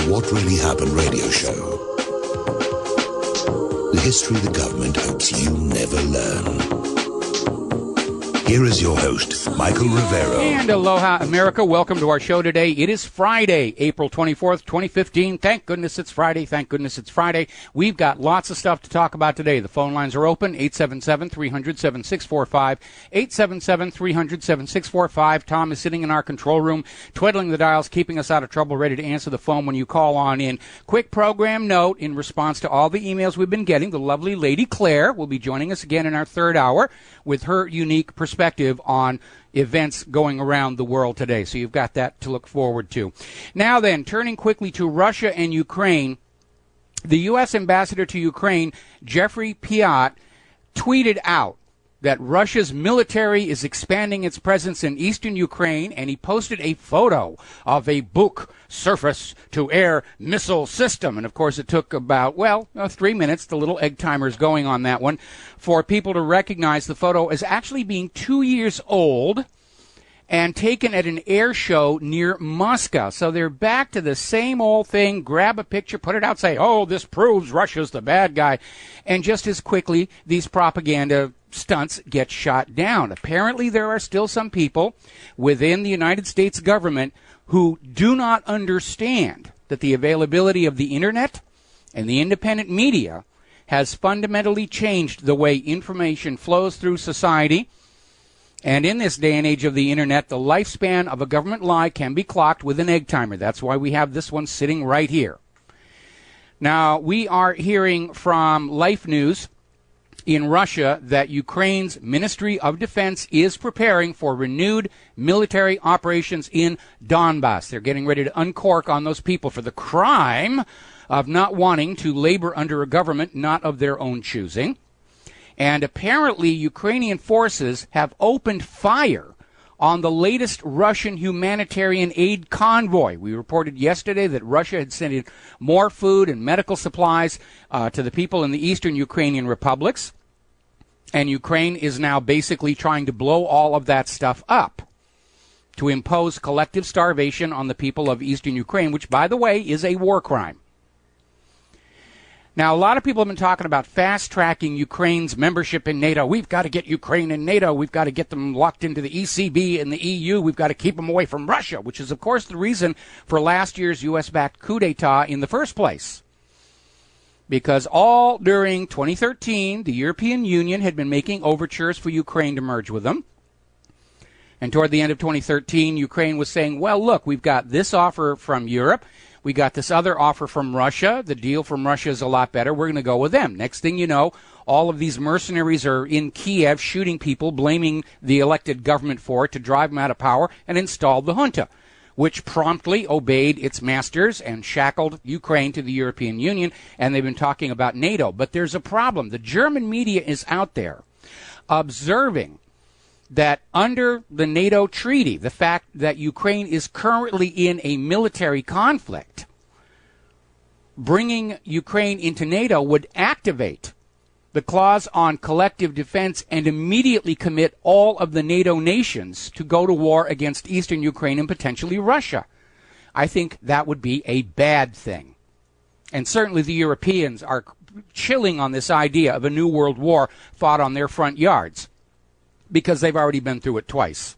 What Really Happened radio show. The history the government hopes you never learn. Here is your host, Michael Rivero. And aloha, America. Welcome to our show today. It is Friday, April 24th, 2015. Thank goodness it's Friday. Thank goodness it's Friday. We've got lots of stuff to talk about today. The phone lines are open, 877-300-7645, 877-300-7645. Tom is sitting in our control room, twiddling the dials, keeping us out of trouble, ready to answer the phone when you call on in. Quick program note in response to all the emails we've been getting. The lovely Lady Claire will be joining us again in our third hour with her unique perspective on events going around the world today. So you've got that to look forward to. Now then, turning quickly to Russia and Ukraine, the U.S. ambassador to Ukraine, Jeffrey Piat, tweeted out that Russia's military is expanding its presence in eastern Ukraine, and he posted a photo of a Buk surface-to-air missile system. And, of course, it took about, 3 minutes, the little egg timer's going on that one, for people to recognize the photo as actually being 2 years old and taken at an air show near Moscow. So they're back to the same old thing, grab a picture, put it out, say, oh, this proves Russia's the bad guy. And just as quickly, these propaganda stunts get shot down. Apparently, there are still some people within the United States government who do not understand that the availability of the Internet and the independent media has fundamentally changed the way information flows through society. And in this day and age of the Internet, the lifespan of a government lie can be clocked with an egg timer. That's why we have this one sitting right here. Now, we are hearing from Life News in Russia that Ukraine's Ministry of Defense is preparing for renewed military operations in Donbass. They're getting ready to uncork on those people for the crime of not wanting to labor under a government not of their own choosing. And apparently Ukrainian forces have opened fire on the latest Russian humanitarian aid convoy. We reported yesterday that Russia had sent in more food and medical supplies to the people in the eastern Ukrainian republics. And Ukraine is now basically trying to blow all of that stuff up to impose collective starvation on the people of eastern Ukraine, which, by the way, is a war crime. Now, a lot of people have been talking about fast-tracking Ukraine's membership in NATO. We've got to get Ukraine in NATO. We've got to get them locked into the ECB and the EU. We've got to keep them away from Russia, which is, of course, the reason for last year's U.S.-backed coup d'etat in the first place. Because all during 2013, the European Union had been making overtures for Ukraine to merge with them. And toward the end of 2013, Ukraine was saying, well, look, we've got this offer from Europe. We got this other offer from Russia. The deal from Russia is a lot better. We're going to go with them. Next thing you know, all of these mercenaries are in Kiev shooting people, blaming the elected government for it to drive them out of power and install the junta, which promptly obeyed its masters and shackled Ukraine to the European Union, and they've been talking about NATO. But there's a problem. The German media is out there observing that under the NATO treaty, the fact that Ukraine is currently in a military conflict, bringing Ukraine into NATO would activate the clause on collective defense and immediately commit all of the NATO nations to go to war against eastern Ukraine and potentially Russia. I think that would be a bad thing. And certainly the Europeans are chilling on this idea of a new world war fought on their front yards, because they've already been through it twice.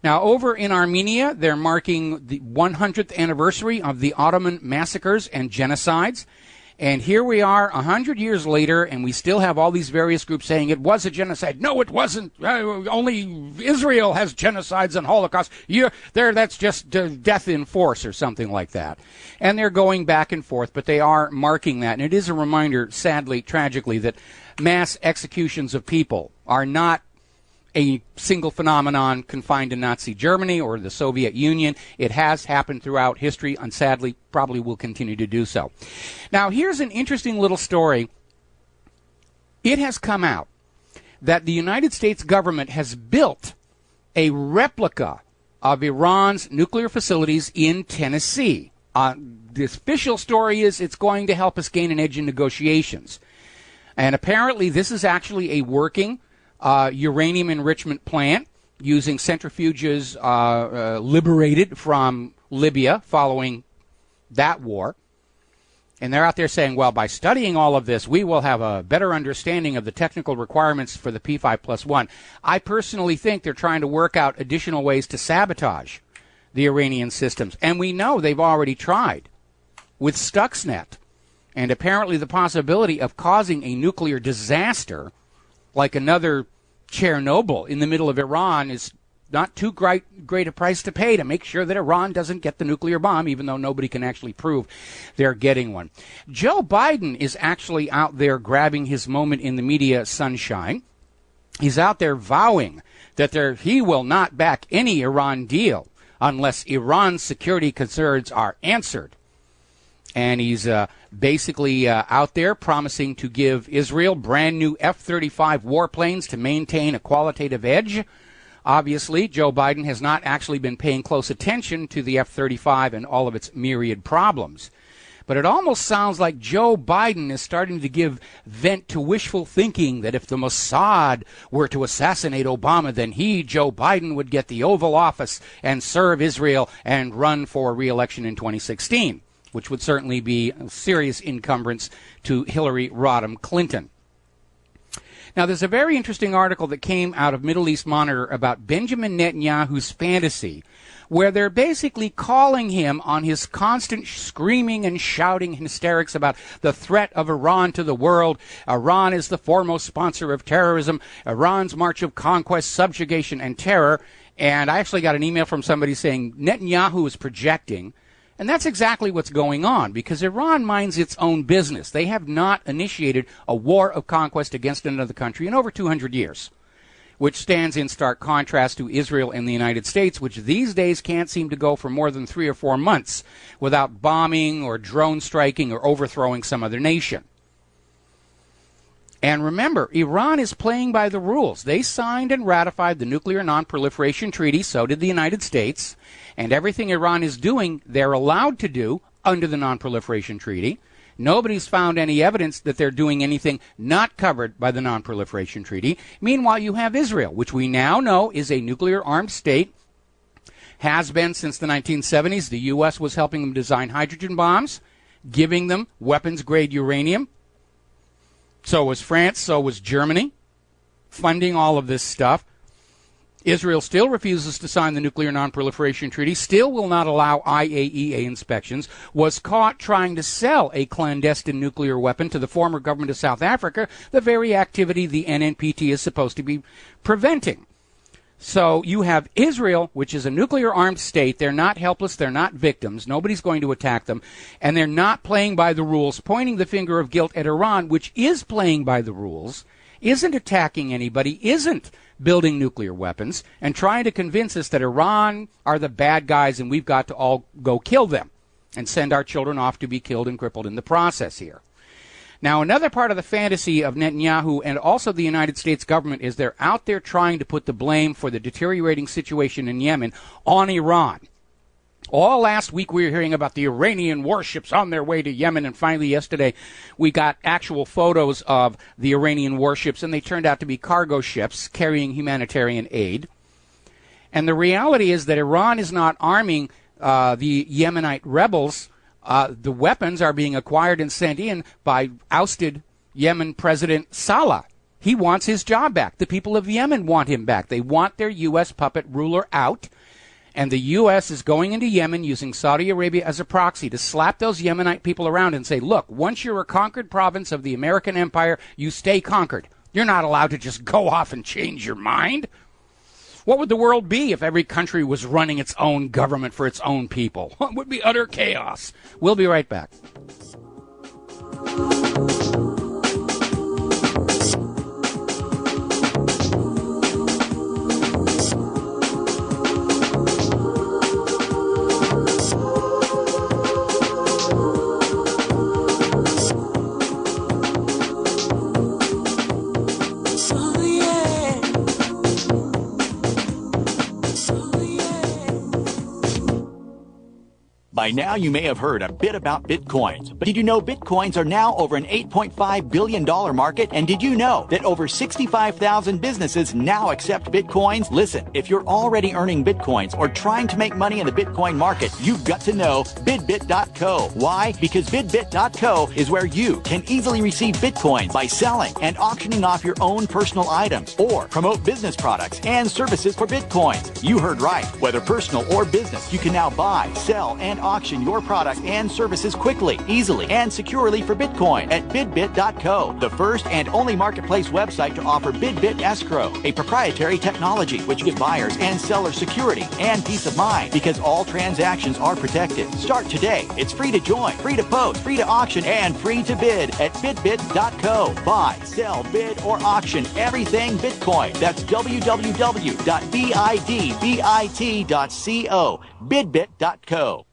Now, over in Armenia, they're marking the 100th anniversary of the Ottoman massacres and genocides. And here we are 100 years later, and we still have all these various groups saying it was a genocide. No, it wasn't. Only Israel has genocides and Holocaust. That's just death in force or something like that. And they're going back and forth, but they are marking that. And it is a reminder, sadly, tragically, that mass executions of people are not a single phenomenon confined to Nazi Germany or the Soviet Union. It has happened throughout history and sadly probably will continue to do so. Now, here's an interesting little story. It has come out that the United States government has built a replica of Iran's nuclear facilities in Tennessee. The official story is it's going to help us gain an edge in negotiations. And apparently this is actually a working uranium enrichment plant using centrifuges liberated from Libya following that war. And they're out there saying, well, by studying all of this, we will have a better understanding of the technical requirements for the P5+1. I personally think they're trying to work out additional ways to sabotage the Iranian systems. And we know they've already tried with Stuxnet. And apparently the possibility of causing a nuclear disaster like another Chernobyl in the middle of Iran is not too great a price to pay to make sure that Iran doesn't get the nuclear bomb, even though nobody can actually prove they're getting one. Joe Biden is actually out there grabbing his moment in the media sunshine. He's out there vowing that he will not back any Iran deal unless Iran's security concerns are answered. And he's basically out there promising to give Israel brand new F-35 warplanes to maintain a qualitative edge. Obviously, Joe Biden has not actually been paying close attention to the F-35 and all of its myriad problems. But it almost sounds like Joe Biden is starting to give vent to wishful thinking that if the Mossad were to assassinate Obama, then he, Joe Biden, would get the Oval Office and serve Israel and run for re-election in 2016, which would certainly be a serious encumbrance to Hillary Rodham Clinton. Now, there's a very interesting article that came out of Middle East Monitor about Benjamin Netanyahu's fantasy, where they're basically calling him on his constant screaming and shouting hysterics about the threat of Iran to the world. Iran is the foremost sponsor of terrorism. Iran's march of conquest, subjugation, and terror. And I actually got an email from somebody saying Netanyahu is projecting. And that's exactly what's going on, because Iran minds its own business. They have not initiated a war of conquest against another country in over 200 years, which stands in stark contrast to Israel and the United States, which these days can't seem to go for more than 3 or 4 months without bombing or drone striking or overthrowing some other nation. And remember, Iran is playing by the rules. They signed and ratified the Nuclear Non-Proliferation Treaty, so did the United States. And everything Iran is doing, they're allowed to do under the Non-Proliferation Treaty. Nobody's found any evidence that they're doing anything not covered by the Non-Proliferation Treaty. Meanwhile, you have Israel, which we now know is a nuclear-armed state, has been since the 1970s. The U.S. was helping them design hydrogen bombs, giving them weapons-grade uranium. So was France, so was Germany, funding all of this stuff. Israel still refuses to sign the Nuclear Non-Proliferation Treaty, still will not allow IAEA inspections, was caught trying to sell a clandestine nuclear weapon to the former government of South Africa, the very activity the NNPT is supposed to be preventing. So you have Israel, which is a nuclear-armed state. They're not helpless. They're not victims. Nobody's going to attack them. And they're not playing by the rules, pointing the finger of guilt at Iran, which is playing by the rules, isn't attacking anybody, isn't building nuclear weapons, and trying to convince us that Iran are the bad guys and we've got to all go kill them and send our children off to be killed and crippled in the process here. Now, another part of the fantasy of Netanyahu and also the United States government is they're out there trying to put the blame for the deteriorating situation in Yemen on Iran. All last week we were hearing about the Iranian warships on their way to Yemen, and finally yesterday we got actual photos of the Iranian warships, and they turned out to be cargo ships carrying humanitarian aid. And the reality is that Iran is not arming the Yemenite rebels. The weapons are being acquired and sent in by ousted Yemen President Saleh. He wants his job back. The people of Yemen want him back. They want their U.S. puppet ruler out. And the U.S. is going into Yemen using Saudi Arabia as a proxy to slap those Yemenite people around and say, look, once you're a conquered province of the American empire, you stay conquered. You're not allowed to just go off and change your mind. What would the world be if every country was running its own government for its own people? It would be utter chaos. We'll be right back. By By now, you may have heard a bit about Bitcoins. But did you know Bitcoins are now over an $8.5 billion market? And did you know that over 65,000 businesses now accept Bitcoins? Listen, if you're already earning Bitcoins or trying to make money in the Bitcoin market, you've got to know BidBit.co. Why? Because BidBit.co is where you can easily receive Bitcoins by selling and auctioning off your own personal items or promote business products and services for Bitcoins. You heard right. Whether personal or business, you can now buy, sell, and auction your products and services quickly, easily, and securely for Bitcoin at BidBit.co, the first and only marketplace website to offer BidBit Escrow, a proprietary technology which gives buyers and sellers security and peace of mind because all transactions are protected. Start today. It's free to join, free to post, free to auction, and free to bid at BidBit.co. Buy, sell, bid, or auction everything Bitcoin. That's www.bidbit.co. BidBit.co.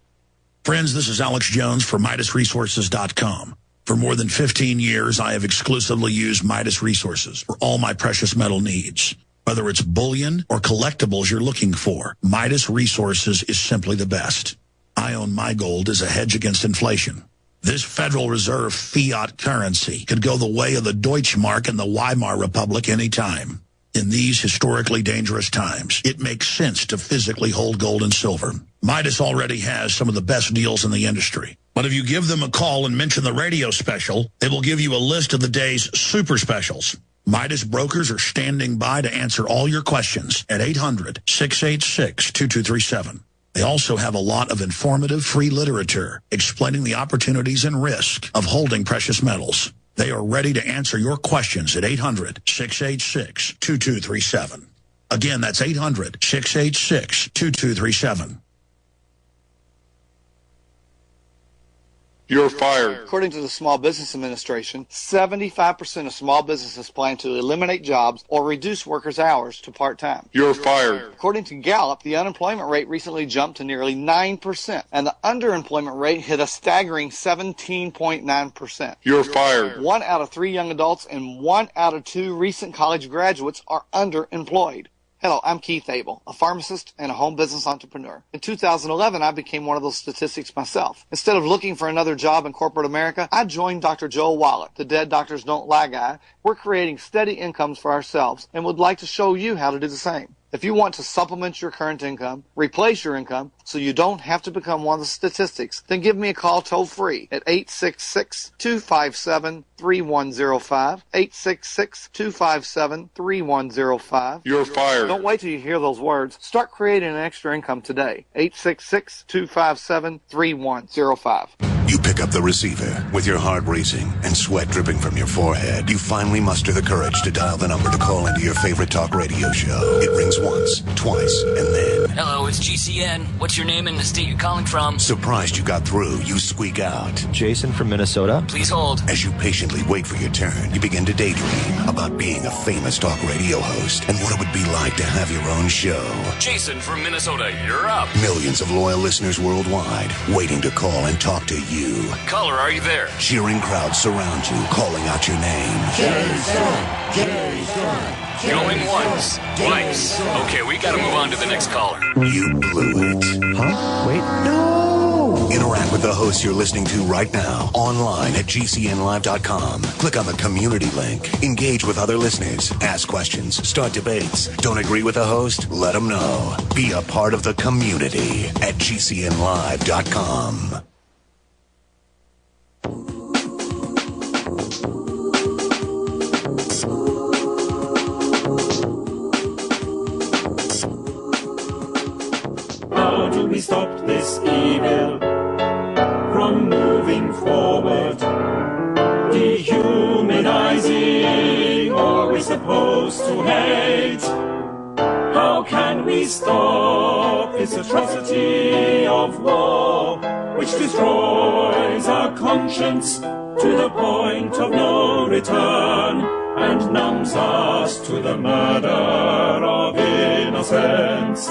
Friends, this is Alex Jones for MidasResources.com. For more than 15 years, I have exclusively used Midas Resources for all my precious metal needs. Whether it's bullion or collectibles you're looking for, Midas Resources is simply the best. I own my gold as a hedge against inflation. This Federal Reserve fiat currency could go the way of the Deutschmark and the Weimar Republic anytime. In these historically dangerous times, it makes sense to physically hold gold and silver. Midas already has some of the best deals in the industry. But if you give them a call and mention the radio special, they will give you a list of the day's super specials. Midas brokers are standing by to answer all your questions at 800-686-2237. They also have a lot of informative free literature explaining the opportunities and risk of holding precious metals. They are ready to answer your questions at 800-686-2237. Again, that's 800-686-2237. You're fired. According to the Small Business Administration, 75% of small businesses plan to eliminate jobs or reduce workers' hours to part-time. You're fired. According to Gallup, the unemployment rate recently jumped to nearly 9%, and the underemployment rate hit a staggering 17.9%. You're fired. 1 out of 3 young adults and 1 out of 2 recent college graduates are underemployed. Hello, I'm Keith Abel, a pharmacist and a home business entrepreneur. In 2011, I became one of those statistics myself. Instead of looking for another job in corporate America, I joined Dr. Joel Wallach, the Dead Doctors Don't Lie guy. We're creating steady incomes for ourselves and would like to show you how to do the same. If you want to supplement your current income, replace your income, so you don't have to become one of the statistics, then give me a call toll-free at 866-257-3105, 866-257-3105. You're fired. Don't wait till you hear those words. Start creating an extra income today. 866-257-3105. You pick up the receiver with your heart racing and sweat dripping from your forehead. You finally muster the courage to dial the number to call into your favorite talk radio show. It rings once, twice, and then... Hello, it's GCN. What's your name and the state you're calling from? Surprised you got through, you squeak out. Jason from Minnesota. Please hold. As you patiently wait for your turn, you begin to daydream about being a famous talk radio host and what it would be like to have your own show. Jason from Minnesota, you're up. Millions of loyal listeners worldwide waiting to call and talk to you. Caller, are you there? Cheering crowds surround you, calling out your name. Jason! Jason! Going once, twice. Okay, we gotta move on to the next caller. You blew it. Huh? Wait, no! Interact with the hosts you're listening to right now, online at GCNlive.com. Click on the community link. Engage with other listeners. Ask questions. Start debates. Don't agree with the host? Let them know. Be a part of the community at GCNlive.com. How do we stop this evil from moving forward? Dehumanizing, are we supposed to hate? How can we stop this atrocity of war, which destroys our conscience to the point of no return and numbs us to the murder of innocence?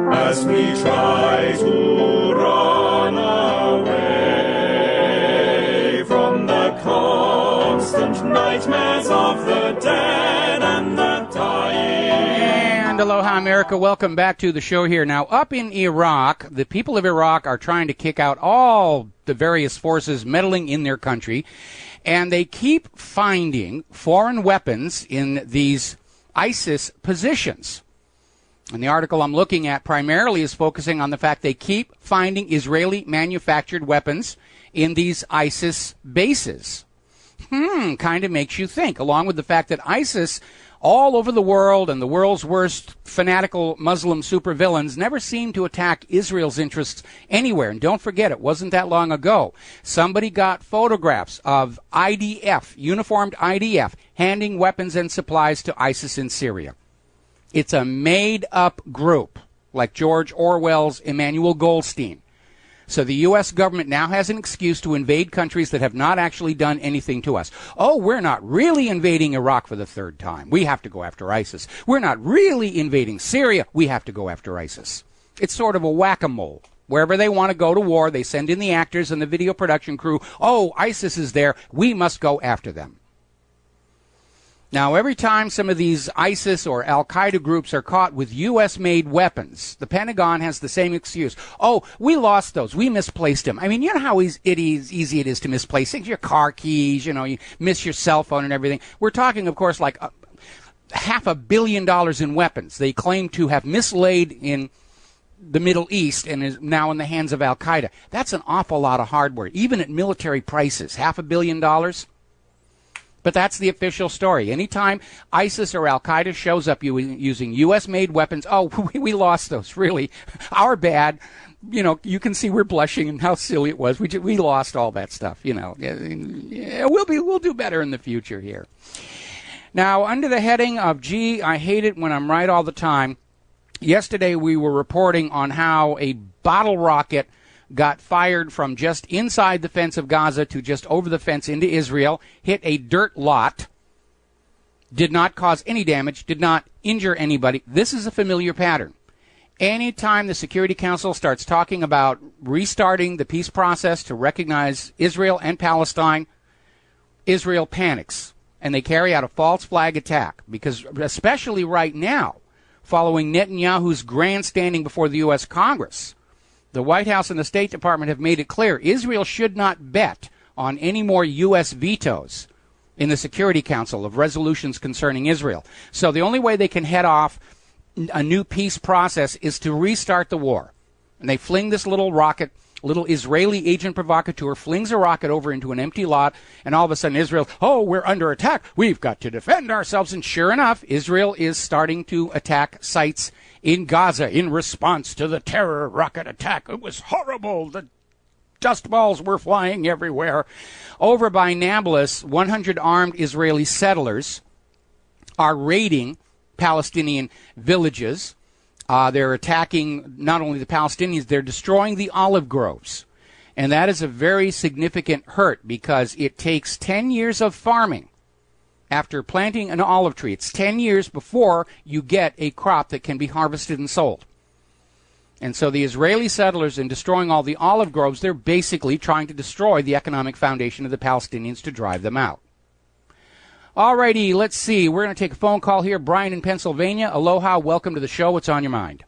As we try to run away from the constant nightmares of the dead and the dying. And aloha America. Welcome back to the show here. Now, up in Iraq, the people of Iraq are trying to kick out all the various forces meddling in their country, and they keep finding foreign weapons in these ISIS positions. And the article I'm looking at primarily is focusing on the fact they keep finding Israeli-manufactured weapons in these ISIS bases. Kind of makes you think, along with the fact that ISIS all over the world and the world's worst fanatical Muslim supervillains never seem to attack Israel's interests anywhere. And don't forget, it wasn't that long ago. Somebody got photographs of IDF, uniformed IDF, handing weapons and supplies to ISIS in Syria. It's a made-up group, like George Orwell's Emmanuel Goldstein. So the U.S. government now has an excuse to invade countries that have not actually done anything to us. Oh, we're not really invading Iraq for the third time. We have to go after ISIS. We're not really invading Syria. We have to go after ISIS. It's sort of a whack-a-mole. Wherever they want to go to war, they send in the actors and the video production crew. Oh, ISIS is there. We must go after them. Now, every time some of these ISIS or Al-Qaeda groups are caught with U.S.-made weapons, the Pentagon has the same excuse. Oh, we lost those. We misplaced them. I mean, you know how easy it is to misplace things? Your car keys, you miss your cell phone and everything. We're talking, of course, like $500 million in weapons they claim to have mislaid in the Middle East and is now in the hands of Al-Qaeda. That's an awful lot of hardware, even at military prices. $500 million. But that's the official story. Anytime ISIS or Al-Qaeda shows up using U.S.-made weapons, oh, we lost those, really. Our bad. You can see we're blushing and how silly it was. We lost all that stuff, Yeah, we'll do better in the future here. Now, under the heading of, gee, I hate it when I'm right all the time, yesterday we were reporting on how a bottle rocket got fired from just inside the fence of Gaza to just over the fence into Israel, hit a dirt lot, did not cause any damage, did not injure anybody. This is a familiar pattern. Anytime the Security Council starts talking about restarting the peace process to recognize Israel and Palestine, Israel panics, and they carry out a false flag attack, because especially right now, following Netanyahu's grandstanding before the U.S. Congress, the White House and the State Department have made it clear Israel should not bet on any more U.S. vetoes in the Security Council of resolutions concerning Israel. So the only way they can head off a new peace process is to restart the war. And they fling this little rocket, little Israeli agent provocateur flings a rocket over into an empty lot, and all of a sudden Israel, oh, we're under attack. We've got to defend ourselves. And sure enough, Israel is starting to attack sites in Gaza in response to the terror rocket attack. It was horrible. The dust balls were flying everywhere. Over by Nablus, 100 armed Israeli settlers are raiding Palestinian villages. They're attacking not only the Palestinians, they're destroying the olive groves. And that is a very significant hurt, because it takes 10 years of farming. After planting an olive tree, it's 10 years before you get a crop that can be harvested and sold. And so the Israeli settlers, in destroying all the olive groves, they're basically trying to destroy the economic foundation of the Palestinians to drive them out. All righty, let's see. We're going to take a phone call here. Brian in Pennsylvania. Aloha, welcome to the show. What's on your mind?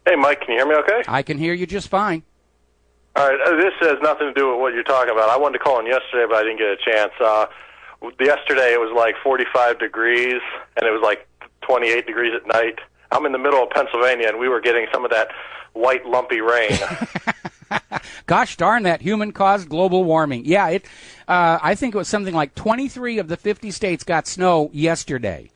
Hey, Mike, can you hear me okay? I can hear you just fine. All right, this has nothing to do with what you're talking about. I wanted to call in yesterday, but I didn't get a chance. Yesterday it was like 45 degrees, and it was like 28 degrees at night. I'm in the middle of Pennsylvania, and we were getting some of that white, lumpy rain. Gosh darn that human-caused global warming. Yeah, I think it was something like 23 of the 50 states got snow yesterday,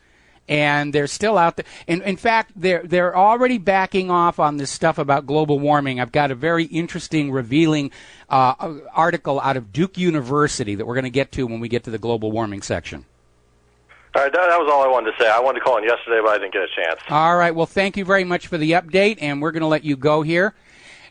and they're still out there. And in fact, they're already backing off on this stuff about global warming. I've got a very interesting, revealing article out of Duke University that we're going to get to when we get to the global warming section. All right, that was all I wanted to say. I wanted to call in yesterday, but I didn't get a chance. All right, well, thank you very much for the update, and we're going to let you go here.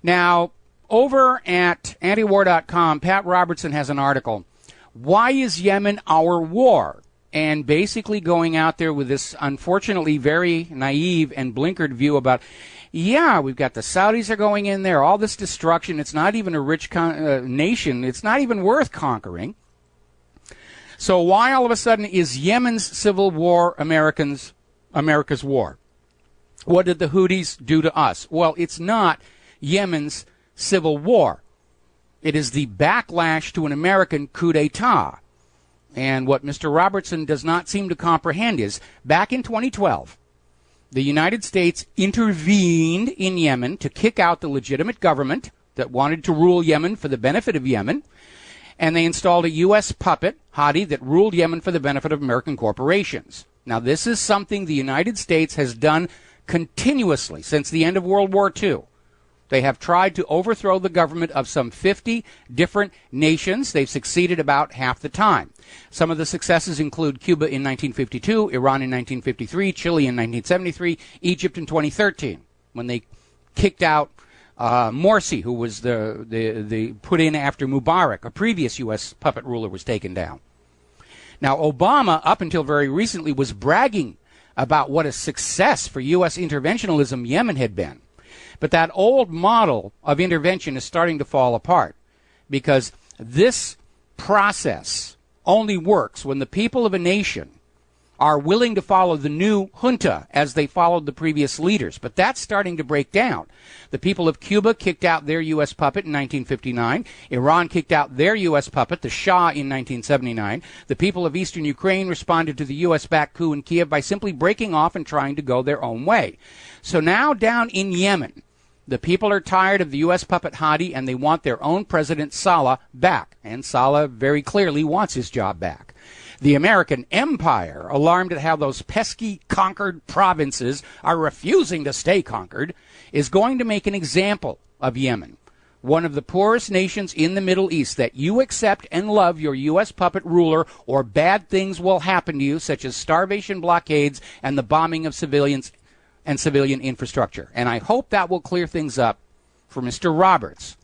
Now, over at antiwar.com, Pat Robertson has an article, Why is Yemen Our War? And basically going out there with this unfortunately very naive and blinkered view about, yeah, we've got the Saudis are going in there, all this destruction. It's not even a rich nation. It's not even worth conquering. So why all of a sudden is Yemen's civil war America's war? What did the Houthis do to us? Well, it's not Yemen's civil war. It is the backlash to an American coup d'etat. And what Mr. Robertson does not seem to comprehend is, back in 2012, the United States intervened in Yemen to kick out the legitimate government that wanted to rule Yemen for the benefit of Yemen, and they installed a U.S. puppet, Hadi, that ruled Yemen for the benefit of American corporations. Now, this is something the United States has done continuously since the end of World War II. They have tried to overthrow the government of some 50 different nations. They've succeeded about half the time. Some of the successes include Cuba in 1952, Iran in 1953, Chile in 1973, Egypt in 2013, when they kicked out Morsi, who was the put in after Mubarak, a previous U.S. puppet ruler, was taken down. Now, Obama, up until very recently, was bragging about what a success for U.S. interventionism Yemen had been. But that old model of intervention is starting to fall apart, because this process only works when the people of a nation are willing to follow the new junta as they followed the previous leaders. But that's starting to break down. The people of Cuba kicked out their U.S. puppet in 1959. Iran kicked out their U.S. puppet, the Shah, in 1979. The people of eastern Ukraine responded to the U.S.-backed coup in Kiev by simply breaking off and trying to go their own way. So now down in Yemen, the people are tired of the U.S. puppet Hadi, and they want their own President Saleh back. And Saleh very clearly wants his job back. The American empire, alarmed at how those pesky conquered provinces are refusing to stay conquered, is going to make an example of Yemen, one of the poorest nations in the Middle East, that you accept and love your U.S. puppet ruler, or bad things will happen to you, such as starvation, blockades, and the bombing of civilians and civilian infrastructure. And I hope that will clear things up for Mr. Roberts,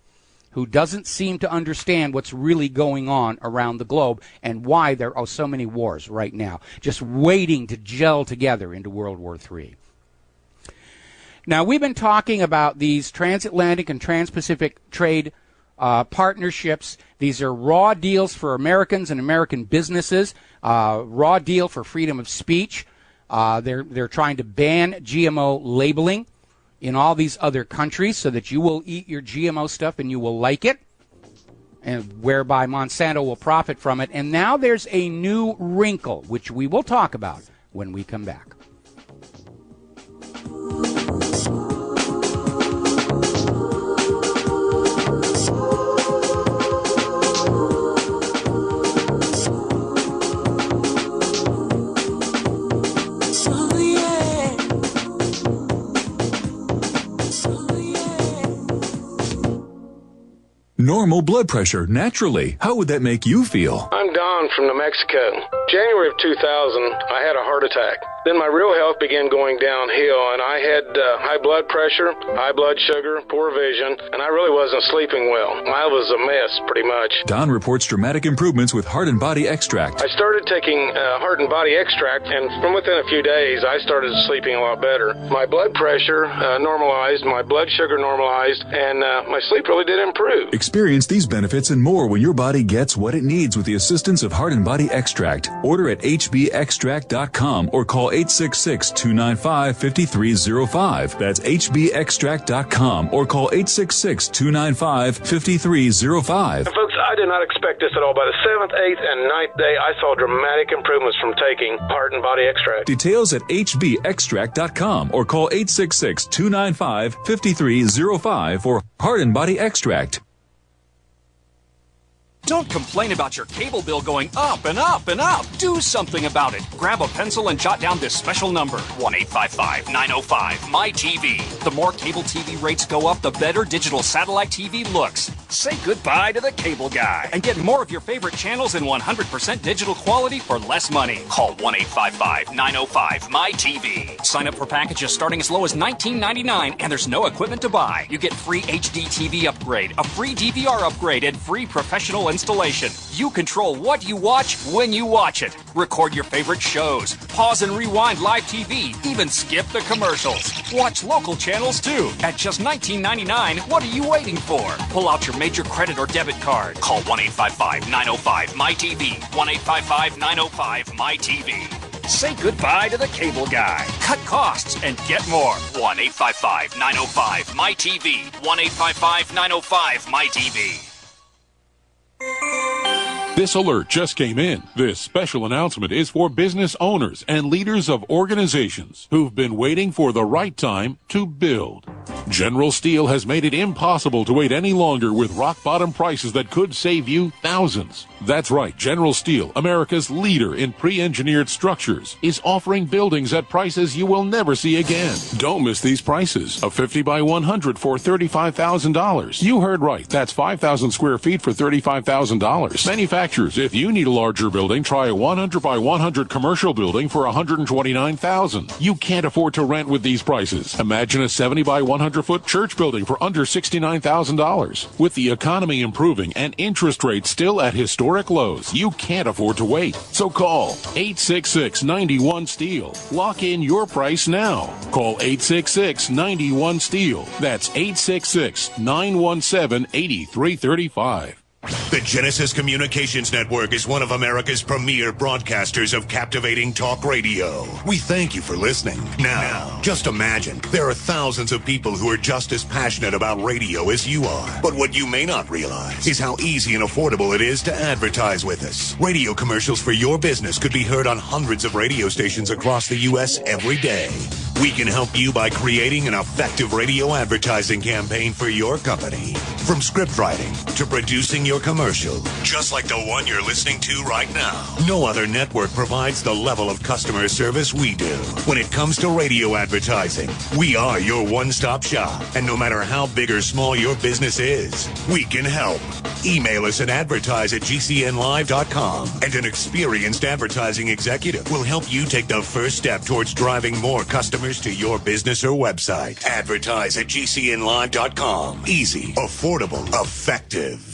who doesn't seem to understand what's really going on around the globe and why there are so many wars right now, just waiting to gel together into World War III. Now, we've been talking about these transatlantic and trans-Pacific trade partnerships. These are raw deals for Americans and American businesses, raw deal for freedom of speech. They're trying to ban GMO labeling in all these other countries so that you will eat your GMO stuff and you will like it, and whereby Monsanto will profit from it. And now there's a new wrinkle, which we will talk about when we come back. Normal blood pressure, naturally. How would that make you feel? I'm Don from New Mexico. January of 2000, I had a heart attack. Then my real health began going downhill, and I had high blood pressure, high blood sugar, poor vision, and I really wasn't sleeping well. I was a mess, pretty much. Don reports dramatic improvements with Heart and Body Extract. I started taking Heart and Body Extract, and from within a few days, I started sleeping a lot better. My blood pressure normalized, my blood sugar normalized, and my sleep really did improve. Experience these benefits and more when your body gets what it needs with the assistance of Heart and Body Extract. Order at hbextract.com or call 866-295-5305. That's hbextract.com or call 866-295-5305. And folks, I did not expect this at all. By the 7th, 8th, and 9th day, I saw dramatic improvements from taking Heart and Body Extract. Details at hbextract.com or call 866-295-5305 for Heart and Body Extract. Don't complain about your cable bill going up and up and up. Do something about it. Grab a pencil and jot down this special number, 1-855-905-MY-TV. The more cable TV rates go up, the better digital satellite TV looks. Say goodbye to the cable guy and get more of your favorite channels in 100% digital quality for less money. Call 1-855-905-MY-TV. Sign up for packages starting as low as $19.99, and there's no equipment to buy. You get free HD TV upgrade, a free DVR upgrade, and free professional installation. You control what you watch when you watch it. Record your favorite shows. Pause and rewind live TV. Even skip the commercials. Watch local channels too. At just $19.99, what are you waiting for? Pull out your major credit or debit card. Call 1-855-905-MY-TV. 1-855-905-MY-TV. Say goodbye to the cable guy. Cut costs and get more. 1-855-905-MyTV. 1-855-905-MyTV. This alert just came in. This special announcement is for business owners and leaders of organizations who've been waiting for the right time to build. General Steel has made it impossible to wait any longer with rock-bottom prices that could save you thousands. That's right, General Steel, America's leader in pre-engineered structures, is offering buildings at prices you will never see again. Don't miss these prices. A 50 by 100 for $35,000. You heard right. That's 5,000 square feet for $35,000. Manufacturers, if you need a larger building, try a 100 by 100 commercial building for $129,000. You can't afford to rent with these prices. Imagine a 70 by 100 foot church building for under $69,000. With the economy improving and interest rates still at historic lows, you can't afford to wait. So call 866-91-STEEL. Lock in your price now. Call 866-91-STEEL. That's 866-917-8335. The Genesis Communications Network is one of America's premier broadcasters of captivating talk radio. We thank you for listening. Now, just imagine, there are thousands of people who are just as passionate about radio as you are. But what you may not realize is how easy and affordable it is to advertise with us. Radio commercials for your business could be heard on hundreds of radio stations across the U.S. every day. We can help you by creating an effective radio advertising campaign for your company. From script writing to producing your commercial, just like the one you're listening to right now. No other network provides the level of customer service we do. When it comes to radio advertising, we are your one-stop shop. And no matter how big or small your business is, we can help. Email us at advertise@gcnlive.com, and an experienced advertising executive will help you take the first step towards driving more customers to your business or website. Advertise@gcnlive.com. Easy, affordable, effective.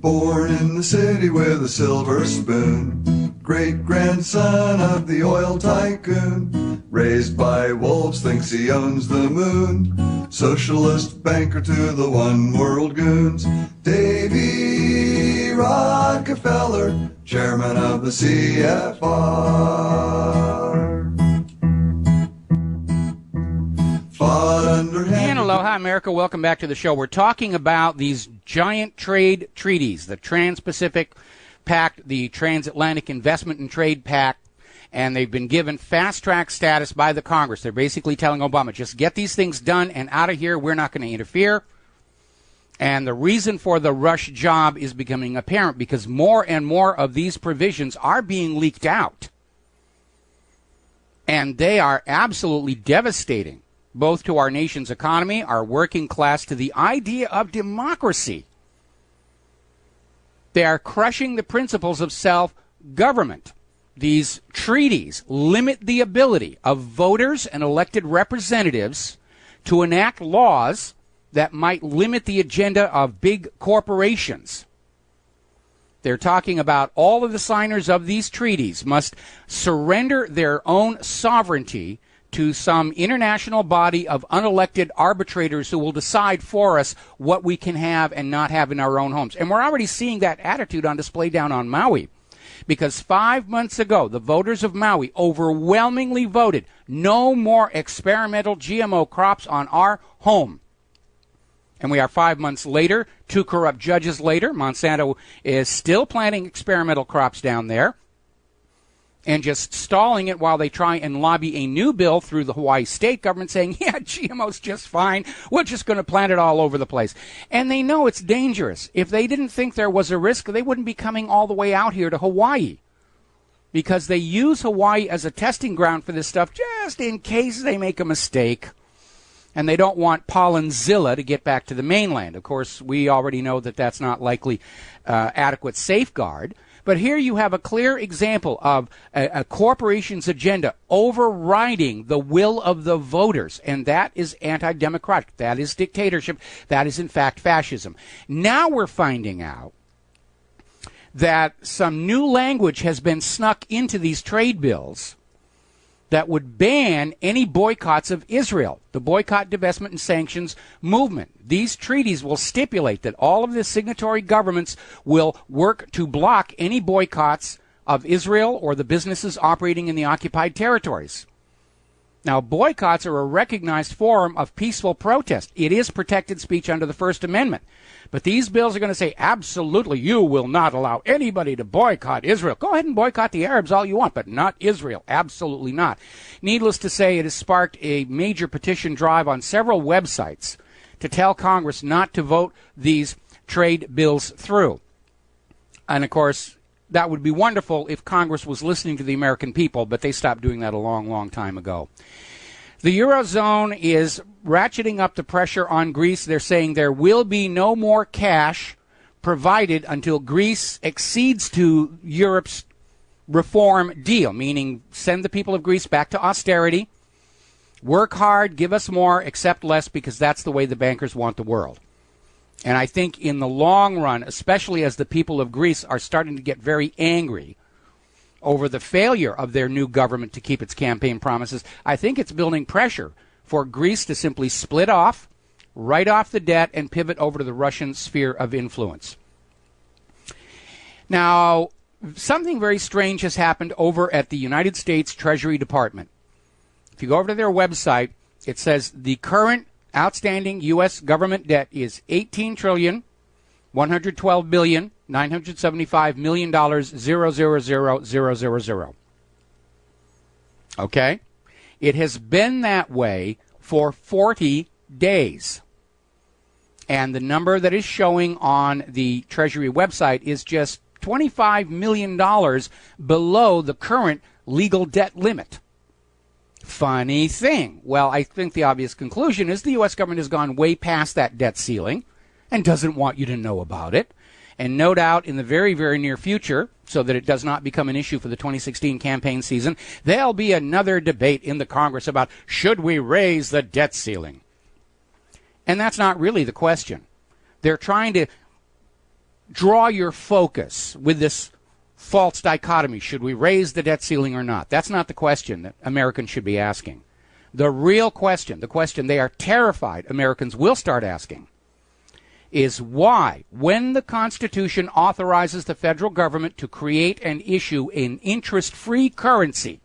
Born in the city with a silver spoon, great-grandson of the oil tycoon, raised by wolves, thinks he owns the moon, socialist banker to the one-world goons, Davy Rockefeller, chairman of the CFR. And aloha, America. Welcome back to the show. We're talking about these giant trade treaties, the Trans-Pacific Pact, the Transatlantic Investment and Trade Pact, and they've been given fast-track status by the Congress. They're basically telling Obama, just get these things done and out of here. We're not going to interfere. And the reason for the rush job is becoming apparent because more and more of these provisions are being leaked out. And they are absolutely devastating, both to our nation's economy, our working class, to the idea of democracy. They are crushing the principles of self-government. These treaties limit the ability of voters and elected representatives to enact laws that might limit the agenda of big corporations. They're talking about all of the signers of these treaties must surrender their own sovereignty to some international body of unelected arbitrators who will decide for us what we can have and not have in our own homes. And we're already seeing that attitude on display down on Maui. Because 5 months ago, the voters of Maui overwhelmingly voted no more experimental GMO crops on our home. And we are 5 months later, 2 corrupt judges later. Monsanto is still planting experimental crops down there and just stalling it while they try and lobby a new bill through the Hawaii state government saying, yeah, GMO's just fine. We're just going to plant it all over the place. And they know it's dangerous. If they didn't think there was a risk, they wouldn't be coming all the way out here to Hawaii, because they use Hawaii as a testing ground for this stuff just in case they make a mistake. And they don't want pollenzilla to get back to the mainland. Of course, we already know that that's not likely adequate safeguard. But here you have a clear example of a corporation's agenda overriding the will of the voters, and that is anti-democratic. That is dictatorship. That is, in fact, fascism. Now we're finding out that some new language has been snuck into these trade bills that would ban any boycotts of Israel, the boycott, divestment, and sanctions movement. These treaties will stipulate that all of the signatory governments will work to block any boycotts of Israel or the businesses operating in the occupied territories. Now, boycotts are a recognized form of peaceful protest. It is protected speech under the First Amendment. But these bills are going to say, absolutely, you will not allow anybody to boycott Israel. Go ahead and boycott the Arabs all you want, but not Israel. Absolutely not. Needless to say, it has sparked a major petition drive on several websites to tell Congress not to vote these trade bills through. And, of course, that would be wonderful if Congress was listening to the American people, but they stopped doing that a long, long time ago. The Eurozone is ratcheting up the pressure on Greece. They're saying there will be no more cash provided until Greece accedes to Europe's reform deal, meaning send the people of Greece back to austerity, work hard, give us more, accept less, because that's the way the bankers want the world. And I think in the long run, especially as the people of Greece are starting to get very angry over the failure of their new government to keep its campaign promises, I think it's building pressure for Greece to simply split off, write off the debt, and pivot over to the Russian sphere of influence. Now, something very strange has happened over at the United States Treasury Department. If you go over to their website, it says the current outstanding U.S. government debt is $18,112,975,000,000. Okay? It has been that way for 40 days. And the number that is showing on the Treasury website is just $25 million below the current legal debt limit. Funny thing. Well, I think the obvious conclusion is the U.S. government has gone way past that debt ceiling and doesn't want you to know about it. And no doubt in the very, very near future, so that it does not become an issue for the 2016 campaign season, there'll be another debate in the Congress about should we raise the debt ceiling. And that's not really the question. They're trying to draw your focus with this false dichotomy. Should we raise the debt ceiling or not? That's not the question that Americans should be asking. The real question, the question they are terrified Americans will start asking, is why, when the Constitution authorizes the federal government to create and issue an interest-free currency,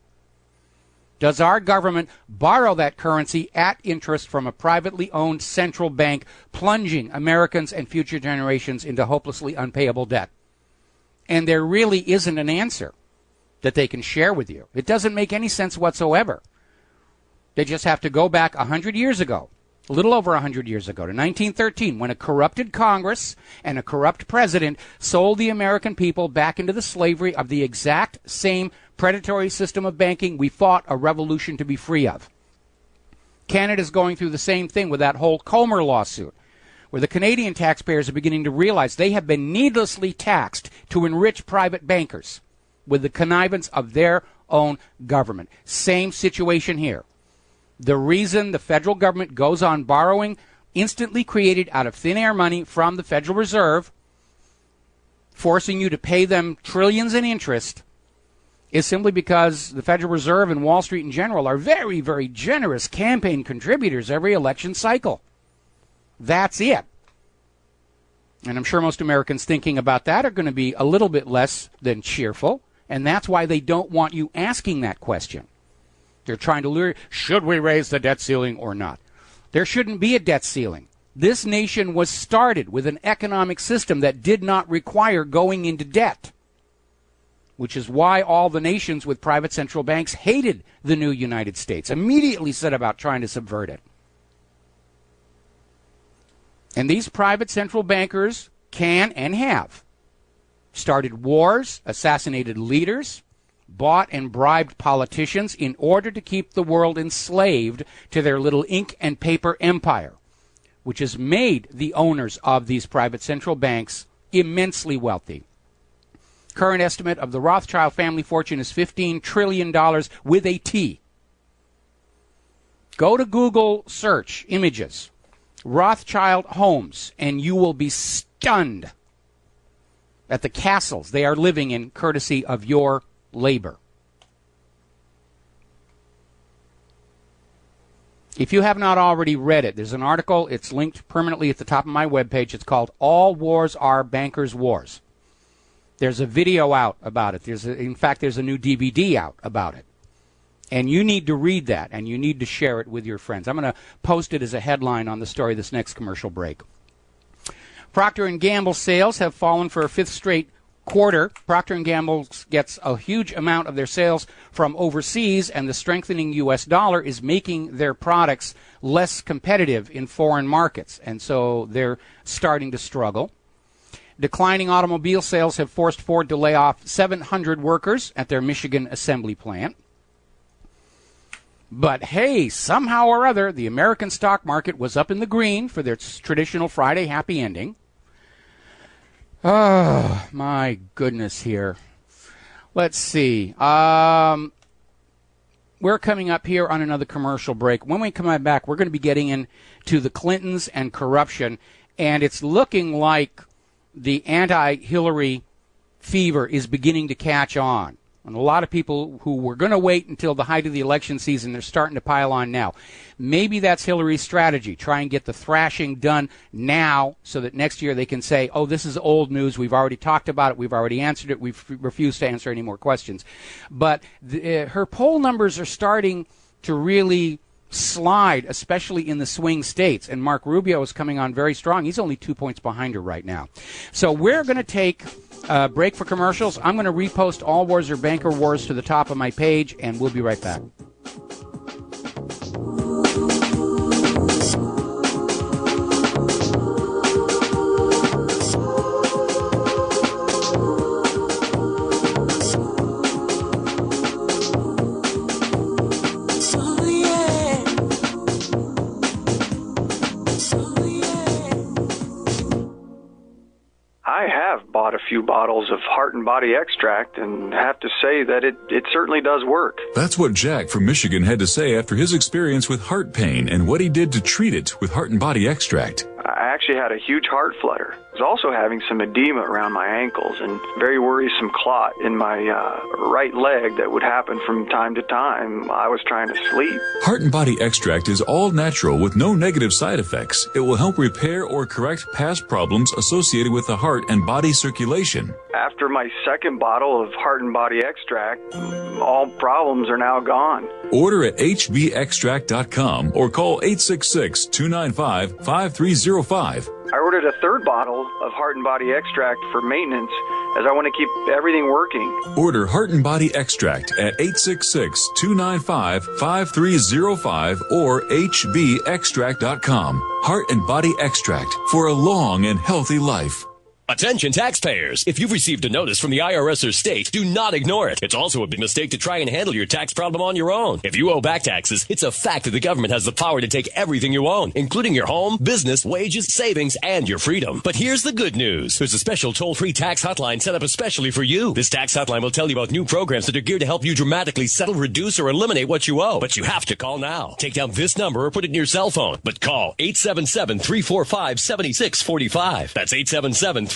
does our government borrow that currency at interest from a privately owned central bank, plunging Americans and future generations into hopelessly unpayable debt? And there really isn't an answer that they can share with you. It doesn't make any sense whatsoever. They just have to go back 100 years ago, a little over 100 years ago, to 1913, when a corrupted Congress and a corrupt president sold the American people back into the slavery of the exact same predatory system of banking we fought a revolution to be free of. Canada's going through the same thing with that whole Comer lawsuit, where the Canadian taxpayers are beginning to realize they have been needlessly taxed to enrich private bankers with the connivance of their own government. Same situation here. The reason the federal government goes on borrowing instantly created out of thin air money from the Federal Reserve, forcing you to pay them trillions in interest, is simply because the Federal Reserve and Wall Street in general are very, very generous campaign contributors every election cycle. That's it. And I'm sure most Americans thinking about that are going to be a little bit less than cheerful, and that's why they don't want you asking that question. They're trying to lure, should we raise the debt ceiling or not? There shouldn't be a debt ceiling. This nation was started with an economic system that did not require going into debt, which is why all the nations with private central banks hated the new United States, immediately set about trying to subvert it. And these private central bankers can and have started wars, assassinated leaders, bought and bribed politicians in order to keep the world enslaved to their little ink and paper empire, which has made the owners of these private central banks immensely wealthy. Current estimate of the Rothschild family fortune is $15 trillion with a T. Go to Google, search images, Rothschild homes, and you will be stunned at the castles they are living in courtesy of your labor. If you have not already read it, there's an article. It's linked permanently at the top of my webpage. It's called All Wars Are Bankers' Wars. There's a video out about it. In fact, there's a new DVD out about it. And you need to read that, and you need to share it with your friends. I'm going to post it as a headline on the story this next commercial break. Procter & Gamble sales have fallen for a fifth straight quarter. Procter & Gamble gets a huge amount of their sales from overseas, and the strengthening U.S. dollar is making their products less competitive in foreign markets, and so they're starting to struggle. Declining automobile sales have forced Ford to lay off 700 workers at their Michigan assembly plant. But hey, somehow or other, the American stock market was up in the green for their traditional Friday happy ending. Oh, my goodness here. Let's see. We're coming up here on another commercial break. When we come back, we're going to be getting into the Clintons and corruption, and it's looking like the anti-Hillary fever is beginning to catch on. And a lot of people who were going to wait until the height of the election season, they're starting to pile on now. Maybe that's Hillary's strategy. Try and get the thrashing done now so that next year they can say, oh, this is old news. We've already talked about it. We've already answered it. We've refused to answer any more questions. But her poll numbers are starting to really slide, especially in the swing states. And Mark Rubio is coming on very strong. He's only 2 points behind her right now. So we're going to take a break for commercials. I'm going to repost All Wars Are Banker Wars to the top of my page, and we'll be right back. I have bought a few bottles of Heart and Body Extract and have to say that it certainly does work. That's what Jack from Michigan had to say after his experience with heart pain and what he did to treat it with Heart and Body Extract. I actually had a huge heart flutter. I was also having some edema around my ankles and very worrisome clot in my right leg that would happen from time to time. I was trying to sleep. Heart and Body Extract is all natural with no negative side effects. It will help repair or correct past problems associated with the heart and body circulation. After my second bottle of Heart and Body Extract, all problems are now gone. Order at hbextract.com or call 866-295-5305. I ordered a third bottle of Heart and Body Extract for maintenance as I want to keep everything working. Order Heart and Body Extract at 866-295-5305 or hbextract.com. Heart and Body Extract for a long and healthy life. Attention taxpayers! If you've received a notice from the IRS or state, do not ignore it. It's also a big mistake to try and handle your tax problem on your own. If you owe back taxes, it's a fact that the government has the power to take everything you own, including your home, business, wages, savings, and your freedom. But here's the good news. There's a special toll-free tax hotline set up especially for you. This tax hotline will tell you about new programs that are geared to help you dramatically settle, reduce, or eliminate what you owe. But you have to call now. Take down this number or put it in your cell phone. But call 877-345-7645. That's 877-345-7645.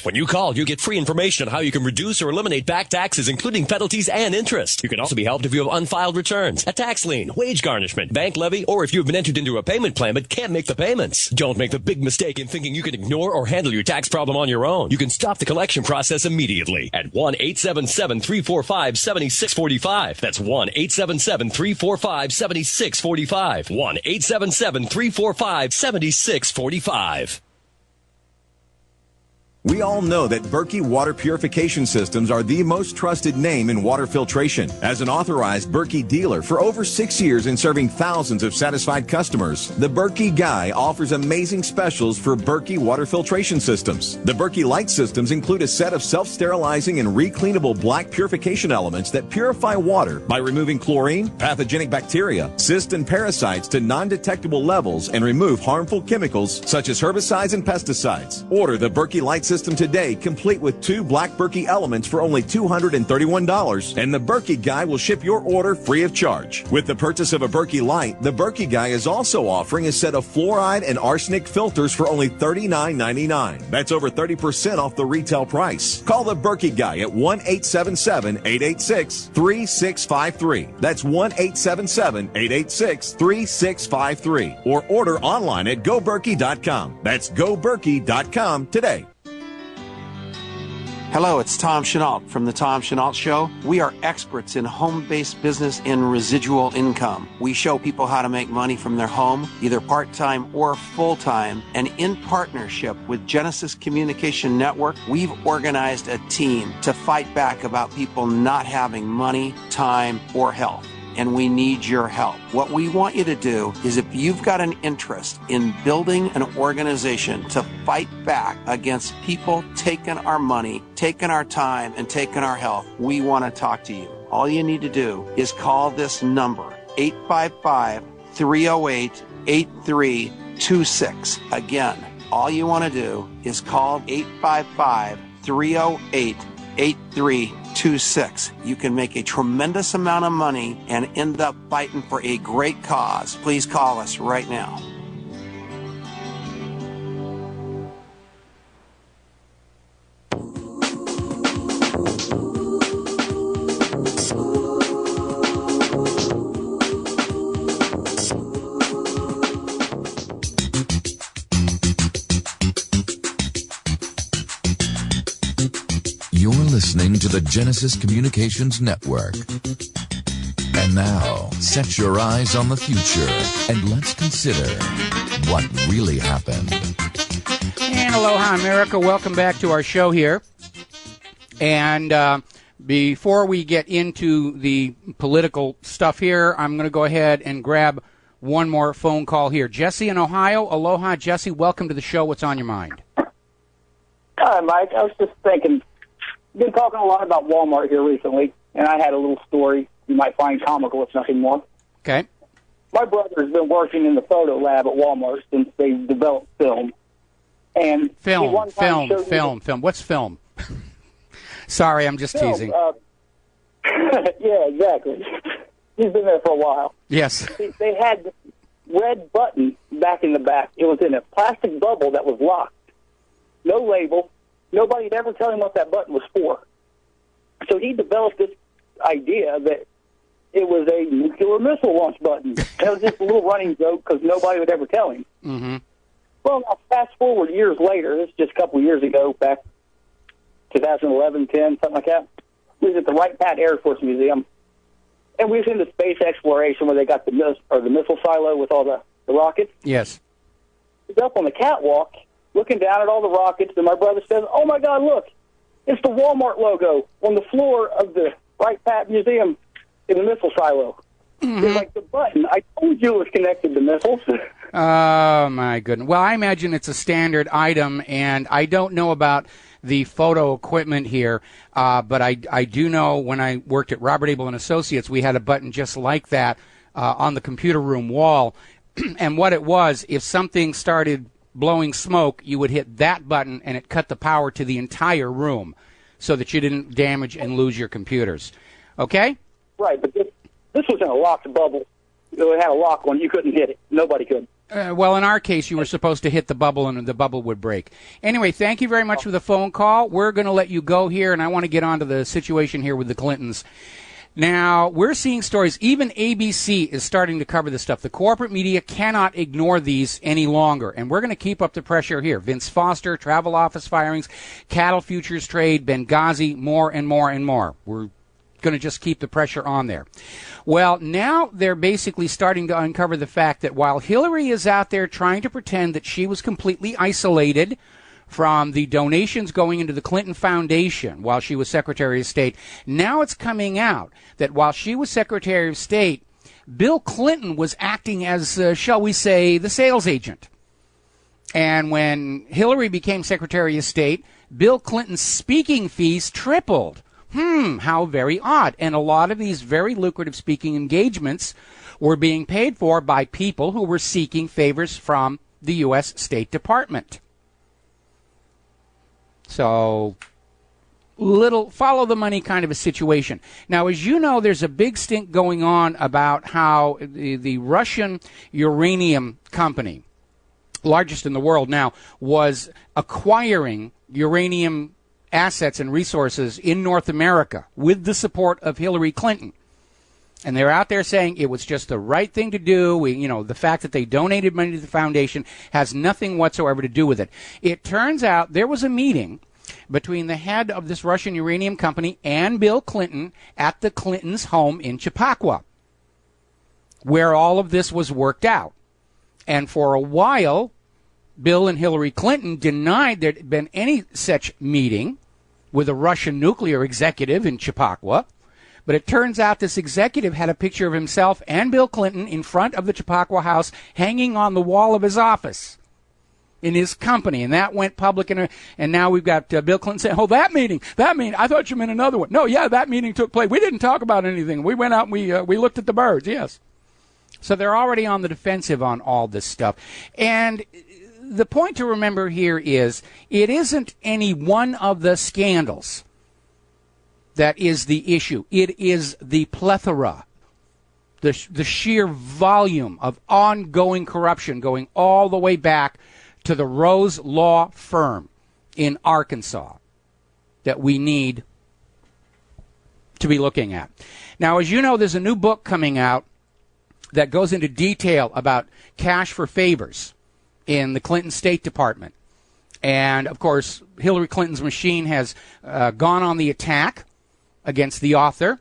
When you call, you get free information on how you can reduce or eliminate back taxes, including penalties and interest. You can also be helped if you have unfiled returns, a tax lien, wage garnishment, bank levy, or if you've been entered into a payment plan but can't make the payments. Don't make the big mistake in thinking you can ignore or handle your tax problem on your own. You can stop the collection process immediately at 1-877-345-7645. That's 1-877-345-7645. 1-877-345-7645. We all know that Berkey Water Purification Systems are the most trusted name in water filtration. As an authorized Berkey dealer for over 6 years and serving thousands of satisfied customers, the Berkey Guy offers amazing specials for Berkey Water Filtration Systems. The Berkey Light Systems include a set of self-sterilizing and recleanable black purification elements that purify water by removing chlorine, pathogenic bacteria, cysts, and parasites to non-detectable levels and remove harmful chemicals such as herbicides and pesticides. Order the Berkey Light Systems system today, complete with 2 black Berkey elements for only $231, and the Berkey Guy will ship your order free of charge. With the purchase of a Berkey Light, the Berkey Guy is also offering a set of fluoride and arsenic filters for only $39.99. That's over 30% off the retail price. Call the Berkey Guy at 1-877-886-3653. That's 1-877-886-3653. Or order online at GoBerkey.com. That's GoBerkey.com today. Hello, it's Tom Chenault from The Tom Chenault Show. We are experts in home-based business and residual income. We show people how to make money from their home, either part-time or full-time. And in partnership with Genesis Communication Network, we've organized a team to fight back about people not having money, time, or health. And we need your help. What we want you to do is, if you've got an interest in building an organization to fight back against people taking our money, taking our time, and taking our health, we want to talk to you. All you need to do is call this number, 855-308-8326. Again, all you want to do is call 855-308-8326. You can make a tremendous amount of money and end up fighting for a great cause. Please call us right now. You're listening to the Genesis Communications Network. And now, set your eyes on the future and let's consider what really happened. And aloha, America. Welcome back to our show here. And before we get into the political stuff here, I'm going to go ahead and grab one more phone call here. Jesse in Ohio. Aloha, Jesse. Welcome to the show. What's on your mind? Hi, Mike. I was just thinking, been talking a lot about Walmart here recently, and I had a little story you might find comical, if nothing more. Okay. My brother has been working in the photo lab at Walmart since they developed film. And Film. What's film? Sorry, I'm just teasing. Yeah, exactly. He's been there for a while. Yes. They had this red button back in the back. It was in a plastic bubble that was locked. No label. Nobody would ever tell him what that button was for. So he developed this idea that it was a nuclear missile launch button. That was just a little running joke because nobody would ever tell him. Mm-hmm. Well, now fast forward years later, this is just a couple of years ago, back 2011, 10, something like that. We was at the Wright Pat Air Force Museum, and we was in the space exploration where they got the missile silo with all the rockets. Yes. He was up on the catwalk, looking down at all the rockets, and my brother says, "Oh, my God, look, it's the Walmart logo on the floor of the Wright Pat Museum in the missile silo." Mm-hmm. It's like, the button, I told you it was connected to missiles. Oh, my goodness. Well, I imagine it's a standard item, and I don't know about the photo equipment here, but I do know when I worked at Robert Abel & Associates, we had a button just like that on the computer room wall. And what it was, if something started blowing smoke, you would hit that button and it cut the power to the entire room so that you didn't damage and lose your computers. Okay? Right, but this was in a locked bubble. It had a lock on. You couldn't hit it. Nobody could. Well, in our case, you were supposed to hit the bubble and the bubble would break. Anyway, thank you very much for the phone call. We're going to let you go here, and I want to get on to the situation here with the Clintons. Now, we're seeing stories. Even ABC is starting to cover this stuff. The corporate media cannot ignore these any longer, and we're going to keep up the pressure here. Vince Foster, travel office firings, cattle futures trade, Benghazi, more and more and more. We're going to just keep the pressure on there. Well, now they're basically starting to uncover the fact that while Hillary is out there trying to pretend that she was completely isolated from the donations going into the Clinton Foundation while she was Secretary of State, now it's coming out that while she was Secretary of State, Bill Clinton was acting as, shall we say, the sales agent. And when Hillary became Secretary of State, Bill Clinton's speaking fees tripled. How very odd. And a lot of these very lucrative speaking engagements were being paid for by people who were seeking favors from the U.S. State Department. So little follow the money kind of a situation. Now, as you know, there's a big stink going on about how the Russian uranium company, largest in the world now, was acquiring uranium assets and resources in North America with the support of Hillary Clinton. And they're out there saying it was just the right thing to do. The fact that they donated money to the foundation has nothing whatsoever to do with it. It turns out there was a meeting between the head of this Russian uranium company and Bill Clinton at the Clintons' home in Chappaqua, where all of this was worked out. And for a while, Bill and Hillary Clinton denied there had been any such meeting with a Russian nuclear executive in Chappaqua. But it turns out this executive had a picture of himself and Bill Clinton in front of the Chappaqua house hanging on the wall of his office in his company. And that went public. And now we've got Bill Clinton saying, oh, that meeting, I thought you meant another one. No, yeah, that meeting took place. We didn't talk about anything. We went out and we looked at the birds, yes. So they're already on the defensive on all this stuff. And the point to remember here is it isn't any one of the scandals that is the issue. It is the plethora, the sheer volume of ongoing corruption going all the way back to the Rose Law Firm in Arkansas that we need to be looking at. Now, as you know, there's a new book coming out that goes into detail about cash for favors in the Clinton State Department. And, of course, Hillary Clinton's machine has gone on the attack against the author,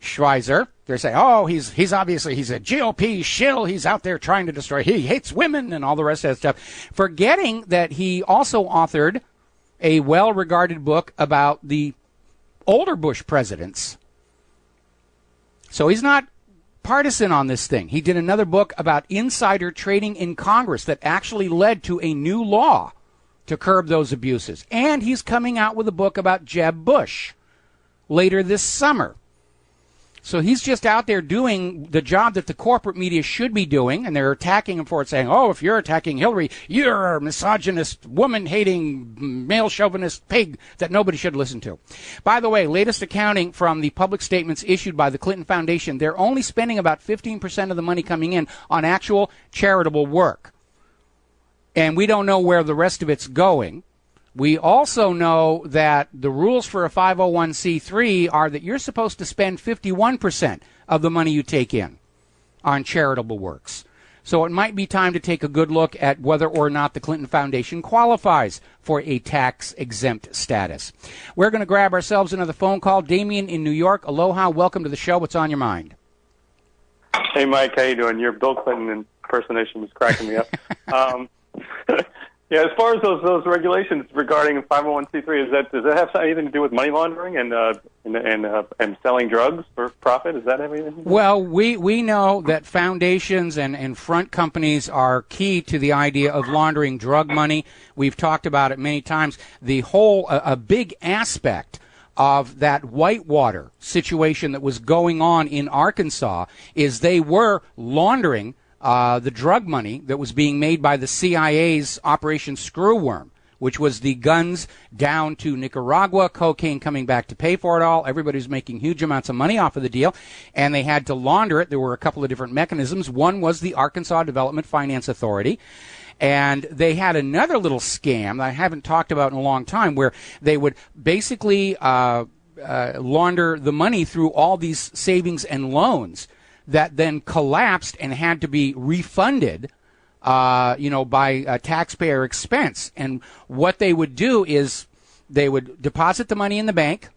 Schweizer. They're saying, oh, he's a GOP shill. He's out there trying to destroy. He hates women and all the rest of that stuff. Forgetting that he also authored a well-regarded book about the older Bush presidents. So he's not partisan on this thing. He did another book about insider trading in Congress that actually led to a new law to curb those abuses. And he's coming out with a book about Jeb Bush later this summer. So he's just out there doing the job that the corporate media should be doing, and they're attacking him for it, saying, oh, if you're attacking Hillary, you're a misogynist, woman-hating, male-chauvinist pig that nobody should listen to. By the way, latest accounting from the public statements issued by the Clinton Foundation, they're only spending about 15% of the money coming in on actual charitable work. And we don't know where the rest of it's going. We also know that the rules for a 501c3 are that you're supposed to spend 51% of the money you take in on charitable works. So it might be time to take a good look at whether or not the Clinton Foundation qualifies for a tax-exempt status. We're going to grab ourselves another phone call. Damien in New York. Aloha. Welcome to the show. What's on your mind? Hey, Mike. How you doing? Your Bill Clinton impersonation was cracking me up. Yeah, as far as those regulations regarding 501c3, does that have anything to do with money laundering and selling drugs for profit? Does that have anything to do? Well, we know that foundations and front companies are key to the idea of laundering drug money. We've talked about it many times. The whole a big aspect of that Whitewater situation that was going on in Arkansas is they were laundering the drug money that was being made by the CIA's Operation Screwworm, which was the guns down to Nicaragua, cocaine coming back to pay for it all. Everybody was making huge amounts of money off of the deal, and they had to launder it. There were a couple of different mechanisms. One was the Arkansas Development Finance Authority, and they had another little scam that I haven't talked about in a long time where they would basically launder the money through all these savings and loans that then collapsed and had to be refunded, by taxpayer expense. And what they would do is they would deposit the money in the bank,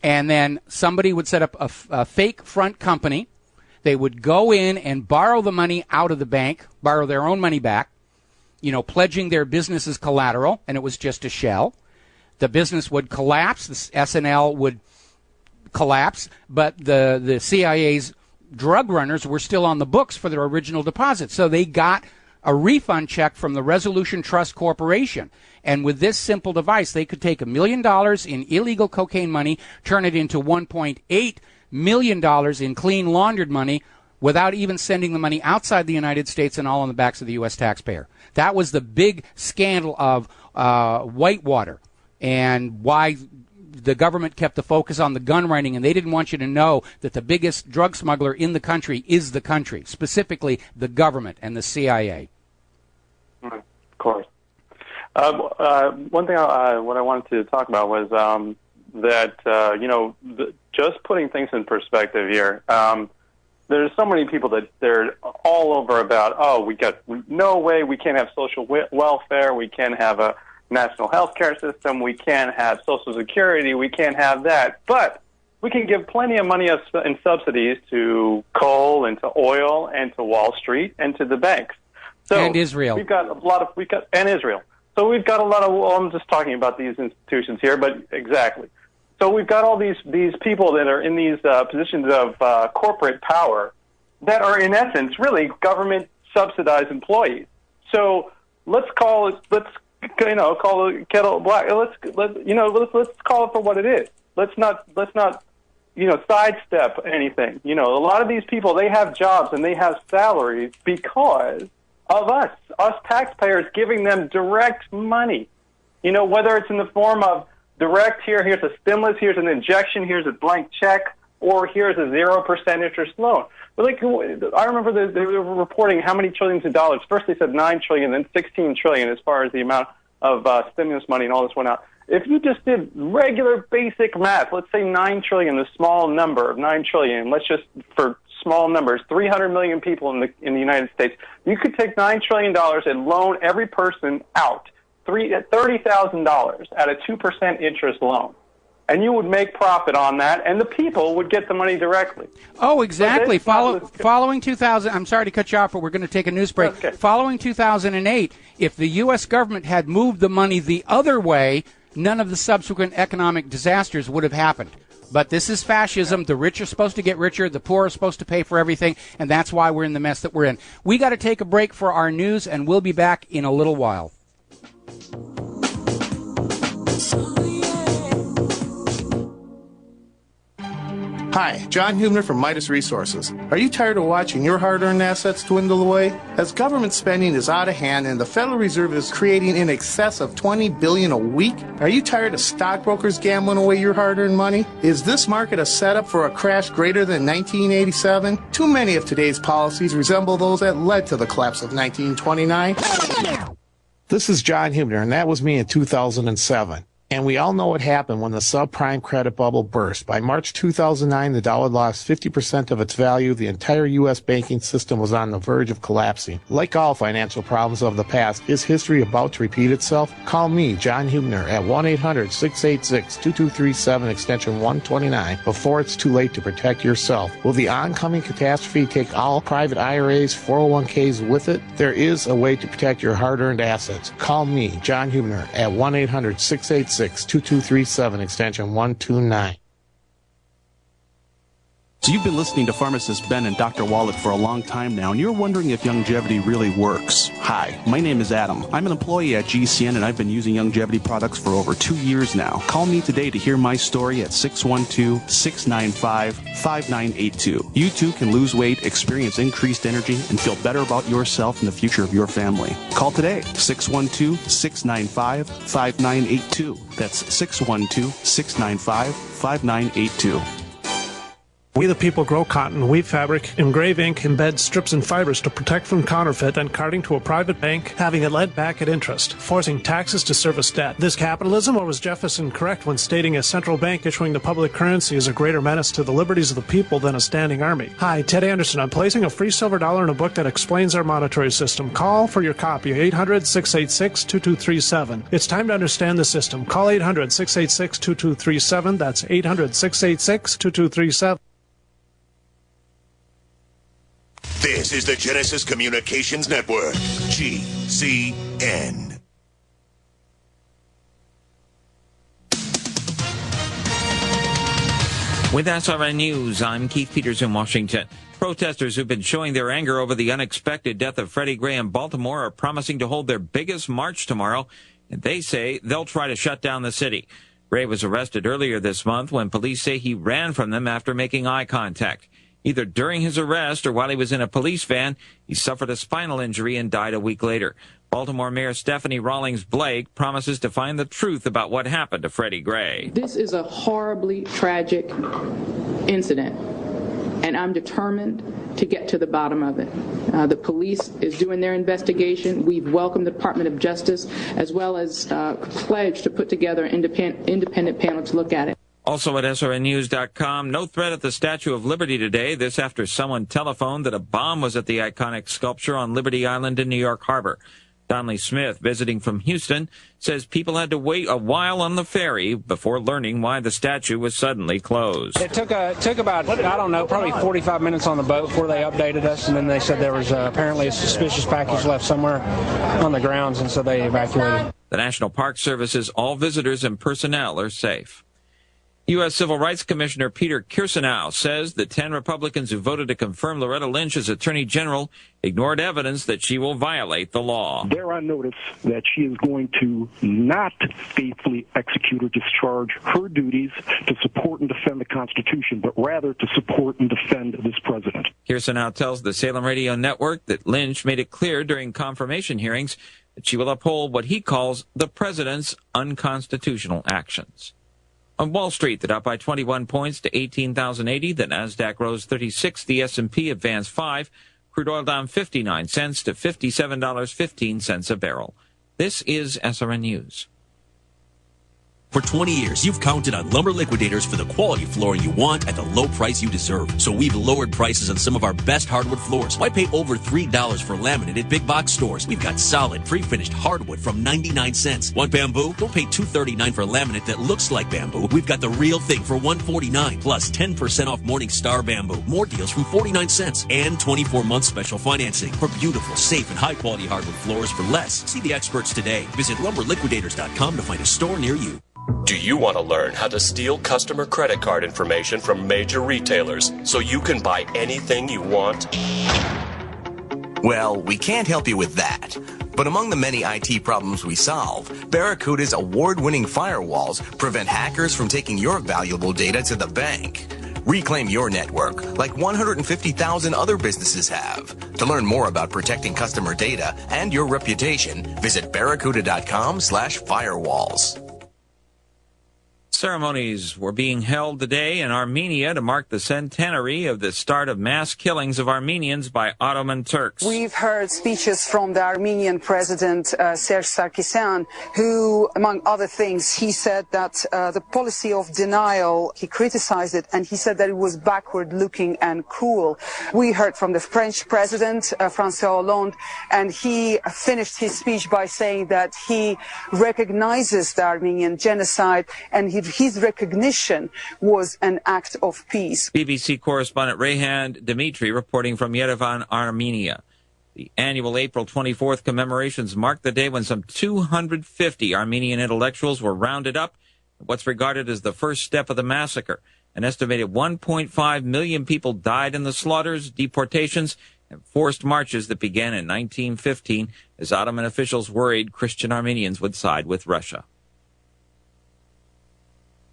and then somebody would set up a fake front company. They would go in and borrow the money out of the bank, borrow their own money back, pledging their business as collateral, and it was just a shell. The business would collapse, the SNL would collapse, but the CIA's drug runners were still on the books for their original deposit. So they got a refund check from the Resolution Trust Corporation. And with this simple device, they could take $1 million in illegal cocaine money, turn it into $1.8 million in clean laundered money without even sending the money outside the United States and all on the backs of the U.S. taxpayer. That was the big scandal of Whitewater. and why the government kept the focus on the gun running, and they didn't want you to know that the biggest drug smuggler in the country is the country, specifically the government and the CIA. Of course. One thing what I wanted to talk about was that, just putting things in perspective here, there's so many people that they're all over about, no way, we can't have social welfare, we can't have a national health care system, we can't have Social Security, we can't have that, but we can give plenty of money in subsidies to coal and to oil and to Wall Street and to the banks. So and Israel. And Israel. So we've got a lot of, I'm just talking about these institutions here, but exactly. So we've got all these people that are in these positions of corporate power that are in essence really government subsidized employees. So let's call the kettle black. Let's call it for what it is. Let's not sidestep anything. A lot of these people, they have jobs and they have salaries because of us taxpayers giving them direct money. Whether it's in the form of direct, here's a stimulus, here's an injection, here's a blank check, or here's a 0% interest loan. But I remember they were reporting how many trillions of dollars. First they said 9 trillion, then 16 trillion as far as the amount of stimulus money and all this went out. If you just did regular basic math, let's say 9 trillion, the small number of 9 trillion, let's just, for small numbers, 300 million people in the United States, you could take $9 trillion and loan every person out $30,000 at a 2% interest loan. And you would make profit on that, and the people would get the money directly. Oh, exactly. Following 2000, I'm sorry to cut you off, but we're going to take a news break. Okay. Following 2008, if the U.S. government had moved the money the other way, none of the subsequent economic disasters would have happened. But this is fascism. The rich are supposed to get richer. The poor are supposed to pay for everything, and that's why we're in the mess that we're in. We got to take a break for our news, and we'll be back in a little while. Hi, John Hubner from Midas Resources. Are you tired of watching your hard-earned assets dwindle away? As government spending is out of hand and the Federal Reserve is creating in excess of $20 billion a week, are you tired of stockbrokers gambling away your hard-earned money? Is this market a setup for a crash greater than 1987? Too many of today's policies resemble those that led to the collapse of 1929. This is John Hubner, and that was me in 2007. And we all know what happened when the subprime credit bubble burst. By March 2009, the dollar lost 50% of its value. The entire U.S. banking system was on the verge of collapsing. Like all financial problems of the past, is history about to repeat itself? Call me, John Hubner, at 1-800-686-2237, extension 129, before it's too late to protect yourself. Will the oncoming catastrophe take all private IRAs, 401ks with it? There is a way to protect your hard-earned assets. Call me, John Hubner, at 1-800-686-2237, extension 129. So you've been listening to pharmacist Ben and Dr. Wallach for a long time now, and you're wondering if longevity really works. Hi, my name is Adam. I'm an employee at GCN, and I've been using longevity products for over 2 years now. Call me today to hear my story at 612-695-5982. You too can lose weight, experience increased energy, and feel better about yourself and the future of your family. Call today, 612-695-5982. That's 612-695-5982. We the people grow cotton, weave fabric, engrave ink, embed strips and fibers to protect from counterfeit, then carting to a private bank, having it lent back at interest, forcing taxes to service debt. This capitalism, or was Jefferson correct when stating a central bank issuing the public currency is a greater menace to the liberties of the people than a standing army? Hi, Ted Anderson. I'm placing a free silver dollar in a book that explains our monetary system. Call for your copy, 800-686-2237. It's time to understand the system. Call 800-686-2237. That's 800-686-2237. This is the Genesis Communications Network, GCN. With SRN News, I'm Keith Peters in Washington. Protesters who've been showing their anger over the unexpected death of Freddie Gray in Baltimore are promising to hold their biggest march tomorrow, and they say they'll try to shut down the city. Gray was arrested earlier this month when police say he ran from them after making eye contact. Either during his arrest or while he was in a police van, he suffered a spinal injury and died a week later. Baltimore Mayor Stephanie Rawlings Blake promises to find the truth about what happened to Freddie Gray. This is a horribly tragic incident, and I'm determined to get to the bottom of it. The police is doing their investigation. We've welcomed the Department of Justice, as well as pledged to put together an independent panel to look at it. Also at srnnews.com, no threat at the Statue of Liberty today. This after someone telephoned that a bomb was at the iconic sculpture on Liberty Island in New York Harbor. Donnelly Smith, visiting from Houston, says people had to wait a while on the ferry before learning why the statue was suddenly closed. It took about, I don't know, probably 45 minutes on the boat before they updated us, and then they said there was apparently a suspicious package left somewhere on the grounds, and so they evacuated. The National Park Service says all visitors and personnel are safe. U.S. Civil Rights Commissioner Peter Kirsanow says the 10 Republicans who voted to confirm Loretta Lynch as Attorney General ignored evidence that she will violate the law. There I notice that she is going to not faithfully execute or discharge her duties to support and defend the Constitution, but rather to support and defend this president. Kirsanow tells the Salem Radio Network that Lynch made it clear during confirmation hearings that she will uphold what he calls the president's unconstitutional actions. On Wall Street, the Dow by 21 points to 18,080. The Nasdaq rose 36. The S&P advanced 5. Crude oil down 59 cents to $57.15 a barrel. This is SRN News. For 20 years, you've counted on Lumber Liquidators for the quality flooring you want at the low price you deserve. So we've lowered prices on some of our best hardwood floors. Why pay over $3 for laminate at big box stores? We've got solid, pre-finished hardwood from 99 cents. Want bamboo? Don't pay $2.39 for laminate that looks like bamboo. We've got the real thing for $1.49, plus 10% off Morning Star bamboo. More deals from 49 cents and 24-month special financing for beautiful, safe, and high-quality hardwood floors for less. See the experts today. Visit lumberliquidators.com to find a store near you. Do you want to learn how to steal customer credit card information from major retailers so you can buy anything you want? Well, we can't help you with that. But among the many IT problems we solve, Barracuda's award-winning firewalls prevent hackers from taking your valuable data to the bank. Reclaim your network like 150,000 other businesses have. To learn more about protecting customer data and your reputation, visit barracuda.com/firewalls. Ceremonies were being held today in Armenia to mark the centenary of the start of mass killings of Armenians by Ottoman Turks. We've heard speeches from the Armenian president, Serge Sarkisyan, who, among other things, he said that the policy of denial, he criticized it, and he said that it was backward-looking and cruel. We heard from the French president, François Hollande, and he finished his speech by saying that he recognizes the Armenian genocide, and his recognition was an act of peace. BBC correspondent Rehan Dimitri reporting from Yerevan, Armenia. The annual April 24th commemorations marked the day when some 250 Armenian intellectuals were rounded up in what's regarded as the first step of the massacre. An estimated 1.5 million people died in the slaughters, deportations, and forced marches that began in 1915 as Ottoman officials worried Christian Armenians would side with Russia.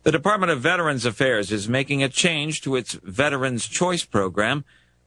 The Department of Veterans Affairs is making a change to its Veterans Choice program.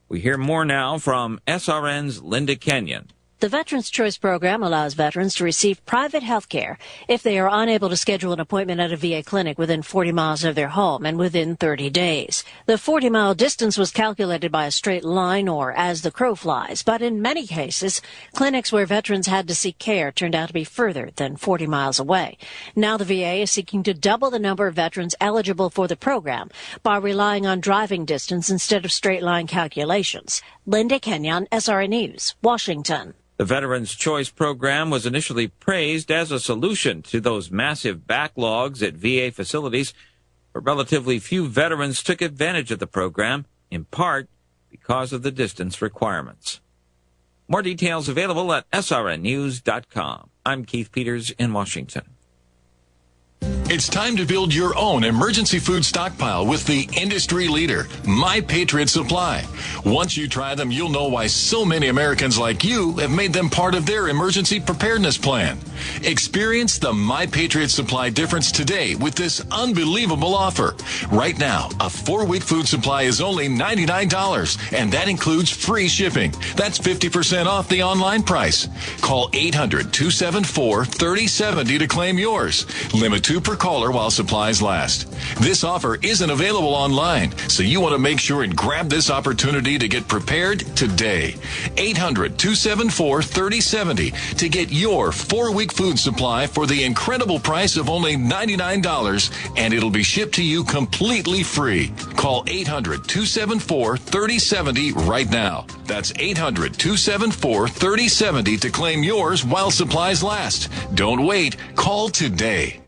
We hear more now from SRN's Linda Kenyon. The Veterans Choice Program allows veterans to receive private health care if they are unable to schedule an appointment at a VA clinic within 40 miles of their home and within 30 days. The 40-mile distance was calculated by a straight line or as the crow flies, but in many cases, clinics where veterans had to seek care turned out to be further than 40 miles away. Now the VA is seeking to double the number of veterans eligible for the program by relying on driving distance instead of straight-line calculations. Linda Kenyon, SRN News, Washington. The Veterans Choice Program was initially praised as a solution to those massive backlogs at VA facilities, but relatively few veterans took advantage of the program, in part because of the distance requirements. More details available at srnnews.com. I'm Keith Peters in Washington. It's time to build your own emergency food stockpile with the industry leader, My Patriot Supply. Once you try them, you'll know why so many Americans like you have made them part of their emergency preparedness plan. Experience the My Patriot Supply difference today with this unbelievable offer. Right now, a 4-week food supply is only $99, and that includes free shipping. That's 50% off the online price. Call 800-274-3070 to claim yours. Limit 2 per caller while supplies last. This offer isn't available online, so you want to make sure and grab this opportunity to get prepared today. 800-274-3070 to get your 4-week food supply for the incredible price of only $99, and it'll be shipped to you completely free. Call 800-274-3070 right now. That's 800-274-3070 to claim yours while supplies last. Don't wait. Call today.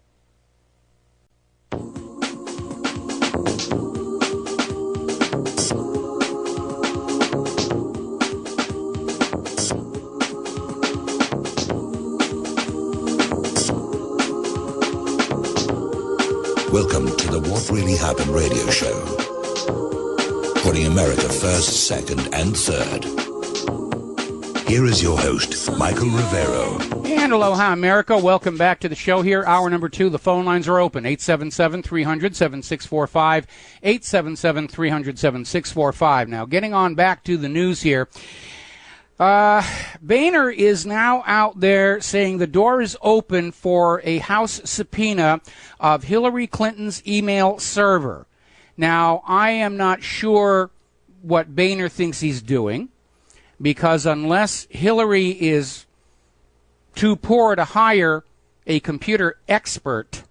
Welcome to the What Really Happened radio show. Putting America first, second, and third. Here is your host, Michael Rivero. And aloha, America. Welcome back to the show here. Hour number 2. The phone lines are open. 877-300-7645. 877-300-7645. Now, getting on back to the news here. Boehner is now out there saying the door is open for a House subpoena of Hillary Clinton's email server. Now, I am not sure what Boehner thinks he's doing, because unless Hillary is too poor to hire a computer expert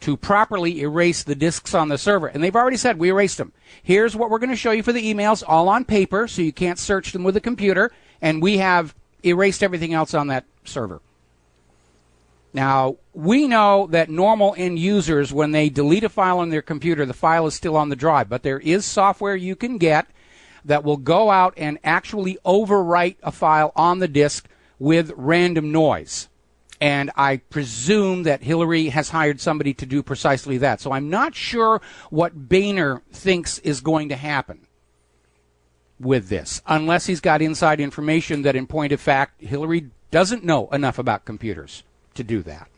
to properly erase the disks on the server, and they've already said we erased them. Here's what we're going to show you for the emails, all on paper, so you can't search them with a computer, and we have erased everything else on that server. Now, we know that normal end users, when they delete a file on their computer, the file is still on the drive, but there is software you can get that will go out and actually overwrite a file on the disk with random noise. And I presume that Hillary has hired somebody to do precisely that. So I'm not sure what Boehner thinks is going to happen with this, unless he's got inside information that, in point of fact, Hillary doesn't know enough about computers to do that.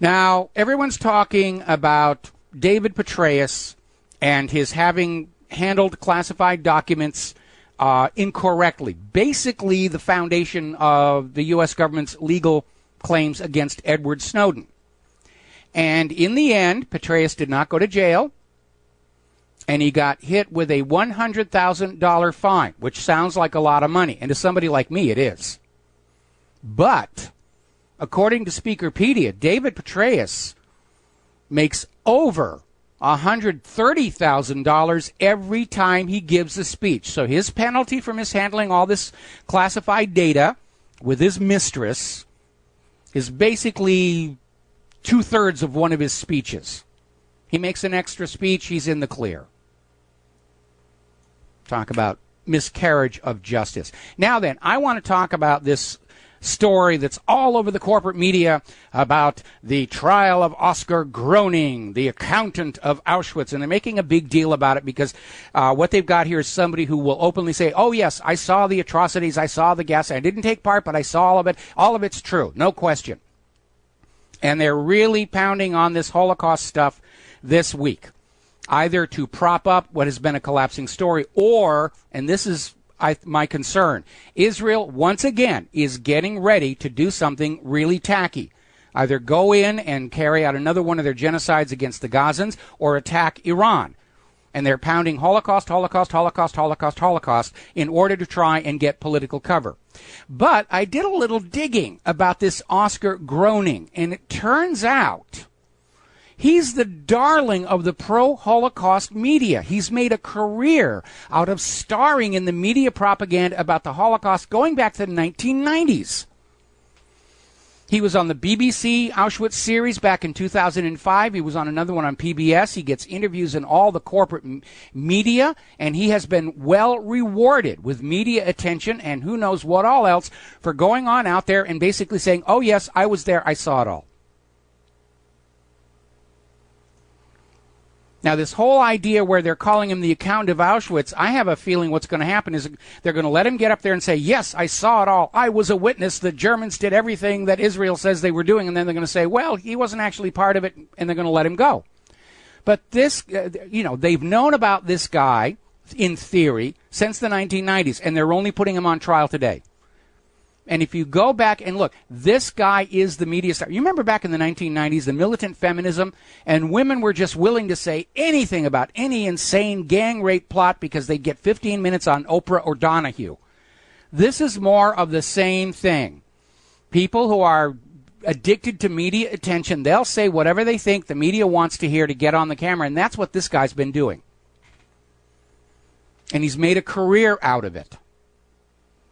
Now, everyone's talking about David Petraeus and his having handled classified documents incorrectly. Basically, the foundation of the U.S. government's legal claims against Edward Snowden. And in the end, Petraeus did not go to jail, and he got hit with a $100,000 fine, which sounds like a lot of money. And to somebody like me, it is. But, according to Speakerpedia, David Petraeus makes over $130,000 every time he gives a speech. So his penalty for mishandling all this classified data with his mistress is basically 2/3 of one of his speeches. He makes an extra speech, he's in the clear. Talk about miscarriage of justice. Now then, I want to talk about this story that's all over the corporate media about the trial of Oscar Groening, the accountant of Auschwitz. And they're making a big deal about it because what they've got here is somebody who will openly say, oh, yes, I saw the atrocities, I saw the gas, I didn't take part, but I saw all of it. All of it's true, no question. And they're really pounding on this Holocaust stuff this week, either to prop up what has been a collapsing story or, and this is my concern, Israel once again is getting ready to do something really tacky. Either go in and carry out another one of their genocides against the Gazans or attack Iran. And they're pounding Holocaust, Holocaust, Holocaust, Holocaust, Holocaust in order to try and get political cover. But I did a little digging about this Oscar Groening, and it turns out he's the darling of the pro-Holocaust media. He's made a career out of starring in the media propaganda about the Holocaust going back to the 1990s. He was on the BBC Auschwitz series back in 2005. He was on another one on PBS. He gets interviews in all the corporate media, and he has been well rewarded with media attention and who knows what all else for going on out there and basically saying, oh, yes, I was there, I saw it all. Now, this whole idea where they're calling him the accountant of Auschwitz, I have a feeling what's going to happen is they're going to let him get up there and say, yes, I saw it all. I was a witness. The Germans did everything that Israel says they were doing. And then they're going to say, well, he wasn't actually part of it, and they're going to let him go. But this, they've known about this guy, in theory, since the 1990s, and they're only putting him on trial today. And if you go back and look, this guy is the media star. You remember back in the 1990s, the militant feminism, and women were just willing to say anything about any insane gang rape plot because they'd get 15 minutes on Oprah or Donahue. This is more of the same thing. People who are addicted to media attention, they'll say whatever they think the media wants to hear to get on the camera, and that's what this guy's been doing. And he's made a career out of it.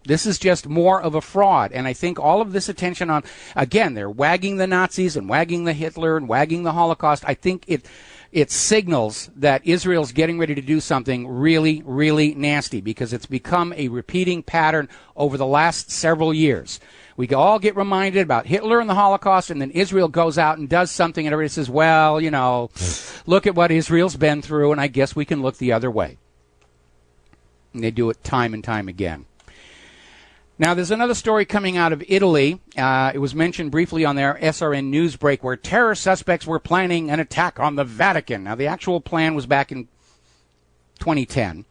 This is just more of a fraud. And I think all of this attention on, again, they're wagging the Nazis and wagging the Hitler and wagging the Holocaust. I think it signals that Israel's getting ready to do something really, really nasty because it's become a repeating pattern over the last several years. We all get reminded about Hitler and the Holocaust, and then Israel goes out and does something, and everybody says, well, look at what Israel's been through, and I guess we can look the other way. And they do it time and time again. Now, there's another story coming out of Italy. It was mentioned briefly on their SRN news break where terror suspects were planning an attack on the Vatican. Now, the actual plan was back in 2010.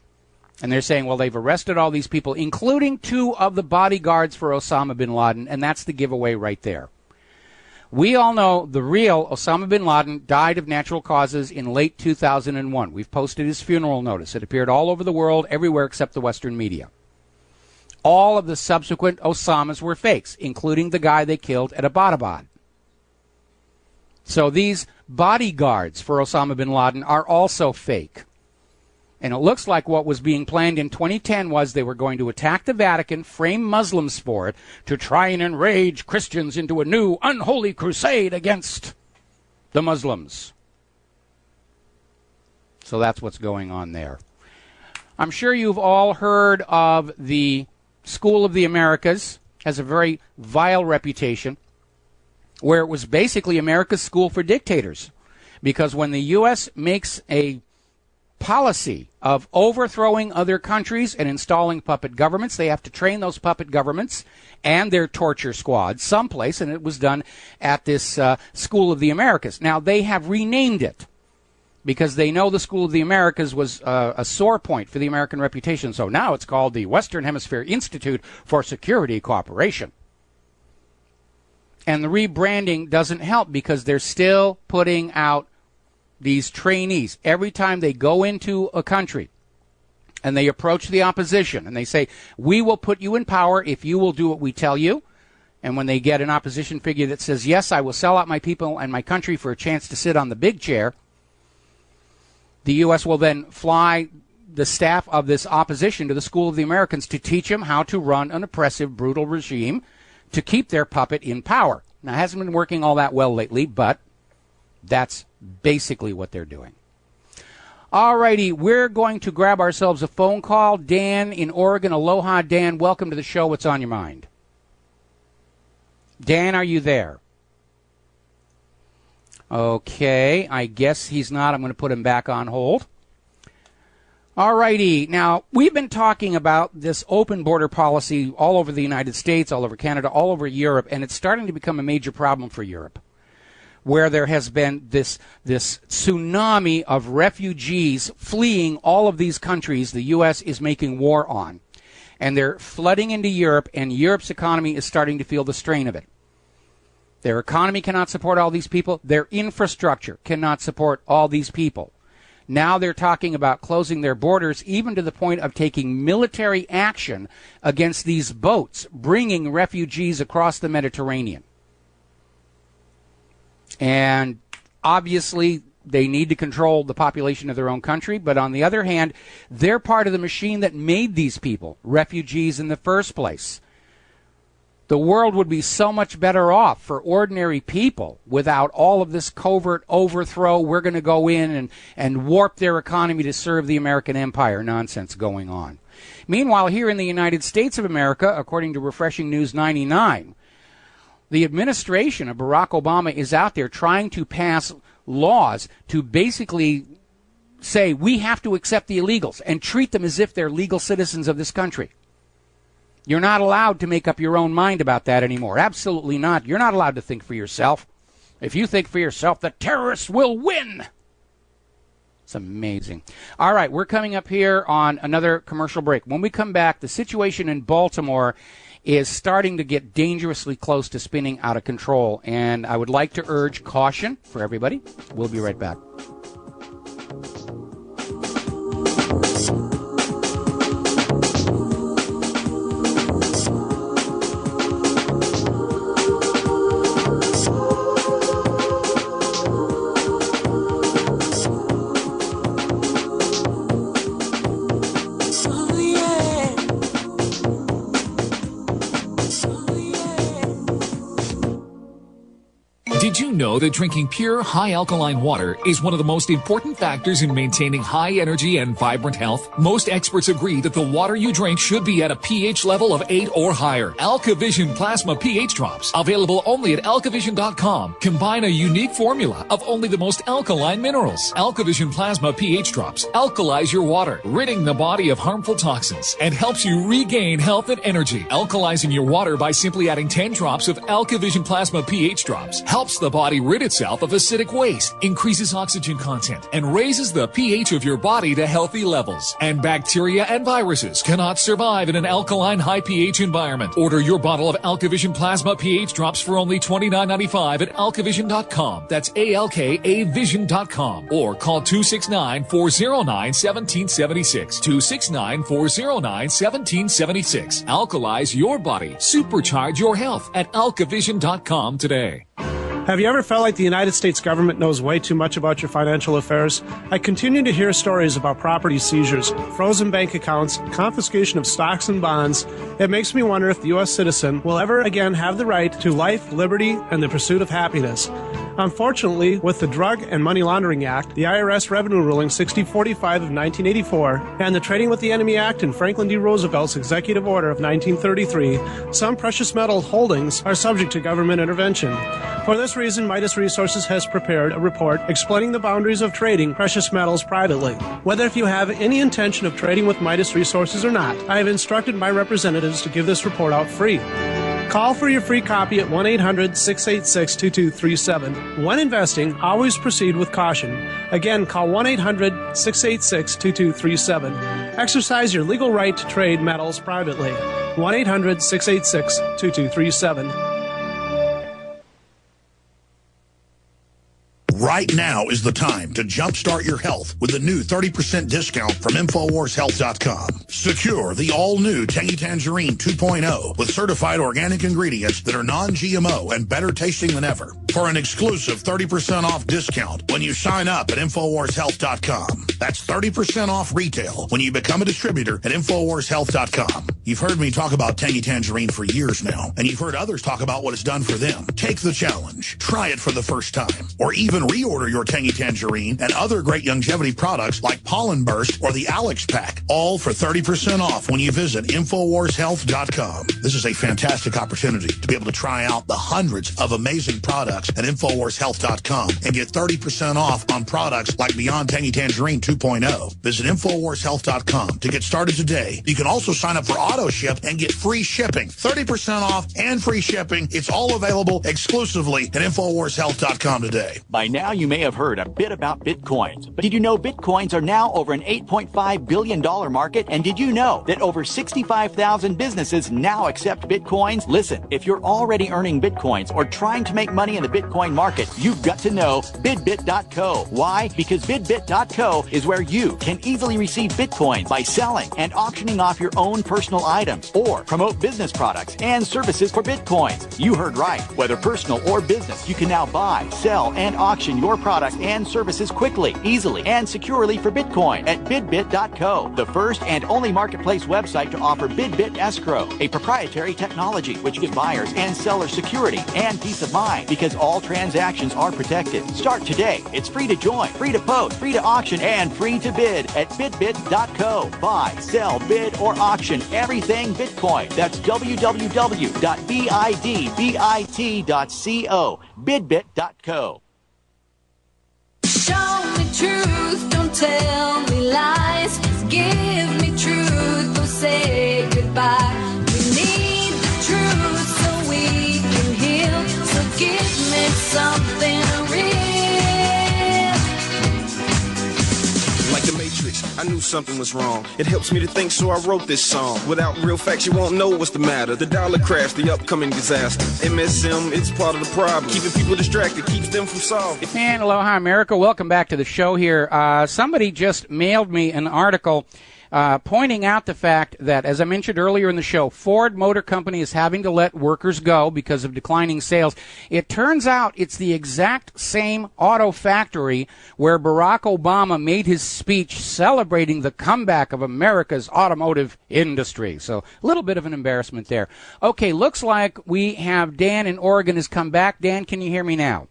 And they're saying, well, they've arrested all these people, including 2 of the bodyguards for Osama bin Laden, and that's the giveaway right there. We all know the real Osama bin Laden died of natural causes in late 2001. We've posted his funeral notice. It appeared all over the world, everywhere except the Western media. All of the subsequent Osamas were fakes, including the guy they killed at Abbottabad. So these bodyguards for Osama bin Laden are also fake. And it looks like what was being planned in 2010 was they were going to attack the Vatican, frame Muslims for it, to try and enrage Christians into a new unholy crusade against the Muslims. So that's what's going on there. I'm sure you've all heard of the School of the Americas. Has a very vile reputation, where it was basically America's school for dictators. Because when the U.S. makes a policy of overthrowing other countries and installing puppet governments, they have to train those puppet governments and their torture squads someplace, and it was done at this School of the Americas. Now, they have renamed it because they know the School of the Americas was a sore point for the American reputation. So now it's called the Western Hemisphere Institute for Security Cooperation. And the rebranding doesn't help because they're still putting out these trainees. Every time they go into a country and they approach the opposition and they say, we will put you in power if you will do what we tell you. And when they get an opposition figure that says, yes, I will sell out my people and my country for a chance to sit on the big chair, the U.S. will then fly the staff of this opposition to the School of the Americans to teach them how to run an oppressive, brutal regime to keep their puppet in power. Now, it hasn't been working all that well lately, but that's basically what they're doing. All righty, we're going to grab ourselves a phone call. Dan in Oregon. Aloha, Dan. Welcome to the show. What's on your mind? Dan, are you there? Okay, I guess he's not. I'm going to put him back on hold. All righty. Now, we've been talking about this open border policy all over the United States, all over Canada, all over Europe, and it's starting to become a major problem for Europe, where there has been this tsunami of refugees fleeing all of these countries the U.S. is making war on. And they're flooding into Europe, and Europe's economy is starting to feel the strain of it. Their economy cannot support all these people. Their infrastructure cannot support all these people. Now they're talking about closing their borders, even to the point of taking military action against these boats bringing refugees across the Mediterranean. And obviously, they need to control the population of their own country. But on the other hand, they're part of the machine that made these people refugees in the first place. The world would be so much better off for ordinary people without all of this covert overthrow. We're going to go in and warp their economy to serve the American empire nonsense going on. Meanwhile, here in the United States of America, according to Refreshing News 99, the administration of Barack Obama is out there trying to pass laws to basically say we have to accept the illegals and treat them as if they're legal citizens of this country. You're not allowed to make up your own mind about that anymore. Absolutely not. You're not allowed to think for yourself. If you think for yourself, the terrorists will win. It's amazing. All right, we're coming up here on another commercial break. When we come back, the situation in Baltimore is starting to get dangerously close to spinning out of control, and I would like to urge caution for everybody. We'll be right back. Did you know that drinking pure, high alkaline water is one of the most important factors in maintaining high energy and vibrant health? Most experts agree that the water you drink should be at a pH level of 8 or higher. AlkaVision Plasma pH Drops, available only at alkavision.com, combine a unique formula of only the most alkaline minerals. AlkaVision Plasma pH Drops alkalize your water, ridding the body of harmful toxins, and helps you regain health and energy. Alkalizing your water by simply adding 10 drops of AlkaVision Plasma pH Drops helps the body rid itself of acidic waste, increases oxygen content, and raises the pH of your body to healthy levels. And bacteria and viruses cannot survive in an alkaline high pH environment. Order your bottle of AlkaVision Plasma pH Drops for only $29.95 at alkavision.com. That's ALKAvision.com. Or call 269-409-1776. 269-409-1776. Alkalize your body. Supercharge your health at alkavision.com today. Have you ever felt like the United States government knows way too much about your financial affairs? I continue to hear stories about property seizures, frozen bank accounts, confiscation of stocks and bonds. It makes me wonder if the U.S. citizen will ever again have the right to life, liberty, and the pursuit of happiness. Unfortunately, with the Drug and Money Laundering Act, the IRS Revenue Ruling 6045 of 1984, and the Trading with the Enemy Act and Franklin D. Roosevelt's Executive Order of 1933, some precious metal holdings are subject to government intervention. For this reason, Midas Resources has prepared a report explaining the boundaries of trading precious metals privately. Whether if you have any intention of trading with Midas Resources or not, I have instructed my representatives to give this report out free. Call for your free copy at 1-800-686-2237. When investing, always proceed with caution. Again, call 1-800-686-2237. Exercise your legal right to trade metals privately. 1-800-686-2237. Right now is the time to jumpstart your health with the new 30% discount from InfoWarsHealth.com. Secure the all-new Tangy Tangerine 2.0 with certified organic ingredients that are non-GMO and better tasting than ever. For an exclusive 30% off discount when you sign up at InfoWarsHealth.com. That's 30% off retail when you become a distributor at InfoWarsHealth.com. You've heard me talk about Tangy Tangerine for years now, and you've heard others talk about what it's done for them. Take the challenge. Try it for the first time, or even reorder your Tangy Tangerine and other great longevity products like Pollen Burst or the Alex Pack, all for 30% off when you visit InfoWarsHealth.com. This is a fantastic opportunity to be able to try out the hundreds of amazing products at InfoWarsHealth.com and get 30% off on products like Beyond Tangy Tangerine 2.0. Visit InfoWarsHealth.com to get started today. You can also sign up for auto ship and get free shipping. 30% off and free shipping. It's all available exclusively at InfoWarsHealth.com today. By now, you may have heard a bit about Bitcoins. But did you know Bitcoins are now over an $8.5 billion market? And did you know that over 65,000 businesses now accept Bitcoins? Listen, if you're already earning Bitcoins or trying to make money in the Bitcoin market, you've got to know BidBit.co. Why? Because BidBit.co is where you can easily receive Bitcoins by selling and auctioning off your own personal items or promote business products and services for Bitcoins. You heard right. Whether personal or business, you can now buy, sell, and auction your products and services quickly, easily, and securely for Bitcoin at BidBit.co, the first and only marketplace website to offer BidBit Escrow, a proprietary technology which gives buyers and sellers security and peace of mind because all transactions are protected. Start today. It's free to join, free to post, free to auction, and free to bid at BidBit.co. Buy, sell, bid, or auction everything Bitcoin. That's www.bidbit.co. BidBit.co. Show me truth, don't tell knew something was wrong. It helps me to think, so I wrote this song. Without real facts, you won't know what's the matter. The dollar crash, the upcoming disaster. MSM, it's part of the problem. Keeping people distracted keeps them from solving. And aloha, America. Welcome back to the show here. Somebody just mailed me an article pointing out the fact that, as I mentioned earlier in the show, Ford Motor Company is having to let workers go because of declining sales. It turns out it's the exact same auto factory where Barack Obama made his speech celebrating the comeback of America's automotive industry. So a little bit of an embarrassment there. Okay, looks like we have Dan in Oregon has come back. Dan, can you hear me now?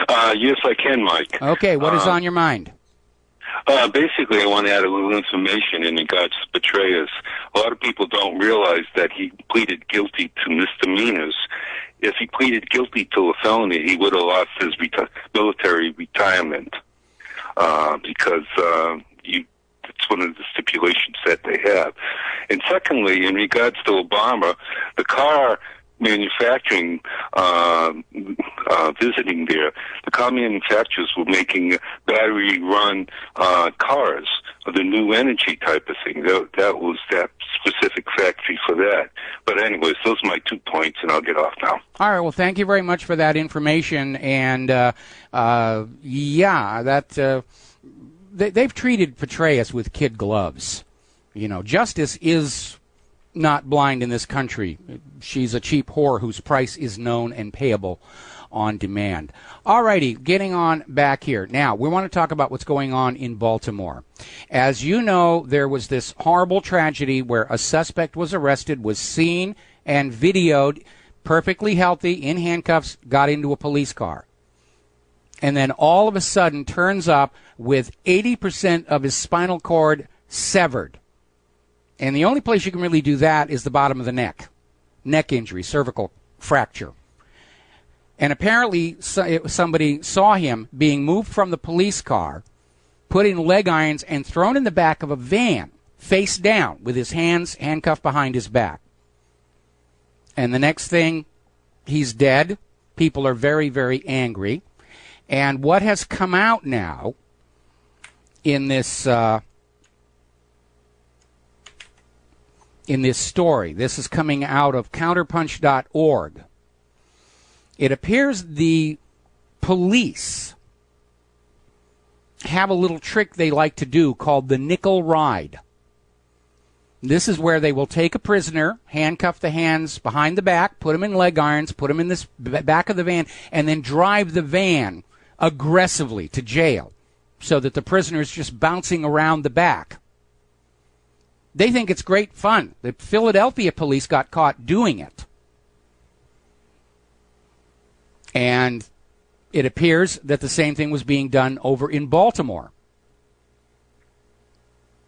Yes, I can, Mike. Okay, what is on your mind? Basically, I want to add a little information in regards to Petraeus. A lot of people don't realize that he pleaded guilty to misdemeanors. If he pleaded guilty to a felony, he would have lost his military retirement because it's one of the stipulations that they have. And secondly, in regards to Obama, the car manufacturing, visiting there, the car manufacturers were making battery-run cars, the new energy type of thing. That was that specific factory for that. But anyways, those are my 2 points, and I'll get off now. All right, well, thank you very much for that information. And, they've treated Petraeus with kid gloves. You know, justice is not blind in this country. She's a cheap whore whose price is known and payable on demand. All righty, getting on back here. Now, we want to talk about what's going on in Baltimore. As you know, there was this horrible tragedy where a suspect was arrested, was seen and videoed, perfectly healthy, in handcuffs, got into a police car. And then all of a sudden turns up with 80% of his spinal cord severed. And the only place you can really do that is the bottom of the neck. Neck injury, cervical fracture. And apparently somebody saw him being moved from the police car, put in leg irons, and thrown in the back of a van, face down, with his hands handcuffed behind his back. And the next thing, he's dead. People are very, very angry. And what has come out now in this story, this is coming out of counterpunch.org. It appears the police have a little trick they like to do called the nickel ride. This is where they will take a prisoner, handcuff the hands behind the back, put him in leg irons, put him in this back of the van, and then drive the van aggressively to jail so that the prisoner is just bouncing around the back. They think it's great fun. The Philadelphia police got caught doing it. And it appears that the same thing was being done over in Baltimore.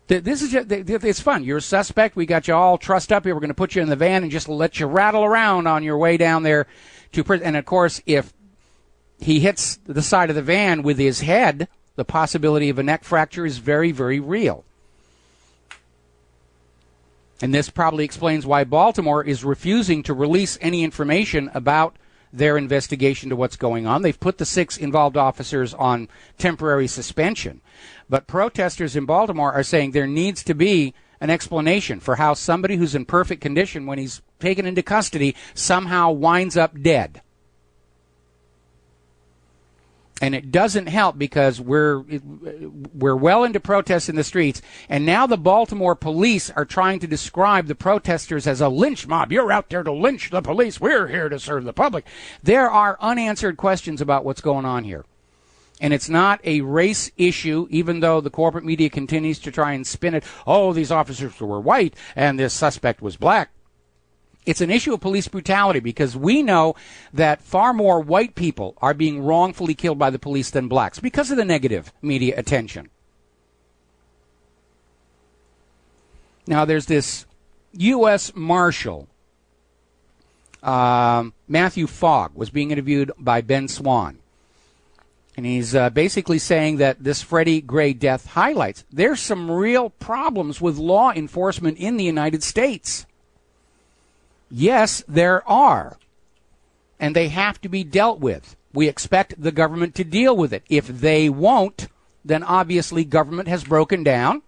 This is just, it's fun. You're a suspect. We got you all trussed up here. We're going to put you in the van and just let you rattle around on your way down there to prison. And, of course, if he hits the side of the van with his head, the possibility of a neck fracture is very, very real. And this probably explains why Baltimore is refusing to release any information about their investigation to what's going on. They've put the 6 involved officers on temporary suspension. But protesters in Baltimore are saying there needs to be an explanation for how somebody who's in perfect condition when he's taken into custody somehow winds up dead. And it doesn't help because we're well into protests in the streets, and now the Baltimore police are trying to describe the protesters as a lynch mob. You're out there to lynch the police. We're here to serve the public. There are unanswered questions about what's going on here. And it's not a race issue, even though the corporate media continues to try and spin it. Oh, these officers were white and this suspect was black. It's an issue of police brutality because we know that far more white people are being wrongfully killed by the police than blacks because of the negative media attention. Now, there's this U.S. Marshal, Matthew Fogg, was being interviewed by Ben Swan. And he's basically saying that this Freddie Gray death highlights there's some real problems with law enforcement in the United States. Yes, there are. And they have to be dealt with. We expect the government to deal with it. If they won't, then obviously government has broken down.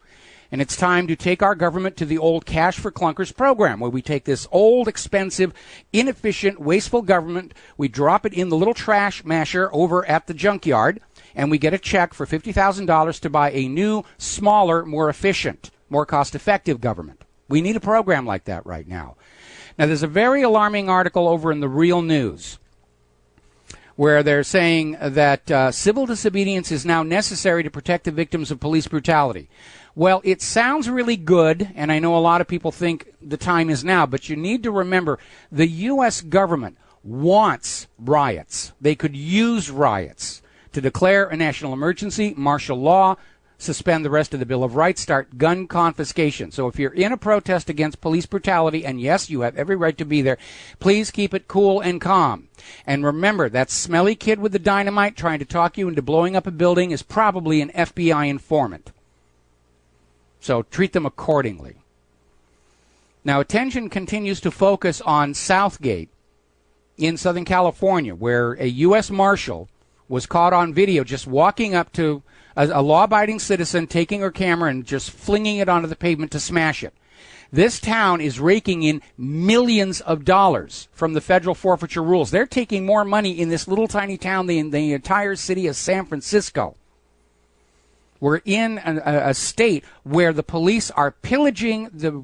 And it's time to take our government to the old cash for clunkers program, where we take this old, expensive, inefficient, wasteful government, we drop it in the little trash masher over at the junkyard, and we get a check for $50,000 to buy a new, smaller, more efficient, more cost-effective government. We need a program like that right now. Now, there's a very alarming article over in the Real News where they're saying that civil disobedience is now necessary to protect the victims of police brutality. Well, it sounds really good, and I know a lot of people think the time is now, but you need to remember the U.S. government wants riots. They could use riots to declare a national emergency, martial law, suspend the rest of the Bill of Rights, start gun confiscation. So if you're in a protest against police brutality, and yes, you have every right to be there, please keep it cool and calm. And remember, that smelly kid with the dynamite trying to talk you into blowing up a building is probably an FBI informant. So treat them accordingly. Now, attention continues to focus on Southgate in Southern California, where a U.S. Marshal was caught on video just walking up to a law-abiding citizen, taking her camera and just flinging it onto the pavement to smash it. This town is raking in millions of dollars from the federal forfeiture rules. They're taking more money in this little tiny town than the entire city of San Francisco. We're in a state where the police are pillaging the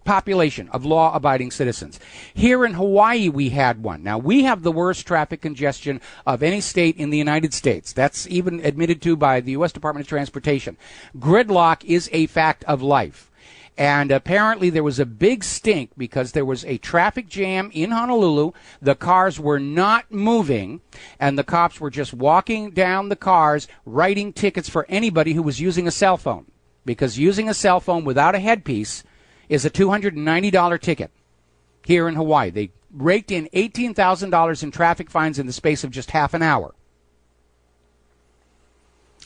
population of law-abiding citizens. Here in Hawaii, we had one. Now, we have the worst traffic congestion of any state in the United States. That's even admitted to by the U.S. Department of Transportation. Gridlock is a fact of life. And apparently there was a big stink because there was a traffic jam in Honolulu. The cars were not moving, and the cops were just walking down the cars, writing tickets for anybody who was using a cell phone. Because using a cell phone without a headpiece is a $290 ticket here in Hawaii. They raked in $18,000 in traffic fines in the space of just half an hour.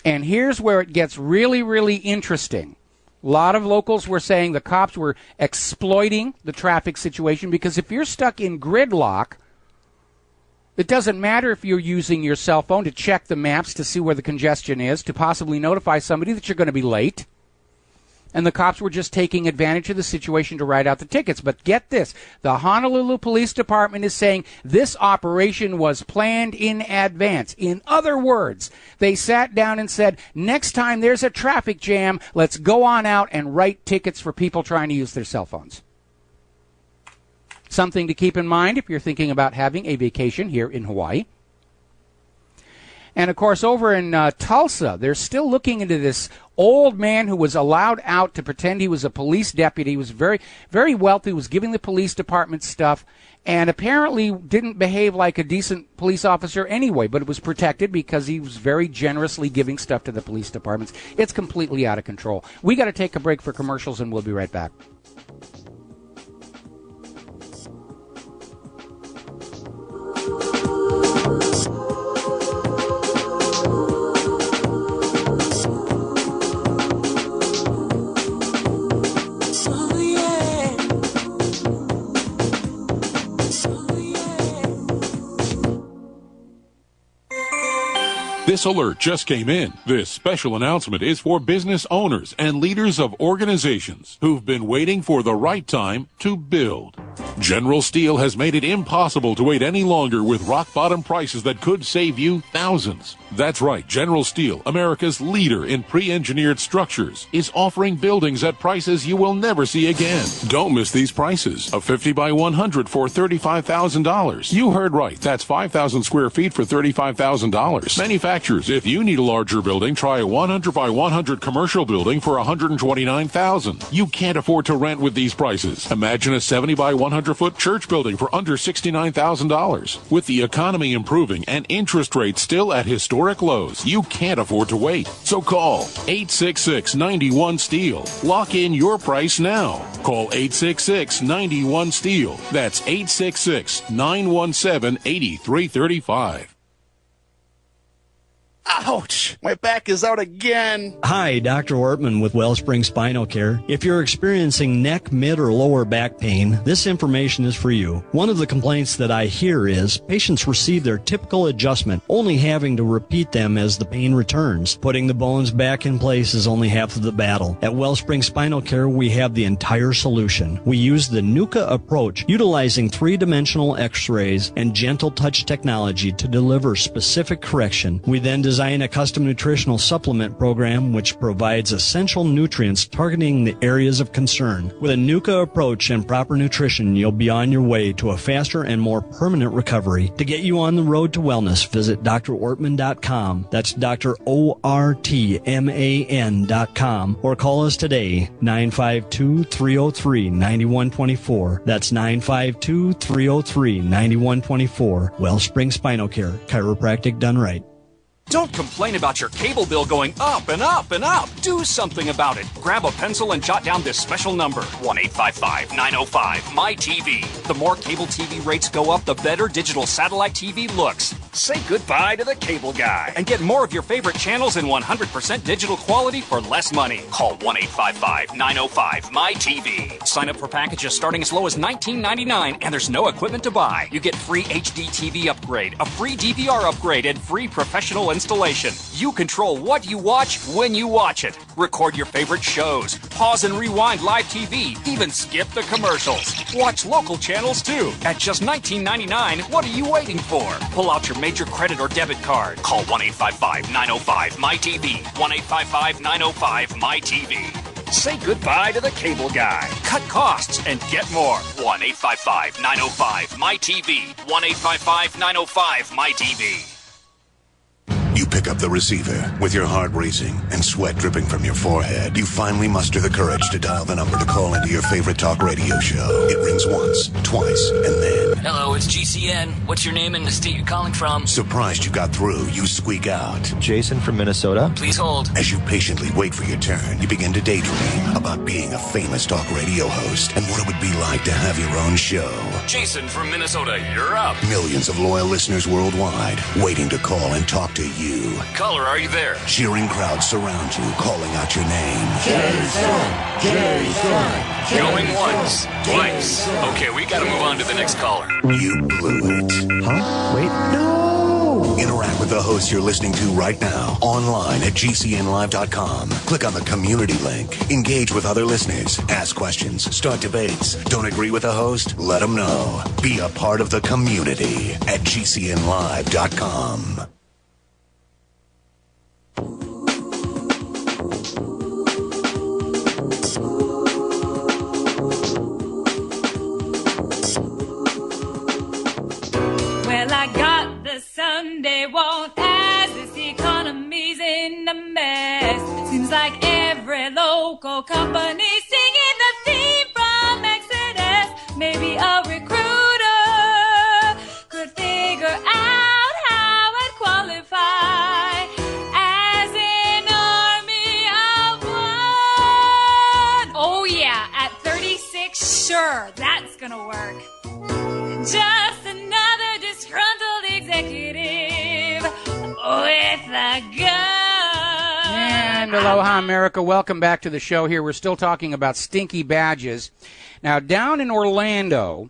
And here's where it gets really, really interesting. A lot of locals were saying the cops were exploiting the traffic situation because if you're stuck in gridlock, it doesn't matter if you're using your cell phone to check the maps to see where the congestion is, to possibly notify somebody that you're going to be late. And the cops were just taking advantage of the situation to write out the tickets. But get this, the Honolulu Police Department is saying this operation was planned in advance. In other words, they sat down and said, next time there's a traffic jam, let's go on out and write tickets for people trying to use their cell phones. Something to keep in mind if you're thinking about having a vacation here in Hawaii. And, of course, over in Tulsa, they're still looking into this old man who was allowed out to pretend he was a police deputy. He was very, very wealthy, was giving the police department stuff, and apparently didn't behave like a decent police officer anyway, but it was protected because he was very generously giving stuff to the police departments. It's completely out of control. We got to take a break for commercials, and we'll be right back. This alert just came in. This special announcement is for business owners and leaders of organizations who've been waiting for the right time to build. General Steel has made it impossible to wait any longer with rock-bottom prices that could save you thousands. That's right, General Steel, America's leader in pre-engineered structures, is offering buildings at prices you will never see again. Don't miss these prices. A 50 by 100 for $35,000. You heard right. That's 5,000 square feet for $35,000. Manufacturers, if you need a larger building, try a 100 by 100 commercial building for $129,000. You can't afford to rent with these prices. Imagine a 70 by 100-foot church building for under $69,000. With the economy improving and interest rates still at historic lows, you can't afford to wait. So call 866-91-STEEL. Lock in your price now. Call 866-91-STEEL. That's 866-917-8335. Ouch! My back is out again. Hi, Dr. Ortman with Wellspring Spinal Care. If you're experiencing neck, mid, or lower back pain, this information is for you. One of the complaints that I hear is patients receive their typical adjustment, only having to repeat them as the pain returns. Putting the bones back in place is only half of the battle. At Wellspring Spinal Care, we have the entire solution. We use the NUCA approach, utilizing three-dimensional x-rays and gentle touch technology to deliver specific correction. We then design a custom nutritional supplement program which provides essential nutrients targeting the areas of concern. With a NUCA approach and proper nutrition, you'll be on your way to a faster and more permanent recovery. To get you on the road to wellness, visit drortman.com. That's drortman.com, or call us today, 952-303-9124. That's 952-303-9124. Wellspring Spinal Care, chiropractic done right. Don't complain about your cable bill going up and up and up. Do something about it. Grab a pencil and jot down this special number, 1-855-905-MY-TV. The more cable TV rates go up, the better digital satellite TV looks. Say goodbye to the cable guy and get more of your favorite channels in 100% digital quality for less money. Call 1-855-905-MY-TV. Sign up for packages starting as low as $19.99, and there's no equipment to buy. You get free HD TV upgrade, a free DVR upgrade, and free professional installation. You control what you watch when you watch it. Record your favorite shows, pause and rewind live TV, even skip the commercials. Watch local channels too. At just $19.99, what are you waiting for? Pull out your major credit or debit card. Call 1-855-905-MY-TV. 1-855-905-MY-TV. Say goodbye to the cable guy. Cut costs and get more. 1-855-905-MY-TV. 1-855-905-MY-TV. You pick up the receiver with your heart racing and sweat dripping from your forehead. You finally muster the courage to dial the number to call into your favorite talk radio show. It rings once, twice, and then... Hello, it's GCN. What's your name and the state you're calling from? Surprised you got through, you squeak out. Jason from Minnesota. Please hold. As you patiently wait for your turn, you begin to daydream about being a famous talk radio host and what it would be like to have your own show. Jason from Minnesota, you're up. Millions of loyal listeners worldwide waiting to call and talk to you. Caller, are you there? Cheering crowds surround you, calling out your name. Jason! Jason! Going once, twice. Okay, we gotta move on to the next caller. You blew it. Huh? Wait, no! Interact with the host you're listening to right now, online at gcnlive.com. Click on the community link. Engage with other listeners. Ask questions. Start debates. Don't agree with the host? Let them know. Be a part of the community at gcnlive.com. Well, I got the Sunday won't as this economy's in a mess. Seems like every local company singing the theme from Exodus. Maybe a recruiter could figure out how I'd qualify as an army of one. Oh yeah, at 36, sure, that's gonna work. Just another disgruntled executive with a gun. And aloha, America. Welcome back to the show here. We're still talking about stinky badges. Now, down in Orlando,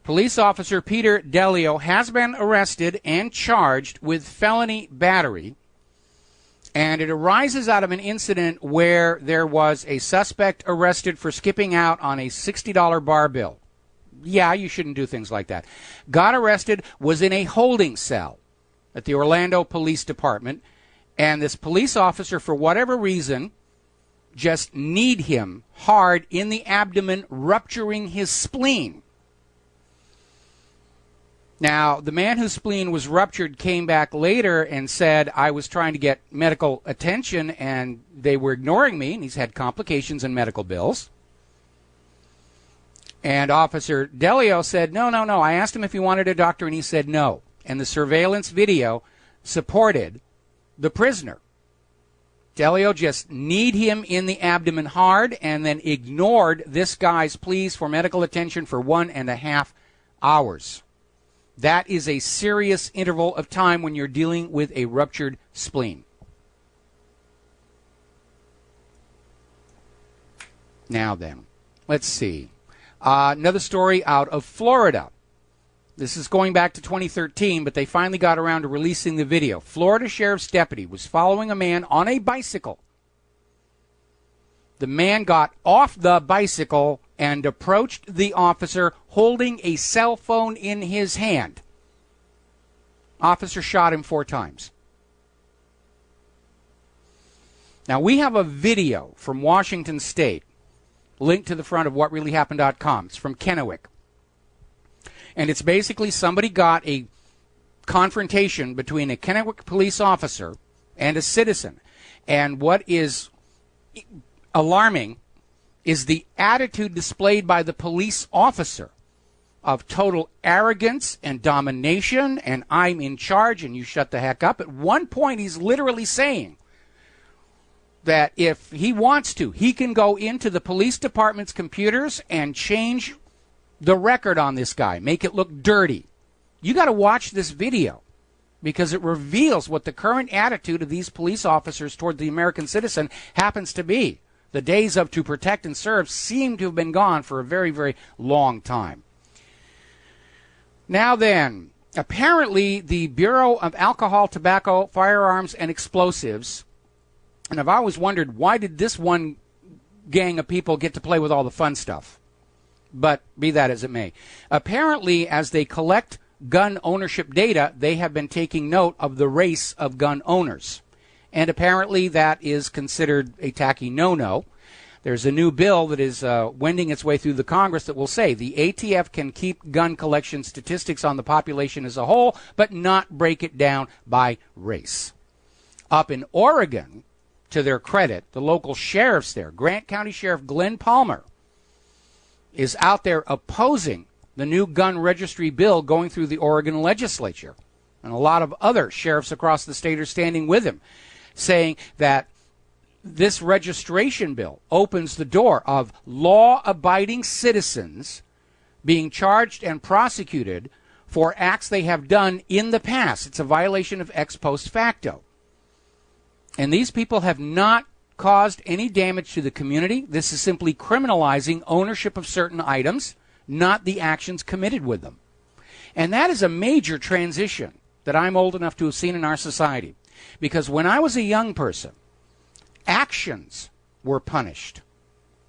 police officer Peter Delio has been arrested and charged with felony battery. And it arises out of an incident where there was a suspect arrested for skipping out on a $60 bar bill. Yeah, you shouldn't do things like that. Got arrested, was in a holding cell at the Orlando Police Department, and this police officer, for whatever reason, just kneed him hard in the abdomen, rupturing his spleen. Now, the man whose spleen was ruptured came back later and said, I was trying to get medical attention, and they were ignoring me, and he's had complications and medical bills. And Officer Delio said, no. I asked him if he wanted a doctor, and he said no. And the surveillance video supported the prisoner. Delio just kneed him in the abdomen hard and then ignored this guy's pleas for medical attention for 1.5 hours. That is a serious interval of time when you're dealing with a ruptured spleen. Now then, let's see. Another story out of Florida. This is going back to 2013, but they finally got around to releasing the video. Florida Sheriff's deputy was following a man on a bicycle. The man got off the bicycle and approached the officer holding a cell phone in his hand. Officer shot him 4 times. Now, we have a video from Washington State linked to the front of whatreallyhappened.com. It's from Kennewick. And it's basically somebody got a confrontation between a Kennewick police officer and a citizen. And what is alarming is the attitude displayed by the police officer of total arrogance and domination, and I'm in charge and you shut the heck up. At one point, he's literally saying that if he wants to, he can go into the police department's computers and change the record on this guy, make it look dirty. You got to watch this video because it reveals what the current attitude of these police officers toward the American citizen happens to be. The days of to protect and serve seem to have been gone for a very, very long time. Now then, apparently the Bureau of Alcohol, Tobacco, Firearms, and Explosives, and I've always wondered, why did this one gang of people get to play with all the fun stuff? But be that as it may. Apparently, as they collect gun ownership data, they have been taking note of the race of gun owners. And apparently that is considered a tacky no-no. There's a new bill that is wending its way through the Congress that will say the ATF can keep gun collection statistics on the population as a whole, but not break it down by race. Up in Oregon, to their credit, the local sheriffs there, Grant County Sheriff Glenn Palmer, is out there opposing the new gun registry bill going through the Oregon legislature. And a lot of other sheriffs across the state are standing with him, saying that this registration bill opens the door of law-abiding citizens being charged and prosecuted for acts they have done in the past. It's a violation of ex post facto. And these people have not caused any damage to the community. This is simply criminalizing ownership of certain items, not the actions committed with them. And that is a major transition that I'm old enough to have seen in our society. Because when I was a young person, actions were punished.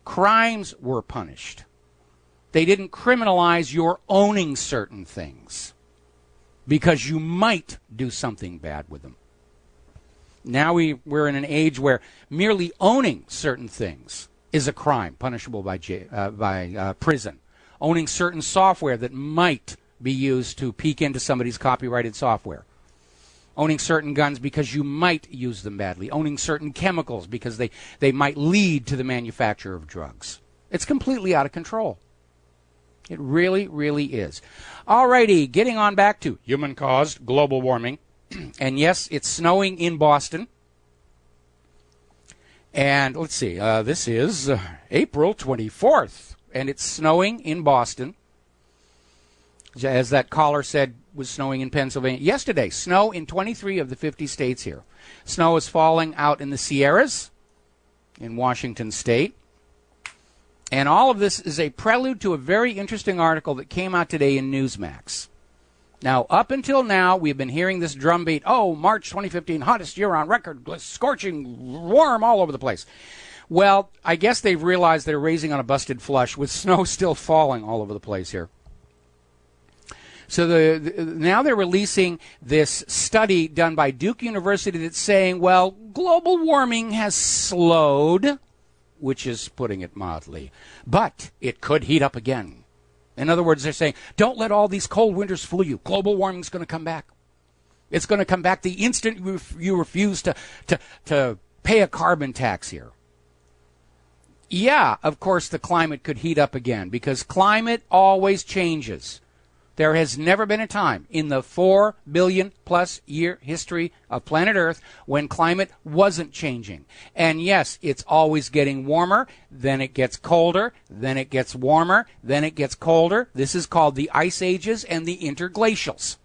Crimes were punished. They didn't criminalize your owning certain things because you might do something bad with them. Now we're in an age where merely owning certain things is a crime, punishable by prison. Owning certain software that might be used to peek into somebody's copyrighted software. Owning certain guns because you might use them badly. Owning certain chemicals because they might lead to the manufacture of drugs. It's completely out of control. It really, really is. Alrighty, getting on back to human-caused global warming. And yes, it's snowing in Boston. And let's see, this is April 24th, and it's snowing in Boston. As that caller said, was snowing in Pennsylvania. Yesterday, snow in 23 of the 50 states here. Snow is falling out in the Sierras in Washington State. And all of this is a prelude to a very interesting article that came out today in Newsmax. Now, up until now, we've been hearing this drumbeat, March 2015, hottest year on record, scorching warm all over the place. Well, I guess they've realized they're raising on a busted flush with snow still falling all over the place here. So now they're releasing this study done by Duke University that's saying, well, global warming has slowed, which is putting it mildly, but it could heat up again. In other words, they're saying, don't let all these cold winters fool you. Global warming's going to come back. It's going to come back the instant you refuse to pay a carbon tax here. Yeah, of course, the climate could heat up again because climate always changes. There has never been a time in the 4 billion plus year history of planet Earth when climate wasn't changing. And yes, it's always getting warmer, then it gets colder, then it gets warmer, then it gets colder. This is called the ice ages and the interglacials.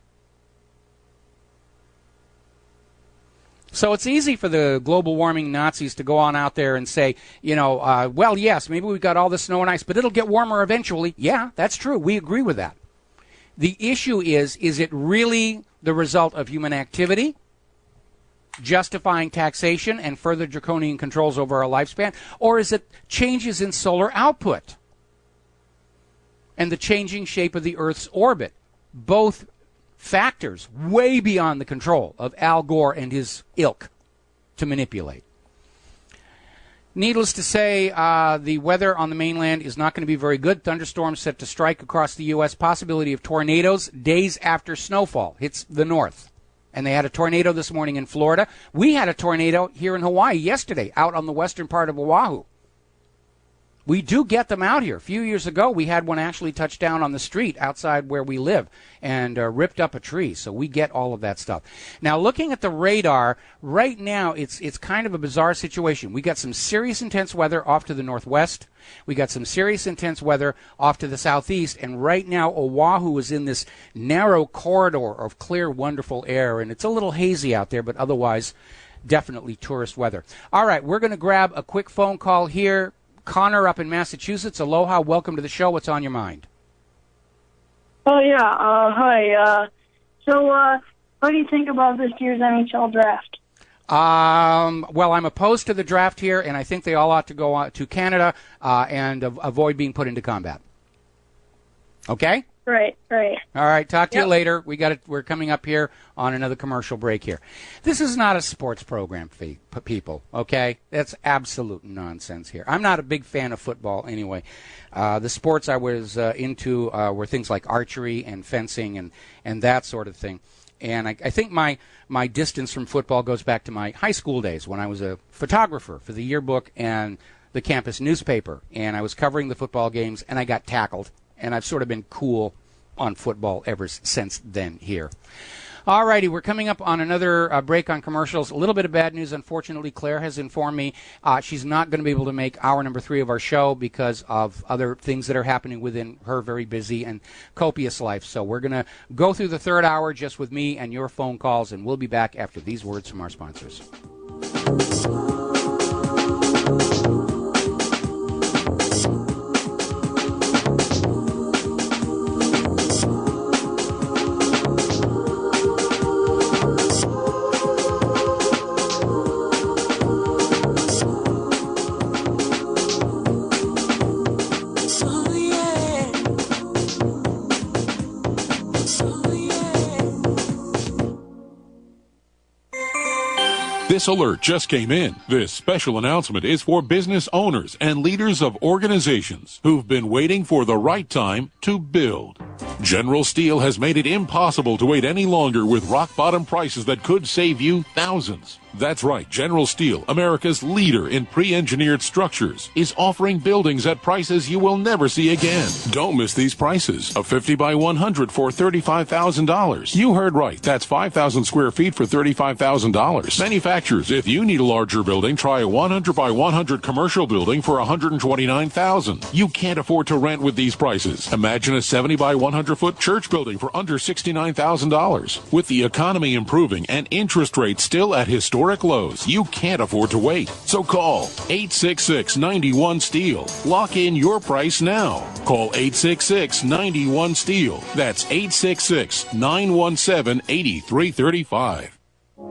So it's easy for the global warming Nazis to go on out there and say, well, yes, maybe we've got all the snow and ice, but it'll get warmer eventually. Yeah, that's true. We agree with that. The issue is it really the result of human activity, justifying taxation and further draconian controls over our lifespan, or is it changes in solar output and the changing shape of the Earth's orbit? Both factors way beyond the control of Al Gore and his ilk to manipulate. Needless to say, the weather on the mainland is not going to be very good. Thunderstorms set to strike across the U.S. Possibility of tornadoes days after snowfall hits the north. And they had a tornado this morning in Florida. We had a tornado here in Hawaii yesterday out on the western part of Oahu. We do get them out here. A few years ago, we had one actually touch down on the street outside where we live and ripped up a tree. So we get all of that stuff. Now, looking at the radar, right now, it's kind of a bizarre situation. We got some serious intense weather off to the northwest. We got some serious intense weather off to the southeast. And right now, Oahu is in this narrow corridor of clear, wonderful air. And it's a little hazy out there, but otherwise, definitely tourist weather. All right, we're going to grab a quick phone call here. Connor up in Massachusetts. Aloha. Welcome to the show. What's on your mind? Oh, yeah. Hi. So, what do you think about this year's NHL draft? Well, I'm opposed to the draft here, and I think they all ought to go on to Canada and avoid being put into combat. Okay? Right. All right, talk to you later. We're coming up here on another commercial break here. This is not a sports program for people, okay? That's absolute nonsense here. I'm not a big fan of football anyway. The sports I was into were things like archery and fencing and that sort of thing. And I think my distance from football goes back to my high school days when I was a photographer for the yearbook and the campus newspaper. And I was covering the football games, and I got tackled. And I've sort of been cool on football ever since then here. All righty, we're coming up on another break on commercials. A little bit of bad news, unfortunately. Claire has informed me she's not going to be able to make hour number 3 of our show because of other things that are happening within her very busy and copious life. So we're going to go through the third hour just with me and your phone calls, and we'll be back after these words from our sponsors. This alert just came in. This special announcement is for business owners and leaders of organizations who've been waiting for the right time to build. General Steel has made it impossible to wait any longer with rock-bottom prices that could save you thousands. That's right, General Steel, America's leader in pre-engineered structures, is offering buildings at prices you will never see again. Don't miss these prices. A 50 by 100 for $35,000. You heard right. That's 5,000 square feet for $35,000. Manufacturers, if you need a larger building, try a 100 by 100 commercial building for $129,000. You can't afford to rent with these prices. Imagine a 70 by 100 foot church building for under $69,000. With the economy improving and interest rates still at historic lows, you can't afford to wait. So call 866-91-STEEL. Lock in your price now. Call 866-91-STEEL. That's 866-917-8335.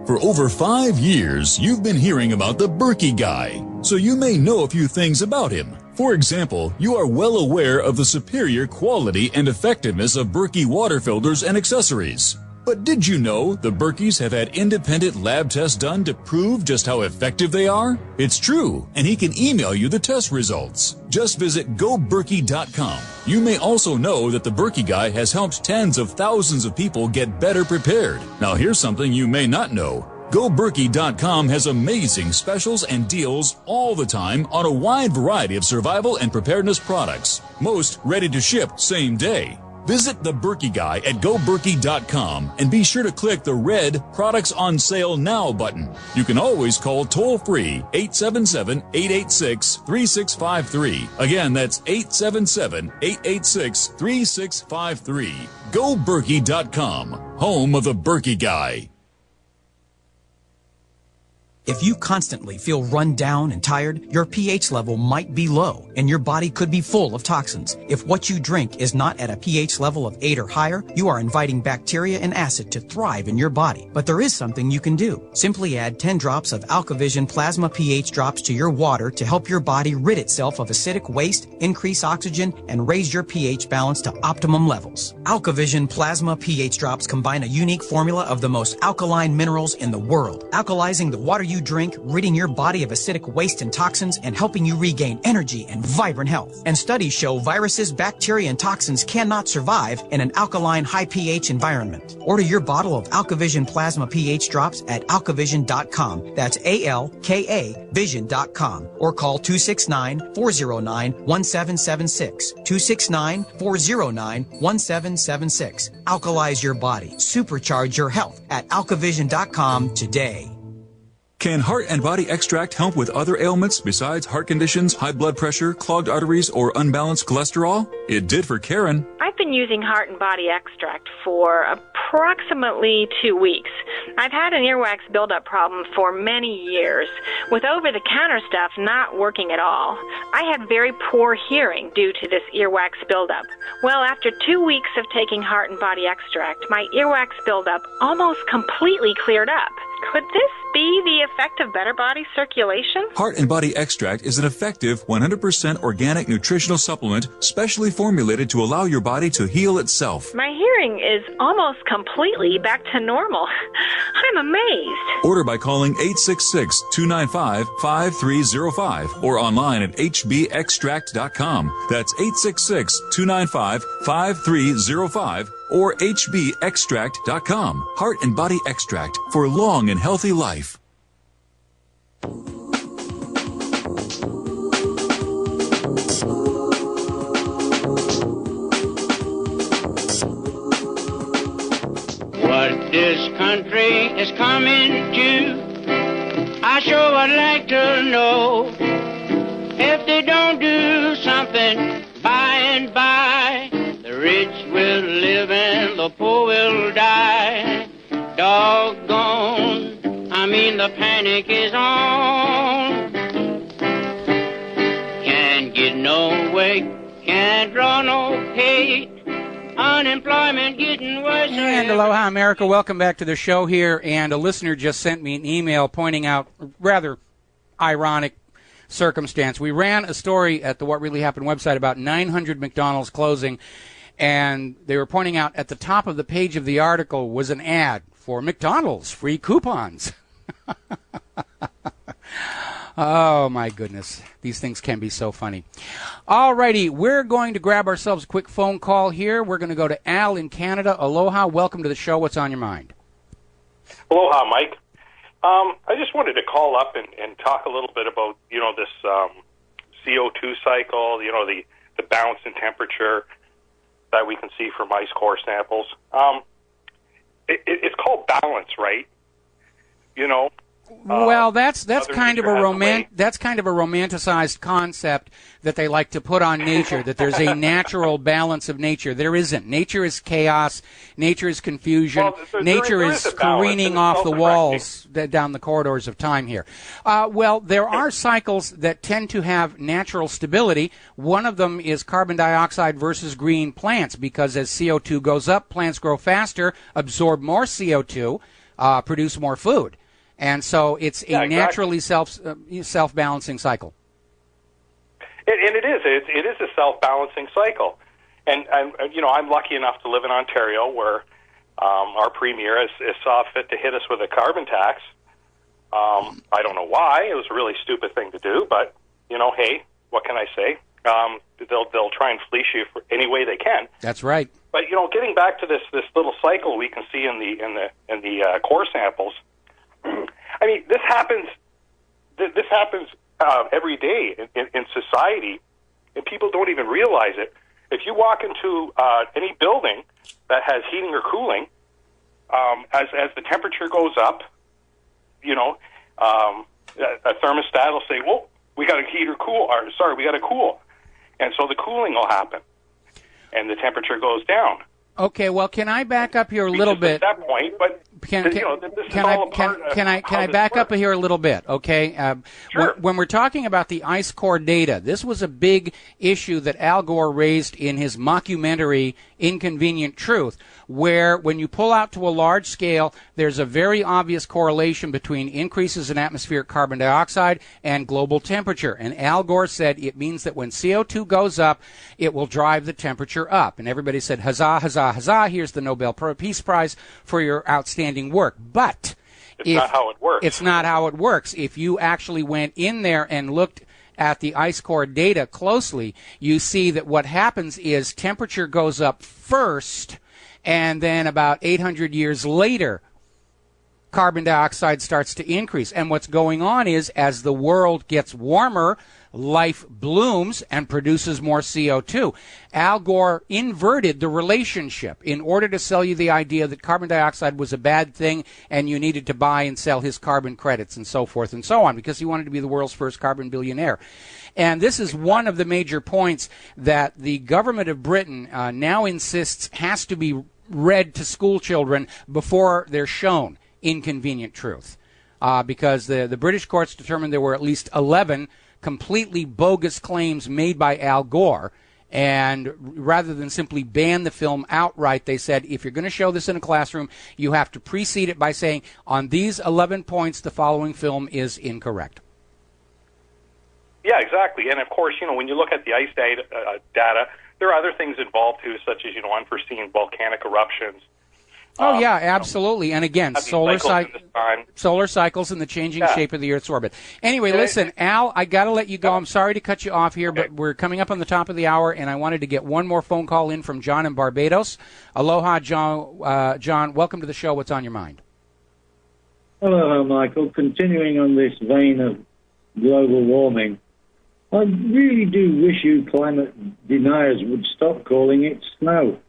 For over 5 years, you've been hearing about the Berkey Guy, so you may know a few things about him. For example, you are well aware of the superior quality and effectiveness of Berkey water filters and accessories. But did you know the Berkeys have had independent lab tests done to prove just how effective they are? It's true, and he can email you the test results. Just visit GoBerkey.com. You may also know that the Berkey Guy has helped tens of thousands of people get better prepared. Now here's something you may not know. GoBerkey.com has amazing specials and deals all the time on a wide variety of survival and preparedness products, most ready to ship same day. Visit The Berkey Guy at GoBerkey.com and be sure to click the red Products on Sale Now button. You can always call toll-free 877-886-3653. Again, that's 877-886-3653. GoBerkey.com, home of The Berkey Guy. If you constantly feel run down and tired, your pH level might be low and your body could be full of toxins. If what you drink is not at a pH level of 8 or higher, you are inviting bacteria and acid to thrive in your body. But there is something you can do. Simply add 10 drops of AlkaVision Plasma pH drops to your water to help your body rid itself of acidic waste, increase oxygen, and raise your pH balance to optimum levels. AlkaVision Plasma pH drops combine a unique formula of the most alkaline minerals in the world, alkalizing the water you drink, ridding your body of acidic waste and toxins, and helping you regain energy and vibrant health. And studies show viruses, bacteria, and toxins cannot survive in an alkaline, high pH environment. Order your bottle of AlkaVision Plasma pH drops at alkavision.com. That's ALKA vision.com. Or call 269-409-1776. 269-409-1776. Alkalize your body. Supercharge your health at alkavision.com today. Can Heart and Body Extract help with other ailments besides heart conditions, high blood pressure, clogged arteries, or unbalanced cholesterol? It did for Karen. I've been using Heart and Body Extract for approximately 2 weeks. I've had an earwax buildup problem for many years, with over-the-counter stuff not working at all. I had very poor hearing due to this earwax buildup. Well, after 2 weeks of taking Heart and Body Extract, my earwax buildup almost completely cleared up. Could this be the effect of better body circulation? Heart and Body Extract is an effective 100% organic nutritional supplement specially formulated to allow your body to heal itself. My hearing is almost completely back to normal. I'm amazed. Order by calling 866-295-5305 or online at hbextract.com. That's 866-295-5305 or hbextract.com. Heart and Body Extract for long and healthy life. What this country is coming to, I sure would like to know. If they don't do something by and by, the rich will live and the poor will die. Doggone, I mean the panic is on. Can't get no work, can't draw no pay. Unemployment getting worse. And aloha, America. Welcome back to the show here. And a listener just sent me an email pointing out a rather ironic circumstance. We ran a story at the What Really Happened website about 900 McDonald's closing, and they were pointing out at the top of the page of the article was an ad for McDonald's free coupons. Oh, my goodness. These things can be so funny. All righty, we're going to grab ourselves a quick phone call here. We're going to go to Al in Canada. Aloha, welcome to the show. What's on your mind? Aloha, Mike. I just wanted to call up and talk a little bit about, this CO2 cycle, the balance in temperature that we can see from ice core samples. It's called balance, right? Well, that's kind of a romanticized concept that they like to put on nature, that there's a natural balance of nature. There isn't. Nature is chaos. Nature is confusion. Nature is careening off the walls down the corridors of time here. Well, there are cycles that tend to have natural stability. One of them is carbon dioxide versus green plants, because as CO2 goes up, plants grow faster, absorb more CO2, produce more food. And so it's a naturally self-balancing cycle. And it is. It is a self-balancing cycle. And I'm lucky enough to live in Ontario, where our premier has saw fit to hit us with a carbon tax. I don't know why. It was a really stupid thing to do, but hey, what can I say? They'll try and fleece you for any way they can. That's right. But getting back to this little cycle we can see in the core samples. I mean, this happens. This happens every day in society, and people don't even realize it. If you walk into any building that has heating or cooling, as the temperature goes up, a thermostat will say, "Whoa, we got to heat or cool." Or, sorry, we got to cool, and so the cooling will happen, and the temperature goes down. Okay, well, can I back up here a little bit? At that point, but Can I back up here a little bit? Okay, sure. When we're talking about the ice core data, this was a big issue that Al Gore raised in his mockumentary Inconvenient Truth, where when you pull out to a large scale, there's a very obvious correlation between increases in atmospheric carbon dioxide and global temperature. And Al Gore said it means that when CO2 goes up, it will drive the temperature up. And everybody said, huzzah, huzzah, huzzah, here's the Nobel Peace Prize for your outstanding work. But it's not how it works. It's not how it works. If you actually went in there and looked at the ice core data closely, you see that what happens is temperature goes up first, and then about 800 years later, carbon dioxide starts to increase. And what's going on is, as the world gets warmer, life blooms and produces more CO2. Al Gore inverted the relationship in order to sell you the idea that carbon dioxide was a bad thing and you needed to buy and sell his carbon credits and so forth and so on, because he wanted to be the world's first carbon billionaire. And this is one of the major points that the government of Britain now insists has to be read to school children before they're shown Inconvenient Truth, because the British courts determined there were at least 11 completely bogus claims made by Al Gore, and rather than simply ban the film outright, they said, if you're going to show this in a classroom, you have to precede it by saying, on these 11 points, the following film is incorrect. Yeah, exactly. And of course, when you look at the ice data, there are other things involved too, such as unforeseen volcanic eruptions. Oh, yeah, absolutely. And again, solar cycles and the changing shape of the Earth's orbit. Anyway, listen, Al, I got to let you go. I'm sorry to cut you off here, but we're coming up on the top of the hour, and I wanted to get one more phone call in from John in Barbados. Aloha, John. John, welcome to the show. What's on your mind? Hello, Michael. Continuing on this vein of global warming, I really do wish you climate deniers would stop calling it snow.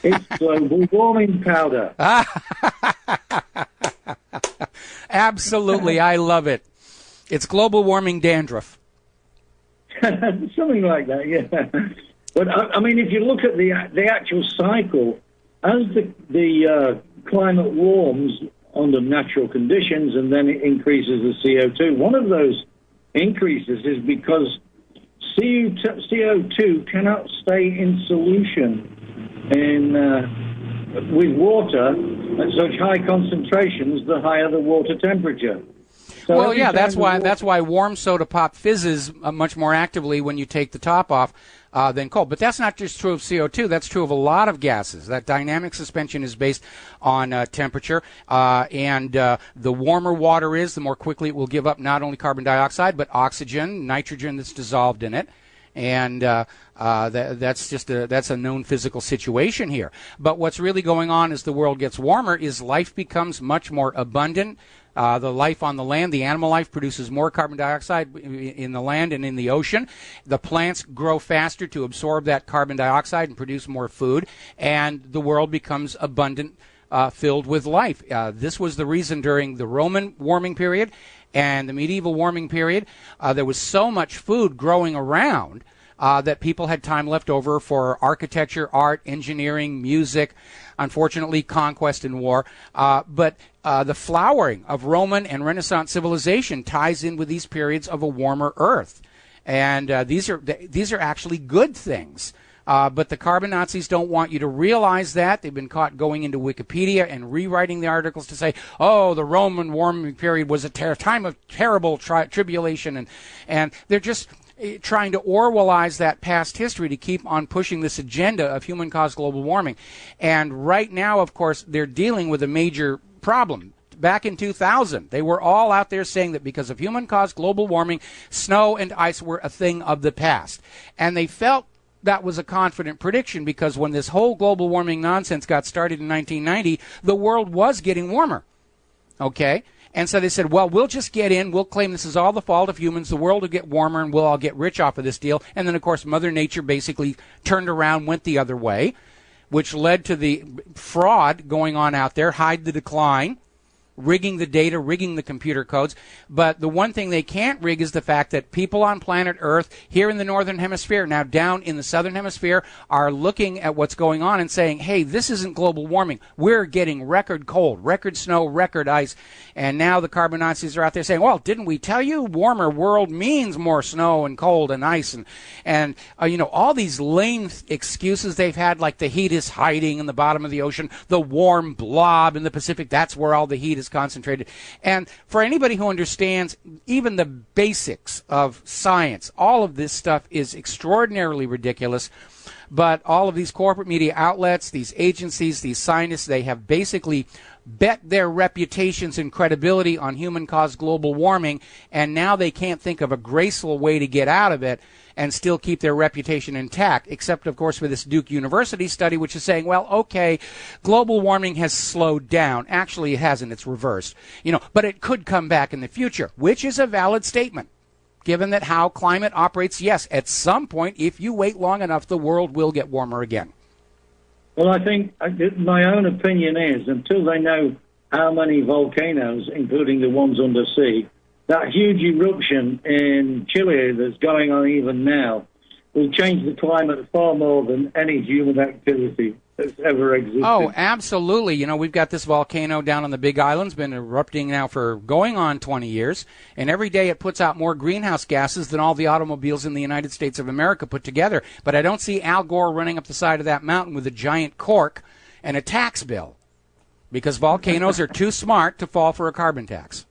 It's global warming powder. Absolutely, I love it. It's global warming dandruff. Something like that, yeah. But I mean, if you look at the actual cycle, as the climate warms under natural conditions, and then it increases the CO2. One of those increases is because CO2 cannot stay in solution with water at such high concentrations, the higher the water temperature. So well, yeah, that's why warm soda pop fizzes much more actively when you take the top off than cold. But that's not just true of CO2. That's true of a lot of gases. That dynamic suspension is based on temperature, and the warmer water is, the more quickly it will give up not only carbon dioxide but oxygen, nitrogen that's dissolved in it. And that's a known physical situation here. But what's really going on as the world gets warmer is life becomes much more abundant. The life on the land, the animal life, produces more carbon dioxide in the land and in the ocean. The plants grow faster to absorb that carbon dioxide and produce more food, and the world becomes abundant, filled with life. This was the reason during the Roman warming period and the medieval warming period, there was so much food growing around that people had time left over for architecture, art, engineering, music, unfortunately conquest and war. But the flowering of Roman and Renaissance civilization ties in with these periods of a warmer Earth. And these are actually good things. But the carbon Nazis don't want you to realize that. They've been caught going into Wikipedia and rewriting the articles to say, oh, the Roman warming period was a time of terrible tribulation. And they're just trying to Orwellize that past history to keep on pushing this agenda of human-caused global warming. And right now, of course, they're dealing with a major problem. Back in 2000, they were all out there saying that because of human-caused global warming, snow and ice were a thing of the past. And they felt that was a confident prediction because when this whole global warming nonsense got started in 1990, the world was getting warmer. Okay? And so they said, well, we'll just get in. We'll claim this is all the fault of humans. The world will get warmer, and we'll all get rich off of this deal. And then, of course, Mother Nature basically turned around, went the other way, which led to the fraud going on out there, hide the decline, rigging the data, rigging the computer codes. But the one thing they can't rig is the fact that people on planet Earth here in the northern hemisphere, now down in the southern hemisphere, are looking at what's going on and saying, hey, this isn't global warming. We're getting record cold, record snow, record ice. And now the carbon Nazis are out there saying, well, didn't we tell you warmer world means more snow and cold and ice? And all these lame excuses they've had, like the heat is hiding in the bottom of the ocean, the warm blob in the Pacific, that's where all the heat is concentrated. And for anybody who understands even the basics of science, all of this stuff is extraordinarily ridiculous. But all of these corporate media outlets, these agencies, these scientists, they have basically bet their reputations and credibility on human-caused global warming, and now they can't think of a graceful way to get out of it and still keep their reputation intact, except, of course, for this Duke University study, which is saying, well, okay, global warming has slowed down. Actually, it hasn't. It's reversed. But it could come back in the future, which is a valid statement, given that how climate operates. Yes, at some point, if you wait long enough, the world will get warmer again. Well, I think my own opinion is, until they know how many volcanoes, including the ones under sea, that huge eruption in Chile that's going on even now will change the climate far more than any human activity that's ever existed. Oh, absolutely. We've got this volcano down on the Big Island's been erupting now for going on 20 years, and every day it puts out more greenhouse gases than all the automobiles in the United States of America put together. But I don't see Al Gore running up the side of that mountain with a giant cork and a tax bill, because volcanoes are too smart to fall for a carbon tax.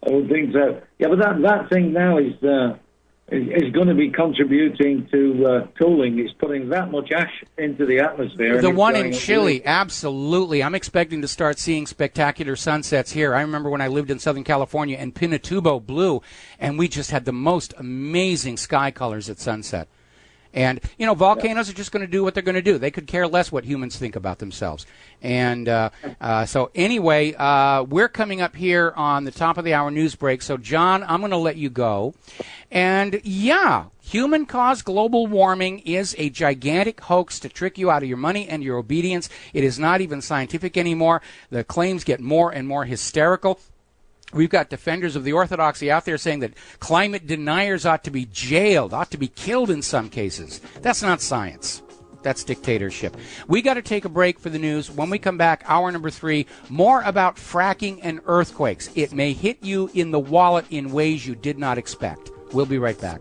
I would think so. Yeah, but that thing now is going to be contributing to cooling. It's putting that much ash into the atmosphere. The one in Chile, absolutely. I'm expecting to start seeing spectacular sunsets here. I remember when I lived in Southern California and Pinatubo blew, and we just had the most amazing sky colors at sunset. And, volcanoes are just going to do what they're going to do. They could care less what humans think about themselves. And so anyway, we're coming up here on the top of the hour news break. So, John, I'm going to let you go. And, yeah, human-caused global warming is a gigantic hoax to trick you out of your money and your obedience. It is not even scientific anymore. The claims get more and more hysterical. We've got defenders of the orthodoxy out there saying that climate deniers ought to be jailed, ought to be killed in some cases. That's not science. That's dictatorship. We got to take a break for the news. When we come back, hour number 3, more about fracking and earthquakes. It may hit you in the wallet in ways you did not expect. We'll be right back.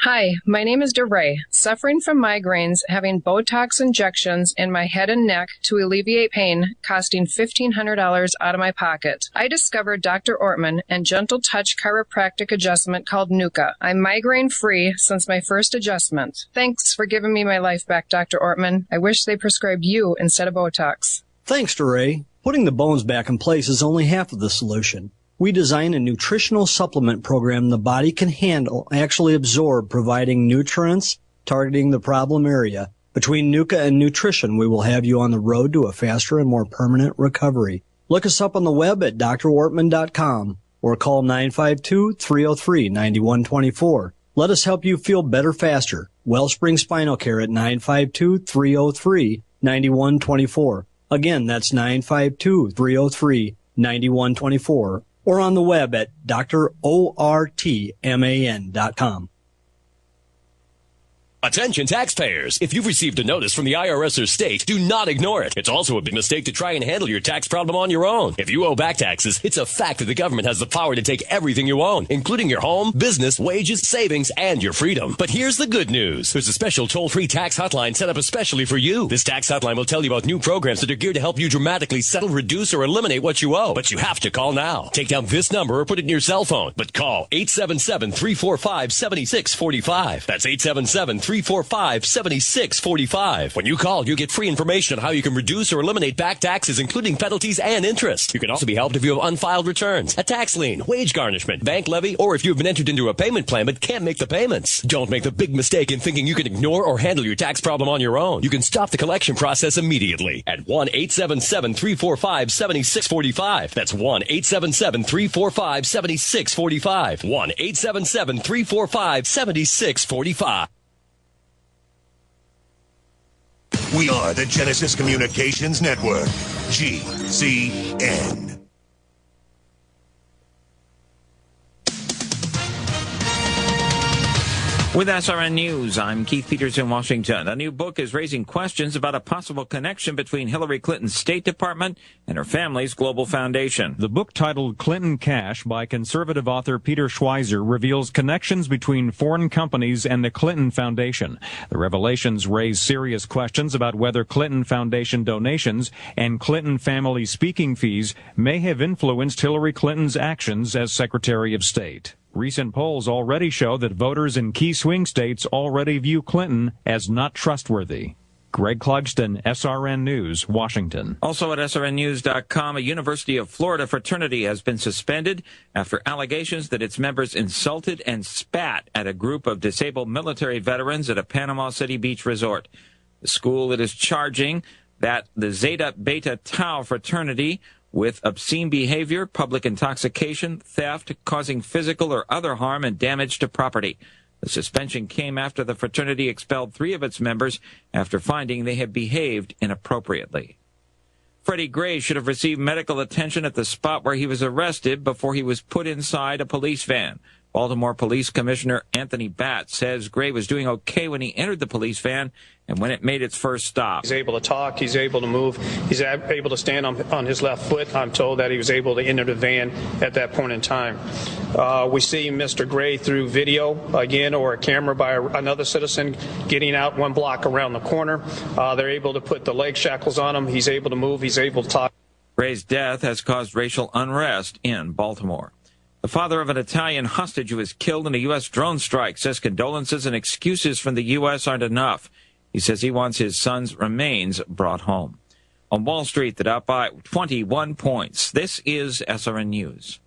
Hi, my name is DeRay, suffering from migraines, having Botox injections in my head and neck to alleviate pain, costing $1,500 out of my pocket. I discovered Dr. Ortman and Gentle Touch chiropractic adjustment called Nuka. I'm migraine-free since my first adjustment. Thanks for giving me my life back, Dr. Ortman. I wish they prescribed you instead of Botox. Thanks, DeRay. Putting the bones back in place is only half of the solution. We design a nutritional supplement program the body can handle, actually absorb, providing nutrients, targeting the problem area. Between Nuka and nutrition, we will have you on the road to a faster and more permanent recovery. Look us up on the web at drwortman.com or call 952-303-9124. Let us help you feel better faster. Wellspring Spinal Care at 952-303-9124. Again, that's 952-303-9124. Or on the web at drortman.com. Attention taxpayers! If you've received a notice from the IRS or state, do not ignore it. It's also a big mistake to try and handle your tax problem on your own. If you owe back taxes, it's a fact that the government has the power to take everything you own, including your home, business, wages, savings, and your freedom. But here's the good news. There's a special toll-free tax hotline set up especially for you. This tax hotline will tell you about new programs that are geared to help you dramatically settle, reduce, or eliminate what you owe. But you have to call now. Take down this number or put it in your cell phone. But call 877-345-7645. That's 877-345-7645. 1-877-345-7645. When you call, you get free information on how you can reduce or eliminate back taxes, including penalties and interest. You can also be helped if you have unfiled returns, a tax lien, wage garnishment, bank levy, or if you've been entered into a payment plan but can't make the payments. Don't make the big mistake in thinking you can ignore or handle your tax problem on your own. You can stop the collection process immediately at 1-877-345-7645. That's 1-877-345-7645. 1-877-345-7645. We are the Genesis Communications Network, GCN. With SRN News, I'm Keith Peters in Washington. A new book is raising questions about a possible connection between Hillary Clinton's State Department and her family's global foundation. The book, titled Clinton Cash by conservative author Peter Schweizer, reveals connections between foreign companies and the Clinton Foundation. The revelations raise serious questions about whether Clinton Foundation donations and Clinton family speaking fees may have influenced Hillary Clinton's actions as Secretary of State. Recent polls already show that voters in key swing states already view Clinton as not trustworthy. Greg Clugston, SRN News, Washington. Also at srnnews.com, a University of Florida fraternity has been suspended after allegations that its members insulted and spat at a group of disabled military veterans at a Panama City Beach resort. The school that is charging that the Zeta Beta Tau fraternity with obscene behavior, public intoxication, theft, causing physical or other harm and damage to property. The suspension came after the fraternity expelled 3 of its members after finding they had behaved inappropriately. Freddie Gray should have received medical attention at the spot where he was arrested before he was put inside a police van. Baltimore Police Commissioner Anthony Batts says Gray was doing okay when he entered the police van and when it made its first stop. He's able to talk, he's able to move, he's able to stand on his left foot. I'm told that he was able to enter the van at that point in time. We see Mr. Gray through video again or a camera by another citizen getting out 1 block around the corner. They're able to put the leg shackles on him. He's able to move, he's able to talk. Gray's death has caused racial unrest in Baltimore. The father of an Italian hostage who was killed in a U.S. drone strike says condolences and excuses from the U.S. aren't enough. He says he wants his son's remains brought home. On Wall Street, the Dow by 21 points. This is SRN News.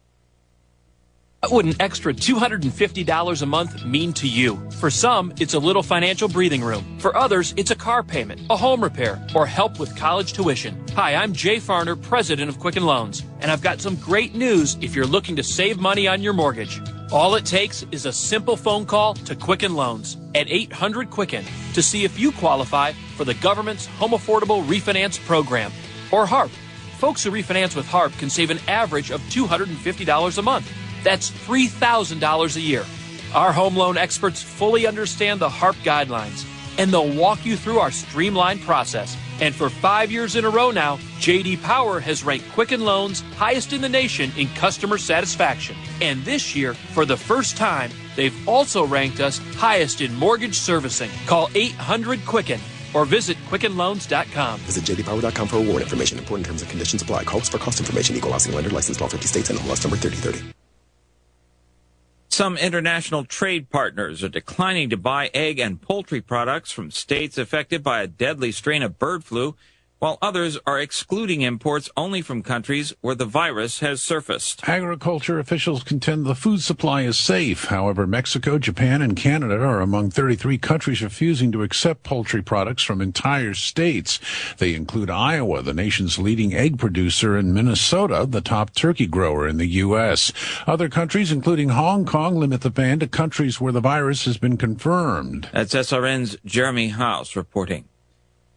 What would an extra $250 a month mean to you? For some, it's a little financial breathing room. For others, it's a car payment, a home repair, or help with college tuition. Hi, I'm Jay Farner, president of Quicken Loans, and I've got some great news if you're looking to save money on your mortgage. All it takes is a simple phone call to Quicken Loans at 800-QUICKEN to see if you qualify for the government's Home Affordable Refinance Program, or HARP. Folks who refinance with HARP can save an average of $250 a month. That's $3,000 a year. Our home loan experts fully understand the HARP guidelines, and they'll walk you through our streamlined process. And for 5 years in a row now, J.D. Power has ranked Quicken Loans highest in the nation in customer satisfaction. And this year, for the first time, they've also ranked us highest in mortgage servicing. Call 800-QUICKEN or visit QuickenLoans.com. Visit jdpower.com for award information. Important terms and conditions apply. Calls for cost information. Equal housing lender. Licensed all 50 states and MLS number 3030. Some international trade partners are declining to buy egg and poultry products from states affected by a deadly strain of bird flu, while others are excluding imports only from countries where the virus has surfaced. Agriculture officials contend the food supply is safe. However, Mexico, Japan, and Canada are among 33 countries refusing to accept poultry products from entire states. They include Iowa, the nation's leading egg producer, and Minnesota, the top turkey grower in the U.S. Other countries, including Hong Kong, limit the ban to countries where the virus has been confirmed. That's SRN's Jeremy House reporting.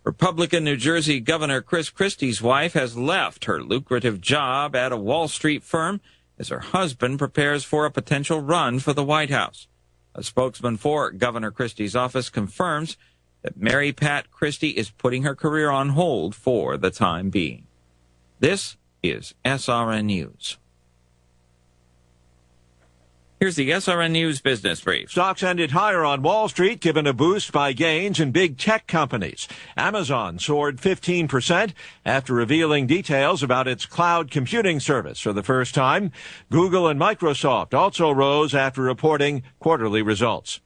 Republican New Jersey Governor Chris Christie's wife has left her lucrative job at a Wall Street firm as her husband prepares for a potential run for the White House. A spokesman for Governor Christie's office confirms that Mary Pat Christie is putting her career on hold for the time being. This is SRN News. Here's the SRN News Business Brief. Stocks ended higher on Wall Street, given a boost by gains in big tech companies. Amazon soared 15% after revealing details about its cloud computing service for the first time. Google and Microsoft also rose after reporting quarterly results.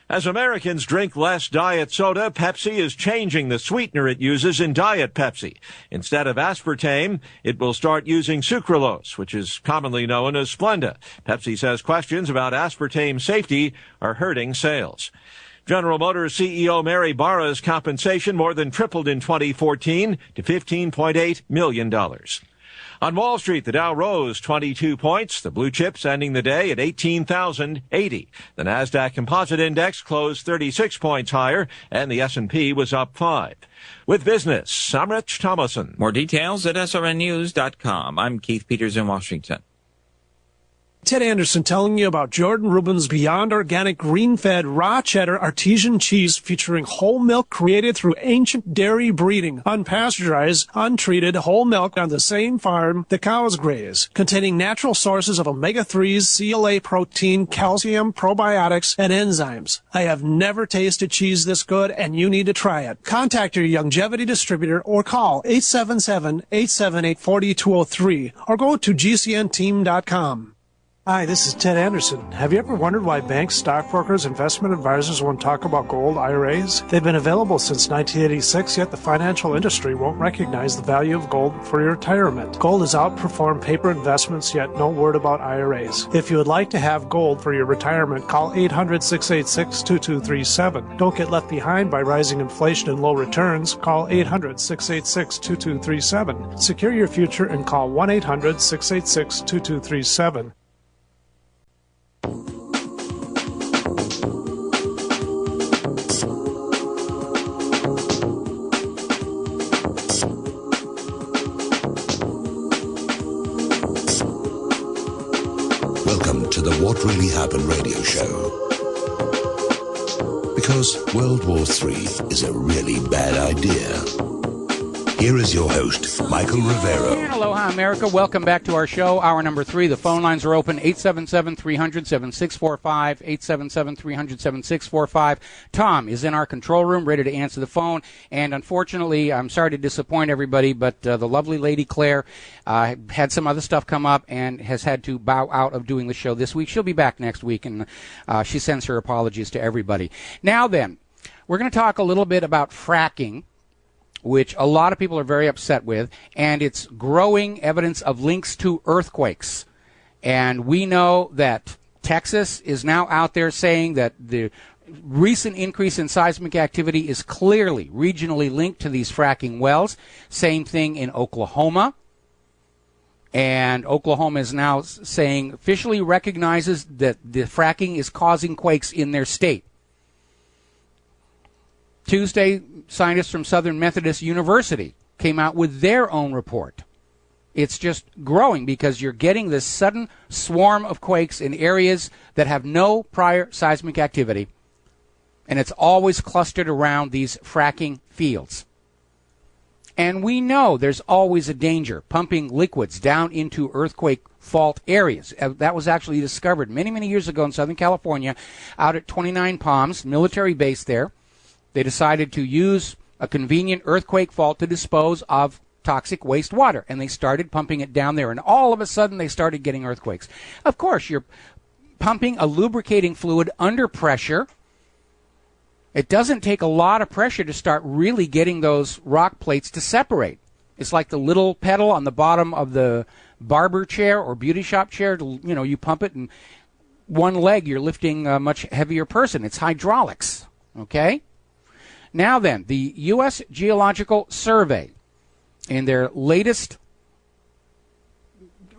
As Americans drink less diet soda, Pepsi is changing the sweetener it uses in Diet Pepsi. Instead of aspartame, it will start using sucralose, which is commonly known as Splenda. Pepsi says questions about aspartame safety are hurting sales. General Motors CEO Mary Barra's compensation more than tripled in 2014 to $15.8 million. On Wall Street, the Dow rose 22 points, the blue chips ending the day at 18,080. The Nasdaq Composite Index closed 36 points higher, and the S&P was up 5. With business, I'm Rich Thomason. More details at srnnews.com. I'm Keith Peters in Washington. Ted Anderson telling you about Jordan Rubin's Beyond Organic Green-Fed Raw Cheddar Artesian Cheese featuring whole milk created through ancient dairy breeding, unpasteurized, untreated whole milk on the same farm the cows graze, containing natural sources of omega-3s, CLA protein, calcium, probiotics, and enzymes. I have never tasted cheese this good, and you need to try it. Contact your longevity distributor or call 877-878-4203 or go to gcnteam.com. Hi, this is Ted Anderson. Have you ever wondered why banks, stockbrokers, investment advisors won't talk about gold IRAs? They've been available since 1986, yet the financial industry won't recognize the value of gold for your retirement. Gold has outperformed paper investments, yet no word about IRAs. If you would like to have gold for your retirement, call 800-686-2237. Don't get left behind by rising inflation and low returns. Call 800-686-2237. Secure your future and call 1-800-686-2237. Welcome to the What Really Happened radio show. Because World War III is a really bad idea. Here is your host, Michael Rivero. And aloha, America. Welcome back to our show, hour number 3. The phone lines are open, 877-300-7645, 877-300-7645. Tom is in our control room, ready to answer the phone. And unfortunately, I'm sorry to disappoint everybody, but the lovely Lady Claire had some other stuff come up and has had to bow out of doing the show this week. She'll be back next week, and she sends her apologies to everybody. Now then, we're going to talk a little bit about fracking, which a lot of people are very upset with, and it's growing evidence of links to earthquakes. And we know that Texas is now out there saying that the recent increase in seismic activity is clearly regionally linked to these fracking wells. Same thing in Oklahoma. And Oklahoma is now saying, officially recognizes that the fracking is causing quakes in their state. Tuesday, scientists from Southern Methodist University came out with their own report. It's just growing because you're getting this sudden swarm of quakes in areas that have no prior seismic activity, and it's always clustered around these fracking fields. And we know there's always a danger pumping liquids down into earthquake fault areas. That was actually discovered many, many years ago in Southern California out at 29 Palms, military base there. They decided to use a convenient earthquake fault to dispose of toxic wastewater, and they started pumping it down there, and all of a sudden they started getting earthquakes. Of course, you're pumping a lubricating fluid under pressure. It doesn't take a lot of pressure to start really getting those rock plates to separate. It's like the little pedal on the bottom of the barber chair or beauty shop chair. You pump it, and one leg you're lifting a much heavier person. It's hydraulics, okay? Now then, the U.S. Geological Survey, in their latest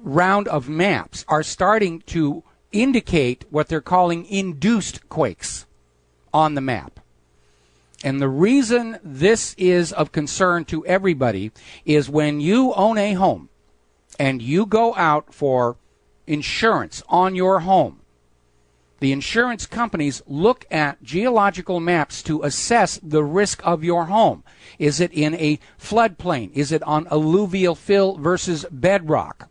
round of maps, are starting to indicate what they're calling induced quakes on the map. And the reason this is of concern to everybody is when you own a home and you go out for insurance on your home, the insurance companies look at geological maps to assess the risk of your home. Is it in a floodplain? Is it on alluvial fill versus bedrock?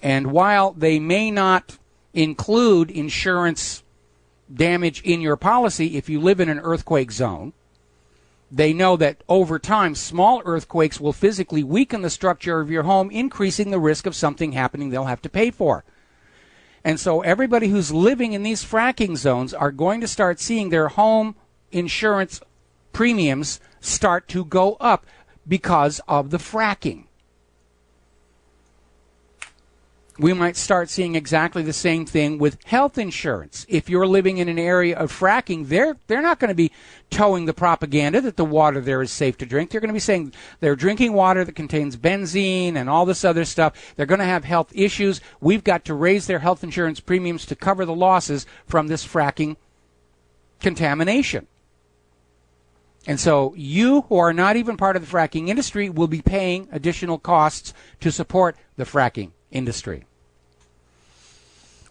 And while they may not include insurance damage in your policy if you live in an earthquake zone, they know that over time small earthquakes will physically weaken the structure of your home, increasing the risk of something happening they'll have to pay for. And so everybody who's living in these fracking zones are going to start seeing their home insurance premiums start to go up because of the fracking. We might start seeing exactly the same thing with health insurance. If you're living in an area of fracking, they're not going to be towing the propaganda that the water there is safe to drink. They're going to be saying they're drinking water that contains benzene and all this other stuff. They're going to have health issues. We've got to raise their health insurance premiums to cover the losses from this fracking contamination. And so you, who are not even part of the fracking industry, will be paying additional costs to support the fracking industry.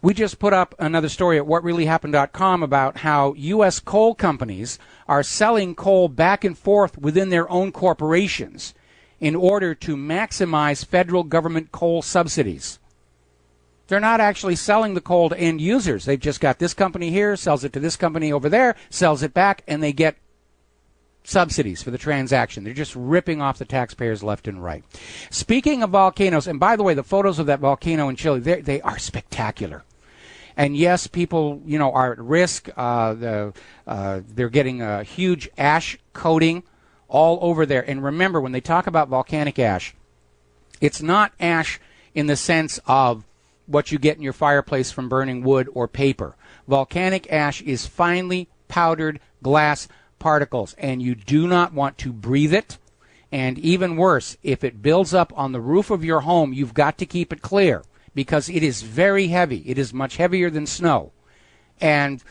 We just put up another story at whatreallyhappened.com about how U.S. coal companies are selling coal back and forth within their own corporations in order to maximize federal government coal subsidies. They're not actually selling the coal to end users. They've just got this company here, sells it to this company over there, sells it back, and they get subsidies for the transaction. They're just ripping off the taxpayers left and right. Speaking of volcanoes, and by the way, the photos of that volcano in Chile, they are spectacular. And yes, people, are at risk. They're getting a huge ash coating all over there. And remember, when they talk about volcanic ash, it's not ash in the sense of what you get in your fireplace from burning wood or paper. Volcanic ash is finely powdered glass particles, and you do not want to breathe it. And even worse, if it builds up on the roof of your home, you've got to keep it clear because it is very heavy. It is much heavier than snow. And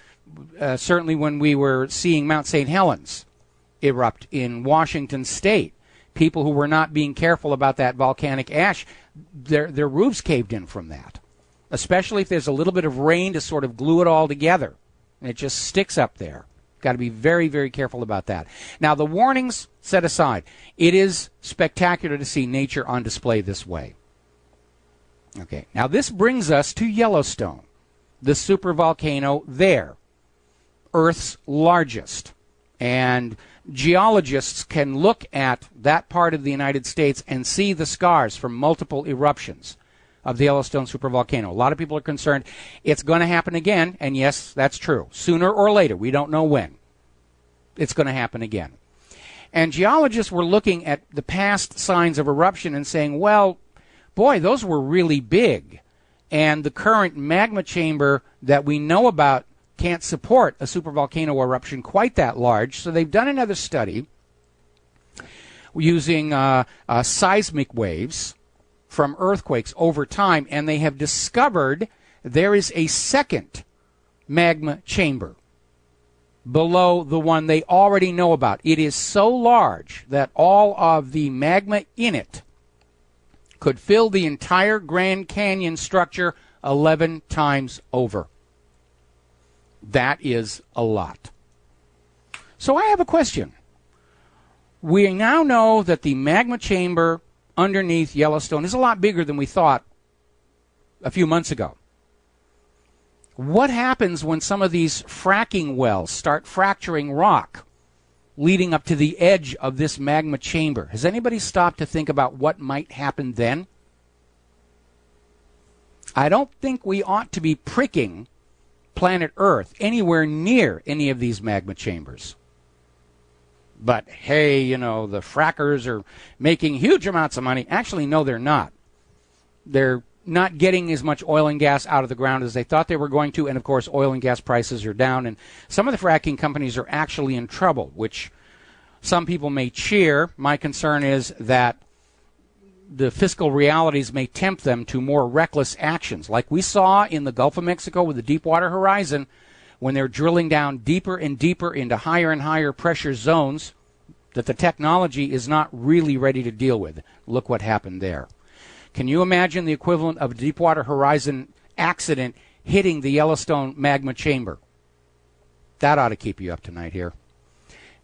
certainly when we were seeing Mount St. Helens erupt in Washington State, people who were not being careful about that volcanic ash, their roofs caved in from that, especially if there's a little bit of rain to sort of glue it all together, and it just sticks up there. Got to be very, very careful about that. Now, the warnings set aside, it is spectacular to see nature on display this way. Okay, now this brings us to Yellowstone, the supervolcano there, Earth's largest. And geologists can look at that part of the United States and see the scars from multiple eruptions of the Yellowstone supervolcano. A lot of people are concerned it's going to happen again, and yes, that's true. Sooner or later, we don't know when, it's going to happen again. And geologists were looking at the past signs of eruption and saying, well, boy, those were really big, and the current magma chamber that we know about can't support a supervolcano eruption quite that large. So they've done another study using seismic waves from earthquakes over time, and they have discovered there is a second magma chamber below the one they already know about. It is so large that all of the magma in it could fill the entire Grand Canyon structure 11 times over. That is a lot. So I have a question. We now know that the magma chamber underneath Yellowstone is a lot bigger than we thought a few months ago. What happens when some of these fracking wells start fracturing rock leading up to the edge of this magma chamber? Has anybody stopped to think about what might happen then? I don't think we ought to be pricking planet Earth anywhere near any of these magma chambers. But hey, the frackers are making huge amounts of money. Actually, no, they're not. They're not getting as much oil and gas out of the ground as they thought they were going to, and of course, oil and gas prices are down, and some of the fracking companies are actually in trouble, which some people may cheer. My concern is that the fiscal realities may tempt them to more reckless actions, like we saw in the Gulf of Mexico with the Deepwater Horizon, when they're drilling down deeper and deeper into higher and higher pressure zones that the technology is not really ready to deal with. Look what happened there. Can you imagine the equivalent of a Deepwater Horizon accident hitting the Yellowstone magma chamber? That ought to keep you up tonight here.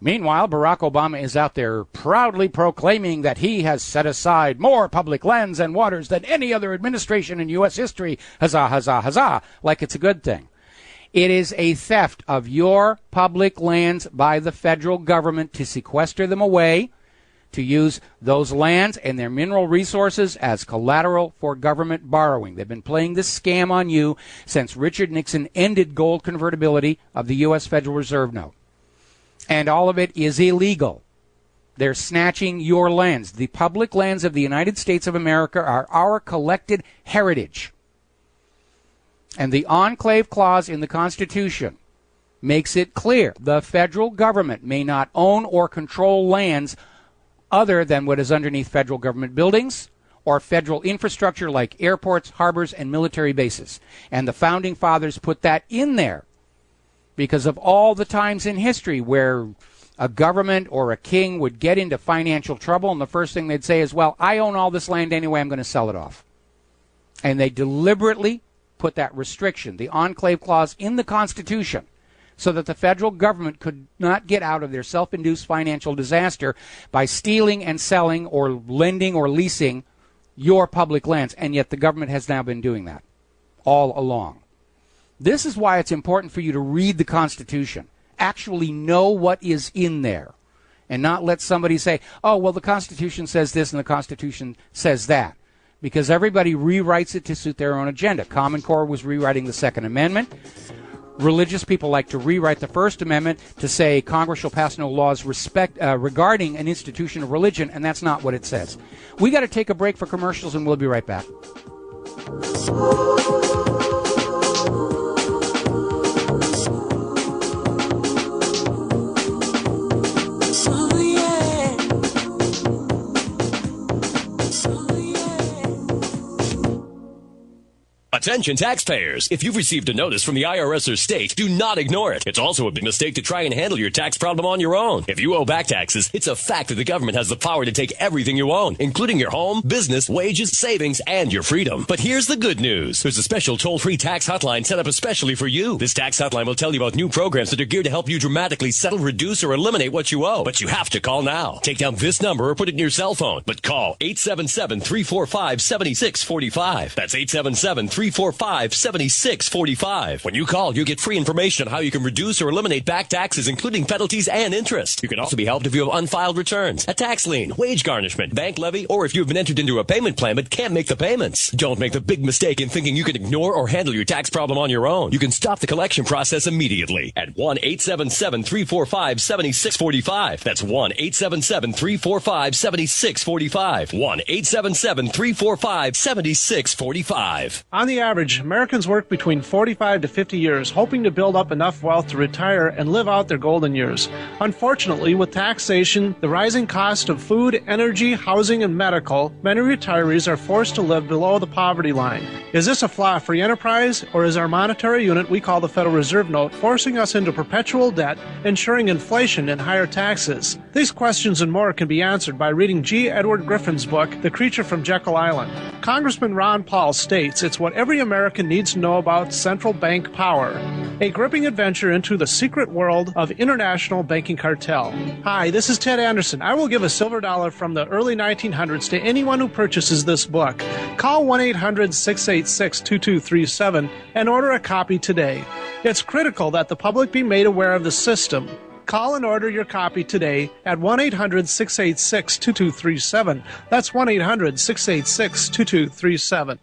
Meanwhile, Barack Obama is out there proudly proclaiming that he has set aside more public lands and waters than any other administration in U.S. history. Huzzah, huzzah, huzzah, like it's a good thing. It is a theft of your public lands by the federal government to sequester them away, to use those lands and their mineral resources as collateral for government borrowing. They've been playing this scam on you since Richard Nixon ended gold convertibility of the U.S. Federal Reserve note. And all of it is illegal. They're snatching your lands. The public lands of the United States of America are our collected heritage. And the enclave clause in the Constitution makes it clear the federal government may not own or control lands other than what is underneath federal government buildings or federal infrastructure like airports, harbors, and military bases. And the Founding Fathers put that in there because of all the times in history where a government or a king would get into financial trouble, and the first thing they'd say is, well, I own all this land anyway, I'm going to sell it off. And they deliberately put that restriction, the enclave clause, in the Constitution so that the federal government could not get out of their self-induced financial disaster by stealing and selling or lending or leasing your public lands. And yet the government has now been doing that all along. This is why it's important for you to read the Constitution. Actually know what is in there and not let somebody say, oh, well, the Constitution says this and the Constitution says that. Because everybody rewrites it to suit their own agenda. Common Core was rewriting the Second Amendment. Religious people like to rewrite the First Amendment to say Congress shall pass no laws regarding an institution of religion, and that's not what it says. We got to take a break for commercials, and we'll be right back. Attention taxpayers. If you've received a notice from the IRS or state, do not ignore it. It's also a big mistake to try and handle your tax problem on your own. If you owe back taxes, it's a fact that the government has the power to take everything you own, including your home, business, wages, savings, and your freedom. But here's the good news. There's a special toll-free tax hotline set up especially for you. This tax hotline will tell you about new programs that are geared to help you dramatically settle, reduce, or eliminate what you owe. But you have to call now. Take down this number or put it in your cell phone. But call 877-345-7645. That's 877-345-7645. When you call, you get free information on how you can reduce or eliminate back taxes, including penalties and interest. You can also be helped if you have unfiled returns, a tax lien, wage garnishment, bank levy, or if you have been entered into a payment plan but can't make the payments. Don't make the big mistake in thinking you can ignore or handle your tax problem on your own. You can stop the collection process immediately at 1-877-345-7645. That's 1-877-345-7645. 1-877-345-7645. On the average, Americans work between 45 to 50 years, hoping to build up enough wealth to retire and live out their golden years. Unfortunately, with taxation, the rising cost of food, energy, housing, and medical, many retirees are forced to live below the poverty line. Is this a flaw free enterprise, or is our monetary unit we call the Federal Reserve Note forcing us into perpetual debt, ensuring inflation and higher taxes? These questions and more can be answered by reading G. Edward Griffin's book, The Creature from Jekyll Island. Congressman Ron Paul states it's what every American needs to know about central bank power. A gripping adventure into the secret world of international banking cartel. Hi, this is Ted Anderson. I will give a silver dollar from the early 1900s to anyone who purchases this book. Call 1-800-686-2237 and order a copy today. It's critical that the public be made aware of the system. Call and order your copy today at 1-800-686-2237. That's 1-800-686-2237.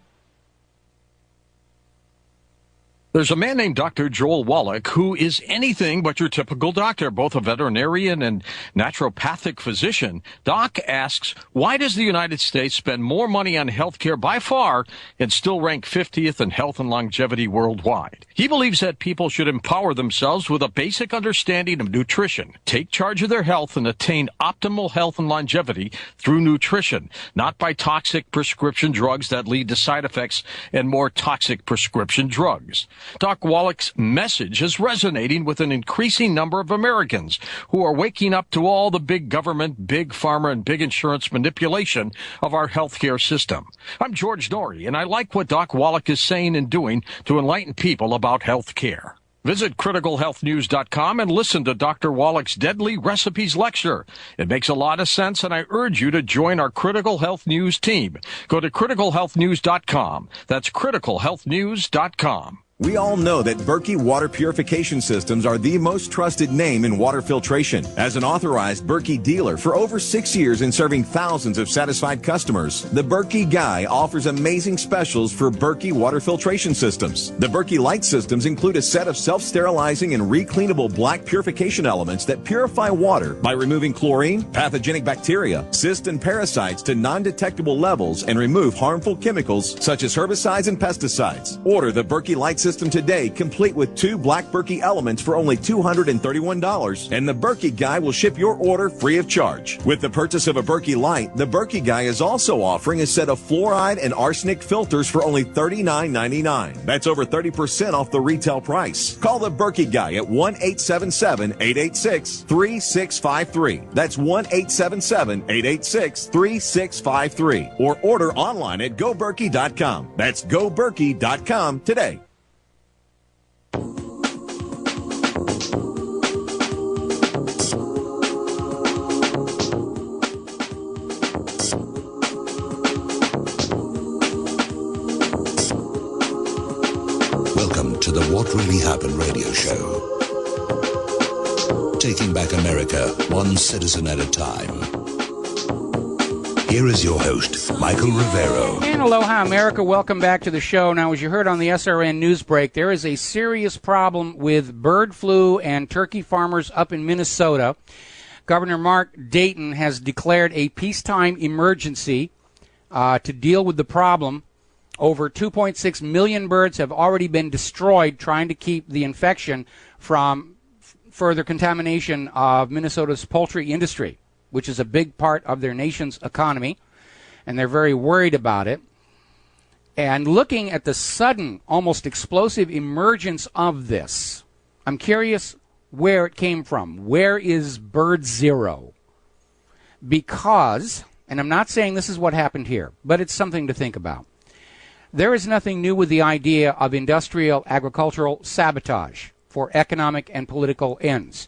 There's a man named Dr. Joel Wallach who is anything but your typical doctor, both a veterinarian and naturopathic physician. Doc asks, why does the United States spend more money on health care by far and still rank 50th in health and longevity worldwide? He believes that people should empower themselves with a basic understanding of nutrition, take charge of their health, and attain optimal health and longevity through nutrition, not by toxic prescription drugs that lead to side effects and more toxic prescription drugs. Doc Wallach's message is resonating with an increasing number of Americans who are waking up to all the big government, big pharma, and big insurance manipulation of our healthcare system. I'm George Norrie, and I like what Doc Wallach is saying and doing to enlighten people about health care. Visit criticalhealthnews.com and listen to Dr. Wallach's Deadly Recipes lecture. It makes a lot of sense, and I urge you to join our Critical Health News team. Go to criticalhealthnews.com. That's criticalhealthnews.com. We all know that Berkey water purification systems are the most trusted name in water filtration. As an authorized Berkey dealer for over 6 years and serving thousands of satisfied customers, the Berkey Guy offers amazing specials for Berkey water filtration systems. The Berkey Light systems include a set of self-sterilizing and recleanable black purification elements that purify water by removing chlorine, pathogenic bacteria, cysts, and parasites to non-detectable levels and remove harmful chemicals such as herbicides and pesticides. Order the Berkey Light system today, complete with 2 black Berkey elements for only $231, and the Berkey Guy will ship your order free of charge. With the purchase of a Berkey Light, the Berkey Guy is also offering a set of fluoride and arsenic filters for only $39.99. That's over 30% off the retail price. Call the Berkey Guy at 1-877-886-3653. That's 1-877-886-3653. Or order online at goberkey.com. That's goberkey.com today. Welcome to the What Really Happened radio show. Taking back America, one citizen at a time. Here is your host, Michael Rivero. And aloha, America. Welcome back to the show. Now, as you heard on the SRN news break, there is a serious problem with bird flu and turkey farmers up in Minnesota. Governor Mark Dayton has declared a peacetime emergency to deal with the problem. Over 2.6 million birds have already been destroyed trying to keep the infection from further contamination of Minnesota's poultry industry, which is a big part of their nation's economy, and they're very worried about it. And looking at the sudden, almost explosive emergence of this, I'm curious where it came from. Where is bird zero? Because, and I'm not saying this is what happened here, but it's something to think about. There is nothing new with the idea of industrial agricultural sabotage for economic and political ends.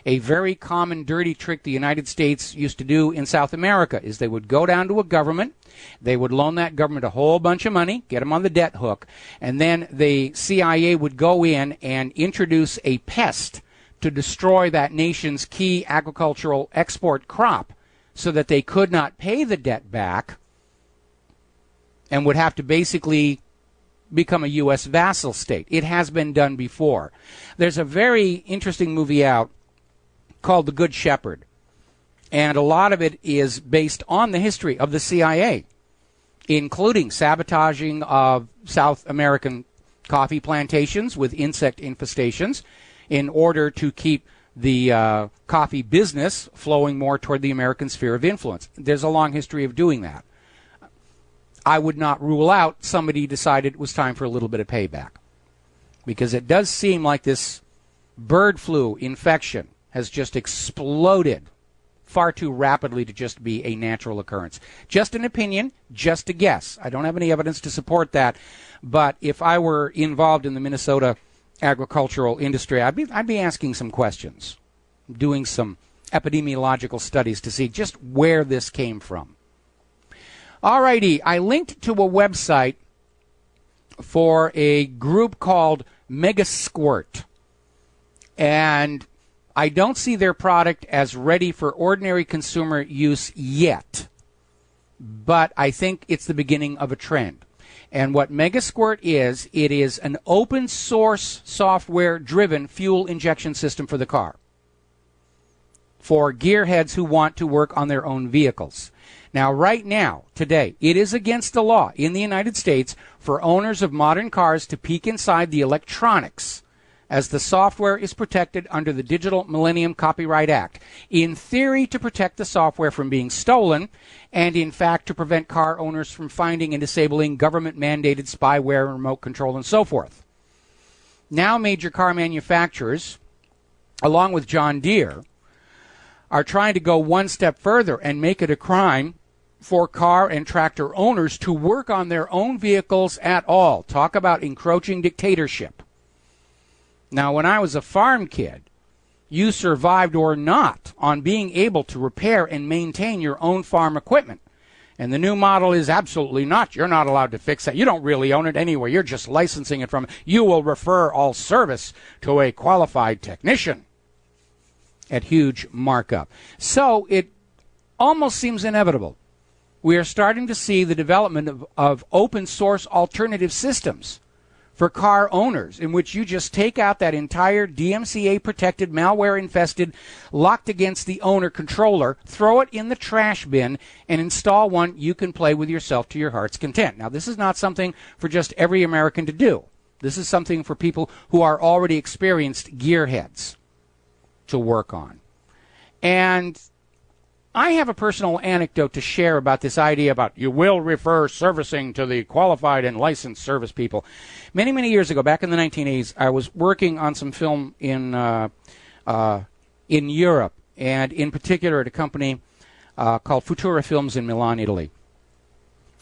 A very common dirty trick the United States used to do in South America is they would go down to a government, they would loan that government a whole bunch of money, get them on the debt hook, and then the CIA would go in and introduce a pest to destroy that nation's key agricultural export crop so that they could not pay the debt back and would have to basically become a U.S. vassal state. It has been done before. There's a very interesting movie out called The Good Shepherd, and a lot of it is based on the history of the CIA, including sabotaging of South American coffee plantations with insect infestations in order to keep the coffee business flowing more toward the American sphere of influence. There's a long history of doing that. I would not rule out somebody decided it was time for a little bit of payback, because it does seem like this bird flu infection has just exploded far too rapidly to just be a natural occurrence. Just an opinion, just a guess. I don't have any evidence to support that, but if I were involved in the Minnesota agricultural industry, I'd be asking some questions, doing some epidemiological studies to see just where this came from. Alrighty, I linked to a website for a group called Mega Squirt, and I don't see their product as ready for ordinary consumer use yet, but I think it's the beginning of a trend. And what Mega Squirt is, it is an open source software driven fuel injection system for the car, for gearheads who want to work on their own vehicles. Now, right now, today, it is against the law in the United States for owners of modern cars to peek inside the electronics, as the software is protected under the Digital Millennium Copyright Act, in theory to protect the software from being stolen, and in fact to prevent car owners from finding and disabling government-mandated spyware and remote control and so forth. Now major car manufacturers, along with John Deere, are trying to go one step further and make it a crime for car and tractor owners to work on their own vehicles at all. Talk about encroaching dictatorship. Now, when I was a farm kid, you survived or not on being able to repair and maintain your own farm equipment. And the new model is absolutely not. You're not allowed to fix that. You don't really own it anyway. You're just licensing it from. You will refer all service to a qualified technician at huge markup. So it almost seems inevitable. We are starting to see the development of open source alternative systems for car owners, in which you just take out that entire DMCA protected, malware infested, locked against the owner controller, throw it in the trash bin, and install one you can play with yourself to your heart's content. Now, this is not something for just every American to do. This is something for people who are already experienced gearheads to work on. And I have a personal anecdote to share about this idea about you will refer servicing to the qualified and licensed service people. Many, many years ago, back in the 1980s, I was working on some film in Europe, and in particular at a company called Futura Films in Milan, Italy.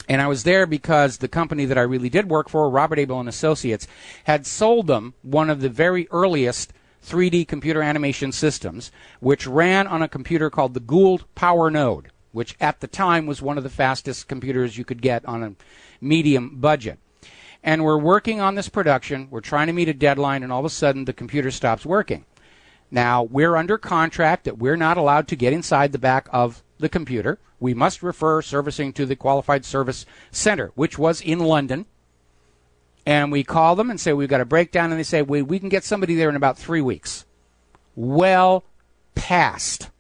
And I was there because the company that I really did work for, Robert Abel and Associates, had sold them one of the very earliest 3D computer animation systems, which ran on a computer called the Gould Power Node, which at the time was one of the fastest computers you could get on a medium budget. And we're working on this production. We're trying to meet a deadline, and all of a sudden the computer stops working. Now, we're under contract that we're not allowed to get inside the back of the computer. We must refer servicing to the Qualified Service Center, which was in London. And we call them and say, we've got a breakdown, and they say, we can get somebody there in about 3 weeks. Well past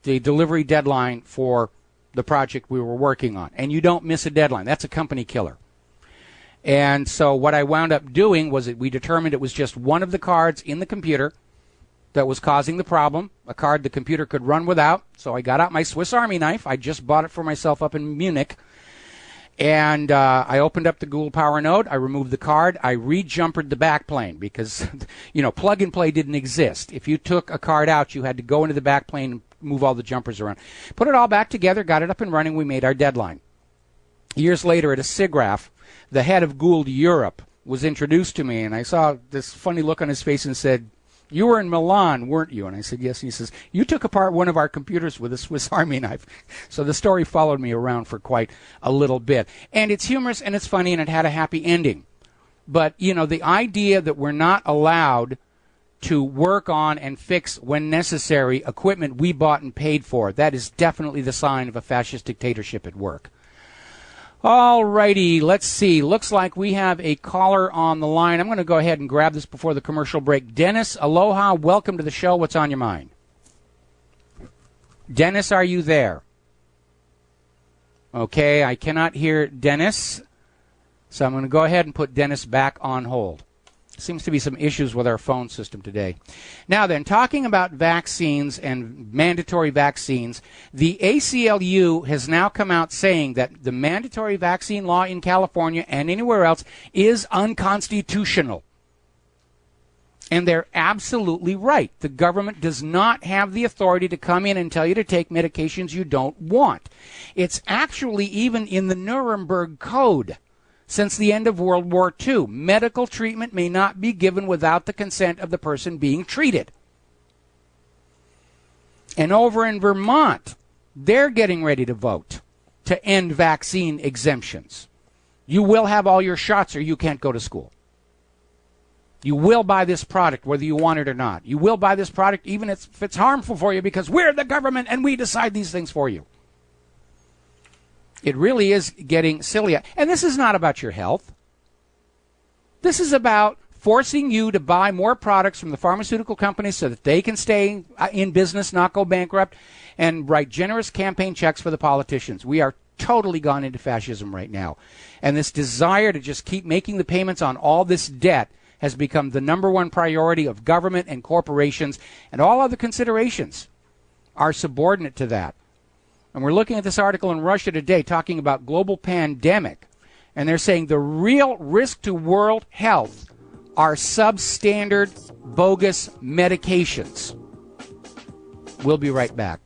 the delivery deadline for the project we were working on. And you don't miss a deadline. That's a company killer. And so what I wound up doing was that we determined it was just one of the cards in the computer that was causing the problem, a card the computer could run without. So I got out my Swiss Army knife. I just bought it for myself up in Munich. And I opened up the Gould Power Node. I removed the card. I re-jumpered the backplane because, plug and play didn't exist. If you took a card out, you had to go into the backplane and move all the jumpers around. Put it all back together, got it up and running. We made our deadline. Years later at a SIGGRAPH, the head of Gould Europe was introduced to me, and I saw this funny look on his face and said, "You were in Milan, weren't you?" And I said, "Yes." And he says, "You took apart one of our computers with a Swiss Army knife." So the story followed me around for quite a little bit. And it's humorous and it's funny and it had a happy ending. But, the idea that we're not allowed to work on and fix when necessary equipment we bought and paid for, that is definitely the sign of a fascist dictatorship at work. All righty, let's see. Looks like we have a caller on the line. I'm going to go ahead and grab this before the commercial break. Dennis, aloha. Welcome to the show. What's on your mind? Dennis, are you there? Okay, I cannot hear Dennis, so I'm going to go ahead and put Dennis back on hold. Seems to be some issues with our phone system today. Now then, talking about vaccines and mandatory vaccines, the ACLU has now come out saying that the mandatory vaccine law in California and anywhere else is unconstitutional. And they're absolutely right. The government does not have the authority to come in and tell you to take medications you don't want. It's actually even in the Nuremberg Code. Since the end of World War II, medical treatment may not be given without the consent of the person being treated. And over in Vermont, they're getting ready to vote to end vaccine exemptions. You will have all your shots or you can't go to school. You will buy this product whether you want it or not. You will buy this product even if it's harmful for you because we're the government and we decide these things for you. It really is getting silly. And this is not about your health. This is about forcing you to buy more products from the pharmaceutical companies so that they can stay in business, not go bankrupt, and write generous campaign checks for the politicians. We are totally gone into fascism right now. And this desire to just keep making the payments on all this debt has become the number one priority of government and corporations, and all other considerations are subordinate to that. And we're looking at this article in Russia Today talking about global pandemic. And they're saying the real risk to world health are substandard, bogus medications. We'll be right back.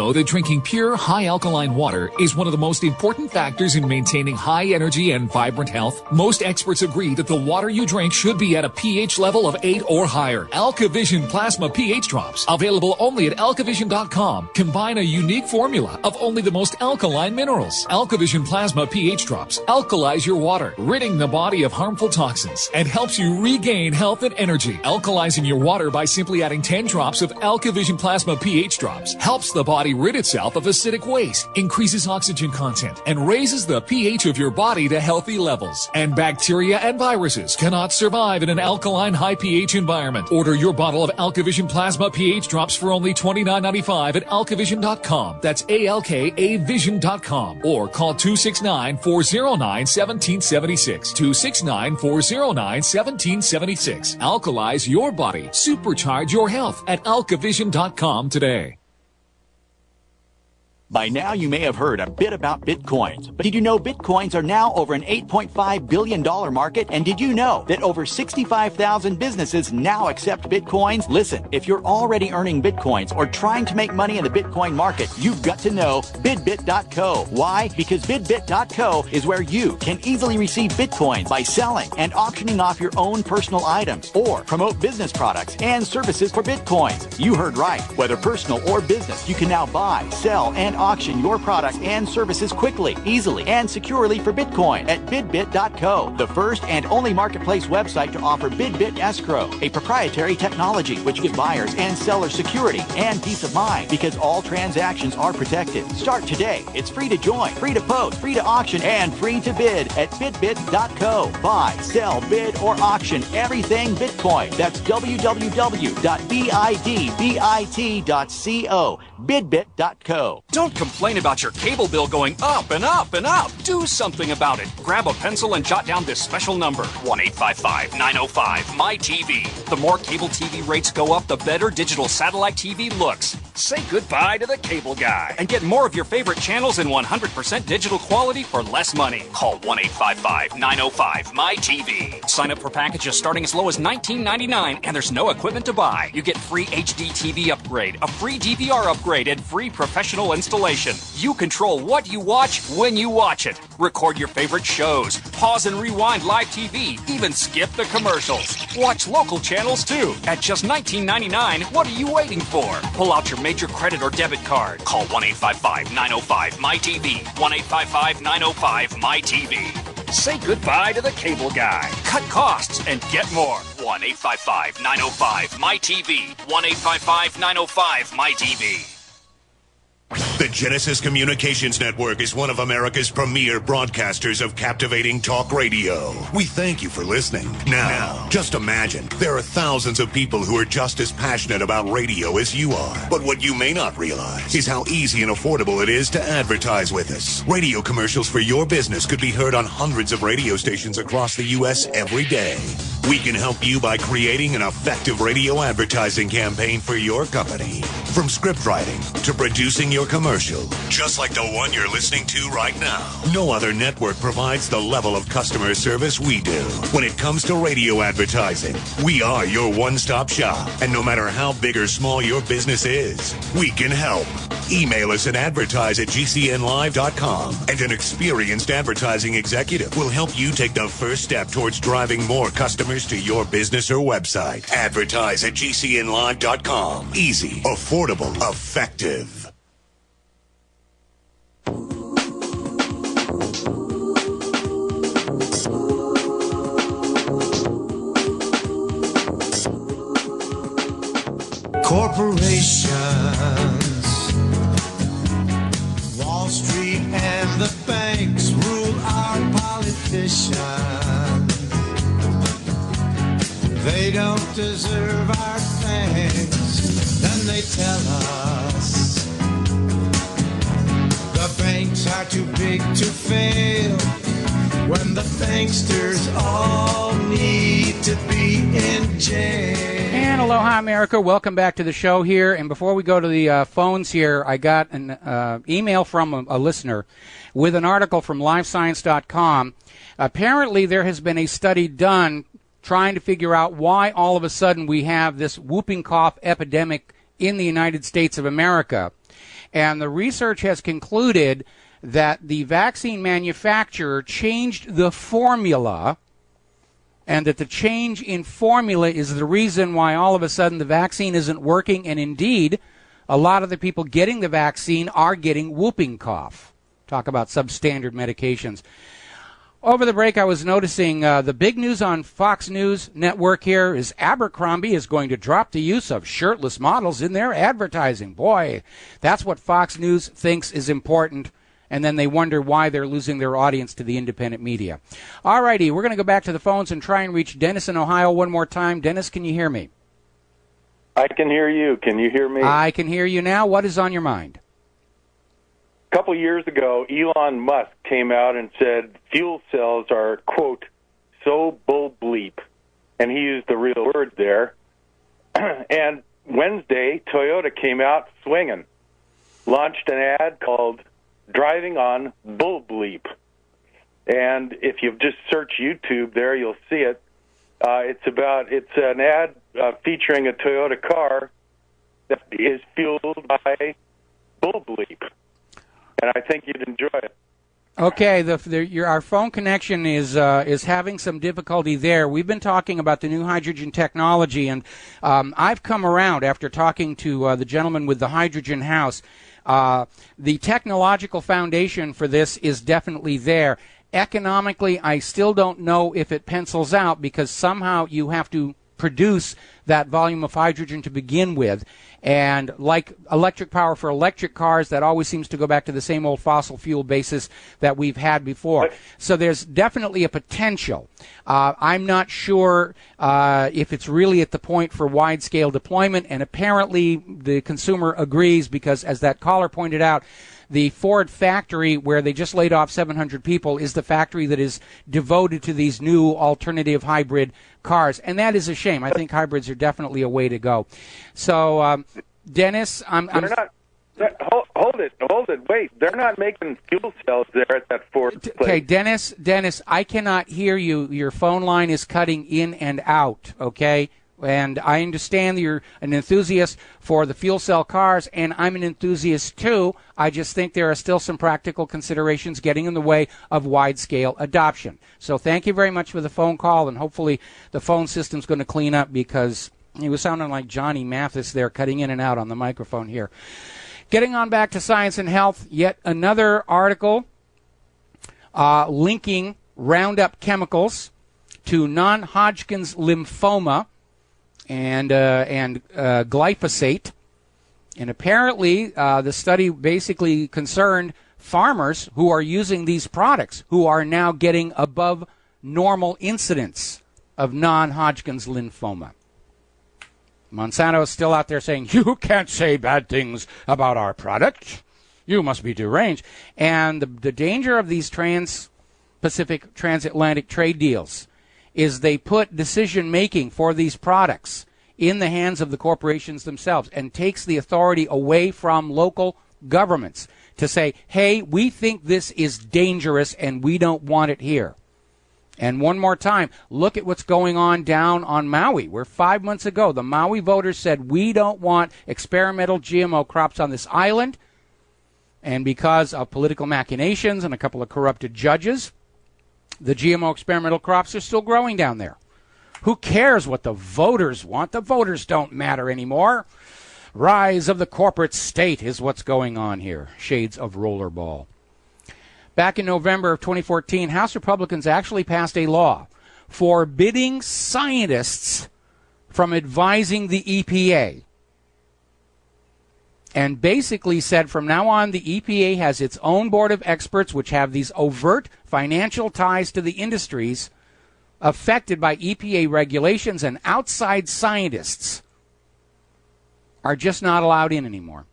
know that drinking pure, high alkaline water is one of the most important factors in maintaining high energy and vibrant health? Most experts agree that the water you drink should be at a pH level of 8 or higher. AlkaVision Plasma pH drops, available only at alkavision.com, combine a unique formula of only the most alkaline minerals. AlkaVision Plasma pH drops alkalize your water, ridding the body of harmful toxins, and helps you regain health and energy. Alkalizing your water by simply adding 10 drops of AlkaVision Plasma pH drops helps the body rid itself of acidic waste, increases oxygen content, and raises the pH of your body to healthy levels. And bacteria and viruses cannot survive in an alkaline high pH environment. Order your bottle of AlkaVision Plasma pH drops for only $29.95 at alkavision.com. That's ALKAvision.com. Or call 269-409-1776. 269-409-1776. Alkalize your body. Supercharge your health at alkavision.com today. By now, you may have heard a bit about Bitcoins. But did you know Bitcoins are now over an $8.5 billion market? And did you know that over 65,000 businesses now accept Bitcoins? Listen, if you're already earning Bitcoins or trying to make money in the Bitcoin market, you've got to know bidbit.co. Why? Because bidbit.co is where you can easily receive Bitcoins by selling and auctioning off your own personal items or promote business products and services for Bitcoins. You heard right. Whether personal or business, you can now buy, sell, and auction your products and services quickly, easily, and securely for Bitcoin at bidbit.co, the first and only marketplace website to offer Bidbit Escrow, a proprietary technology which gives buyers and sellers security and peace of mind because all transactions are protected. Start today. It's free to join, free to post, free to auction, and free to bid at bidbit.co. Buy, sell, bid, or auction everything Bitcoin. That's www.bidbit.co. Bidbit.co. Don't complain about your cable bill going up and up and up. Do something about it. Grab a pencil and jot down this special number, 1-855-905-MY-TV. The more cable TV rates go up, the better digital satellite TV looks. Say goodbye to the cable guy and get more of your favorite channels in 100% digital quality for less money. Call 1-855-905-MY-TV. Sign up for packages starting as low as $19.99, and there's no equipment to buy. You get free HD TV upgrade, a free DVR upgrade, and free professional installation. You control what you watch when you watch it. Record your favorite shows, pause and rewind live TV, even skip the commercials. Watch local channels too. At just $19.99, what are you waiting for? Pull out your major credit or debit card. Call 1-855-905-MY-TV. 1-855-905-MY-TV. Say goodbye to the cable guy. Cut costs and get more. 1-855-905-MY-TV. 1-855-905-MY-TV. The Genesis Communications Network is one of America's premier broadcasters of captivating talk radio. We thank you for listening. Now, just imagine, there are thousands of people who are just as passionate about radio as you are. But what you may not realize is how easy and affordable it is to advertise with us. Radio commercials for your business could be heard on hundreds of radio stations across the U.S. every day. We can help you by creating an effective radio advertising campaign for your company. From script writing to producing your commercial, just like the one you're listening to right now. No other network provides the level of customer service we do. When it comes to radio advertising, we are your one-stop shop. And no matter how big or small your business is, we can help. Email us at advertise@gcnlive.com, and an experienced advertising executive will help you take the first step towards driving more customers to your business or website. Advertise@gcnlive.com. Easy, affordable, effective. Corporations, Wall Street and the banks rule our politicians. They don't deserve our thanks, then they tell us the banks are too big to fail, when the banksters all need to be in jail. And aloha, America. Welcome back to the show here. And before we go to the phones here, I got an email from a listener with an article from livescience.com. Apparently, there has been a study done trying to figure out why all of a sudden we have this whooping cough epidemic in the United States of America. And the research has concluded that the vaccine manufacturer changed the formula, and that the change in formula is the reason why all of a sudden the vaccine isn't working. And indeed, a lot of the people getting the vaccine are getting whooping cough. Talk about substandard medications. Over the break, I was noticing the big news on Fox News Network here is Abercrombie is going to drop the use of shirtless models in their advertising. Boy, that's what Fox News thinks is important. And then they wonder why they're losing their audience to the independent media. All righty, we're going to go back to the phones and try and reach Dennis in Ohio one more time. Dennis, can you hear me? I can hear you. Can you hear me? I can hear you now. What is on your mind? A couple years ago, Elon Musk came out and said fuel cells are, quote, so bull bleep. And he used the real word there. And Wednesday, Toyota came out swinging, launched an ad called Driving on Bull Bleep. And if you just search YouTube there, you'll see it. It's an ad featuring a Toyota car that is fueled by Bull Bleep. And I think you'd enjoy it. Okay, our phone connection is having some difficulty there. We've been talking about the new hydrogen technology, and I've come around after talking to the gentleman with the hydrogen house. The technological foundation for this is definitely there. Economically, I still don't know if it pencils out, because somehow you have to produce that volume of hydrogen to begin with. And like electric power for electric cars, that always seems to go back to the same old fossil fuel basis that we've had before. So there's definitely a potential. I'm not sure if it's really at the point for wide-scale deployment, and apparently the consumer agrees, because as that caller pointed out, the Ford factory where they just laid off 700 people is the factory that is devoted to these new alternative hybrid cars. And that is a shame. I think hybrids are definitely a way to go. So, Dennis, Hold it. Wait, they're not making fuel cells there at that Ford place. Okay, Dennis, I cannot hear you. Your phone line is cutting in and out, okay? And I understand you're an enthusiast for the fuel cell cars, and I'm an enthusiast too. I just think there are still some practical considerations getting in the way of wide-scale adoption. So thank you very much for the phone call, and hopefully the phone system's going to clean up, because he was sounding like Johnny Mathis there, cutting in and out on the microphone here. Getting on back to science and health, yet another article linking Roundup chemicals to non-Hodgkin's lymphoma and glyphosate. And apparently the study basically concerned farmers who are using these products, who are now getting above normal incidence of non-Hodgkin's lymphoma. Monsanto is still out there saying, you can't say bad things about our product. You must be deranged. And the danger of these trans-Pacific, transatlantic trade deals is they put decision-making for these products in the hands of the corporations themselves, and takes the authority away from local governments to say, hey, we think this is dangerous and we don't want it here. And one more time, look at what's going on down on Maui, where 5 months ago the Maui voters said, we don't want experimental GMO crops on this island. And because of political machinations and a couple of corrupted judges, the GMO experimental crops are still growing down there. Who cares what the voters want? The voters don't matter anymore. Rise of the corporate state is what's going on here. Shades of rollerball. Back in November of 2014, House Republicans actually passed a law forbidding scientists from advising the EPA. And basically said from now on, the EPA has its own board of experts, which have these overt financial ties to the industries affected by EPA regulations, and outside scientists are just not allowed in anymore.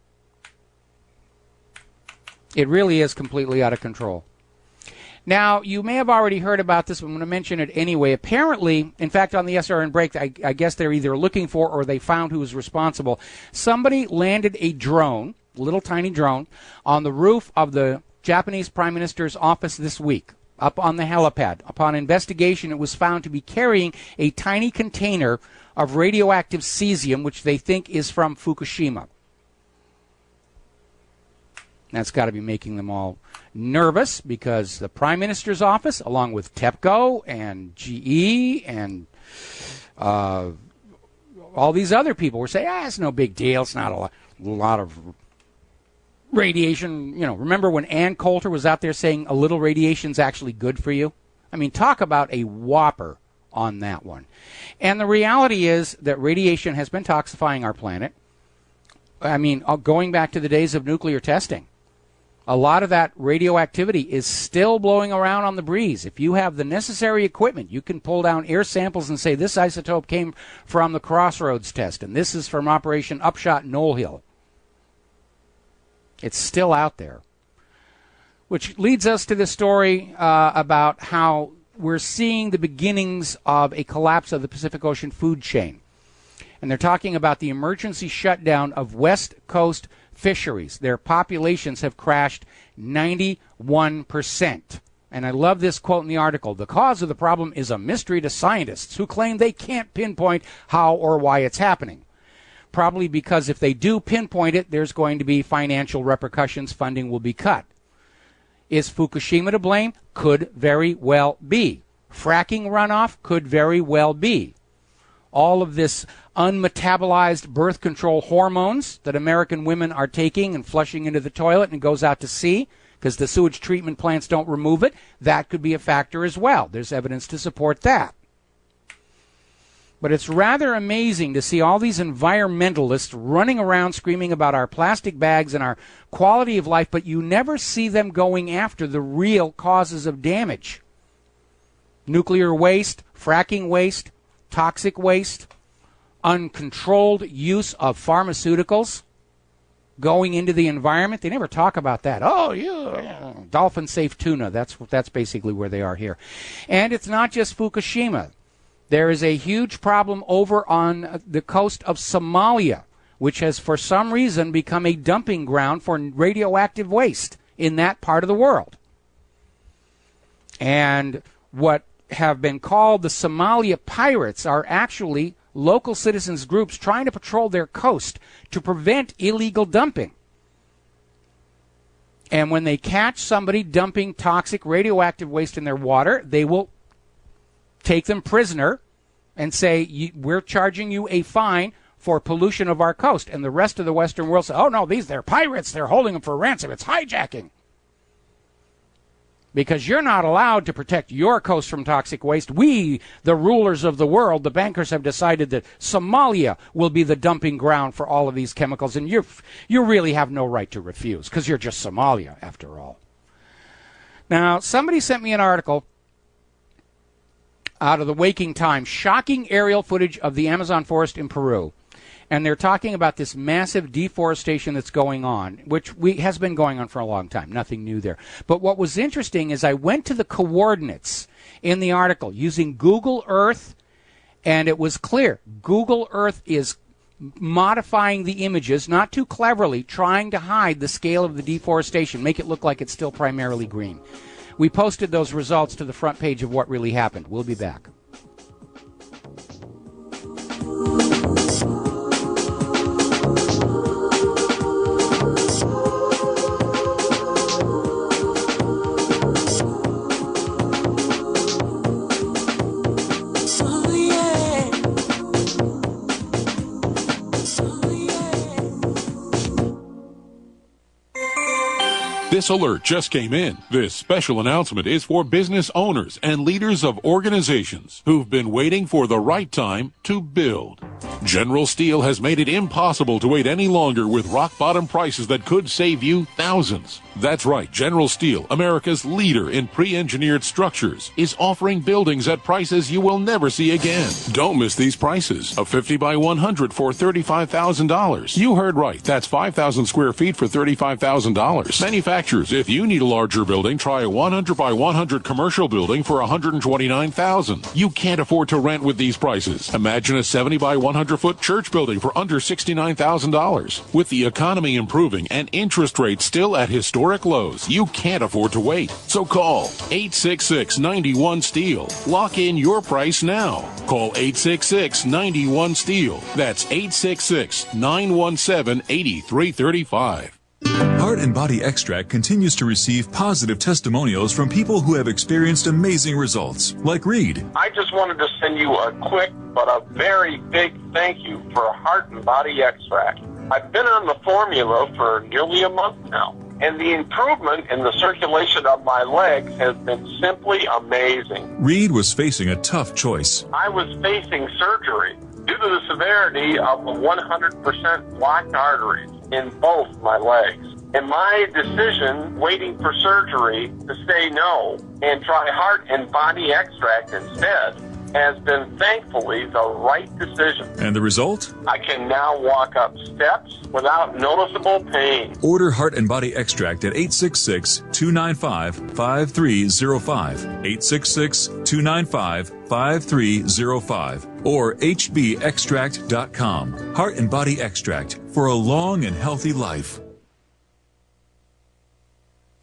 It really is completely out of control. Now, you may have already heard about this, but I'm going to mention it anyway. Apparently, in fact, on the SRN break, I guess they're either looking for or they found who was responsible. Somebody landed a drone, a little tiny drone, on the roof of the Japanese Prime Minister's office this week, up on the helipad. Upon investigation, it was found to be carrying a tiny container of radioactive cesium, which they think is from Fukushima. That's got to be making them all nervous, because the Prime Minister's office, along with TEPCO and GE and all these other people, were saying, it's no big deal. It's not a lot of radiation. Remember when Ann Coulter was out there saying a little radiation's actually good for you? I mean, talk about a whopper on that one. And the reality is that radiation has been toxifying our planet. I mean, going back to the days of nuclear testing, a lot of that radioactivity is still blowing around on the breeze. If you have the necessary equipment, you can pull down air samples and say this isotope came from the Crossroads test, and this is from Operation Upshot Knoll Hill. It's still out there. Which leads us to the story about how we're seeing the beginnings of a collapse of the Pacific Ocean food chain. And they're talking about the emergency shutdown of West Coast fisheries. Their populations have crashed 91%. And I love this quote in the article. The cause of the problem is a mystery to scientists who claim they can't pinpoint how or why it's happening. Probably because if they do pinpoint it, there's going to be financial repercussions. Funding will be cut. Is Fukushima to blame? Could very well be. Fracking runoff? Could very well be. All of this unmetabolized birth control hormones that American women are taking and flushing into the toilet and goes out to sea because the sewage treatment plants don't remove it, that could be a factor as well. There's evidence to support that. But it's rather amazing to see all these environmentalists running around screaming about our plastic bags and our quality of life, but you never see them going after the real causes of damage. Nuclear waste, fracking waste, toxic waste, uncontrolled use of pharmaceuticals going into the environment. They never talk about that. Oh, dolphin-safe tuna. That's basically where they are here. And it's not just Fukushima. There is a huge problem over on the coast of Somalia, which has for some reason become a dumping ground for radioactive waste in that part of the world. And what have been called the Somalia pirates are actually local citizens groups trying to patrol their coast to prevent illegal dumping. And when they catch somebody dumping toxic radioactive waste in their water, they will take them prisoner and say, we're charging you a fine for pollution of our coast. And the rest of the Western world say, oh, no, they're pirates. They're holding them for ransom. It's hijacking. Because you're not allowed to protect your coast from toxic waste. We, the rulers of the world, the bankers, have decided that Somalia will be the dumping ground for all of these chemicals. And you really have no right to refuse because you're just Somalia, after all. Now, somebody sent me an article out of the Waking Times, shocking aerial footage of the Amazon forest in Peru. And they're talking about this massive deforestation that's going on, which has been going on for a long time. Nothing new there. But what was interesting is I went to the coordinates in the article using Google Earth, and it was clear. Google Earth is modifying the images, not too cleverly, trying to hide the scale of the deforestation, make it look like it's still primarily green. We posted those results to the front page of What Really Happened. We'll be back. This alert just came in. This special announcement is for business owners and leaders of organizations who've been waiting for the right time to build. General Steel has made it impossible to wait any longer with rock-bottom prices that could save you thousands. That's right, General Steel, America's leader in pre-engineered structures, is offering buildings at prices you will never see again. Don't miss these prices. A 50 by 100 for $35,000. You heard right. That's 5,000 square feet for $35,000. Manufacturers, if you need a larger building, try a 100 by 100 commercial building for $129,000. You can't afford to rent with these prices. Imagine a 70 by 100-foot church building for under $69,000. With the economy improving and interest rates still at historic lows, you can't afford to wait. So call 866-91-STEEL. Lock in your price now. Call 866-91-STEEL. That's 866-917-8335. Heart and Body Extract continues to receive positive testimonials from people who have experienced amazing results, like Reed. I just wanted to send you a quick but a very big thank you for Heart and Body Extract. I've been on the formula for nearly a month now, and the improvement in the circulation of my legs has been simply amazing. Reed was facing a tough choice. I was facing surgery due to the severity of the 100% blocked arteries in both my legs. And my decision, waiting for surgery, to say no and try Heart and Body Extract instead, has been thankfully the right decision. And the result? I can now walk up steps without noticeable pain. Order Heart and Body Extract at 866-295-5305, 866-295-5305, or hbextract.com. Heart and Body Extract for a long and healthy life.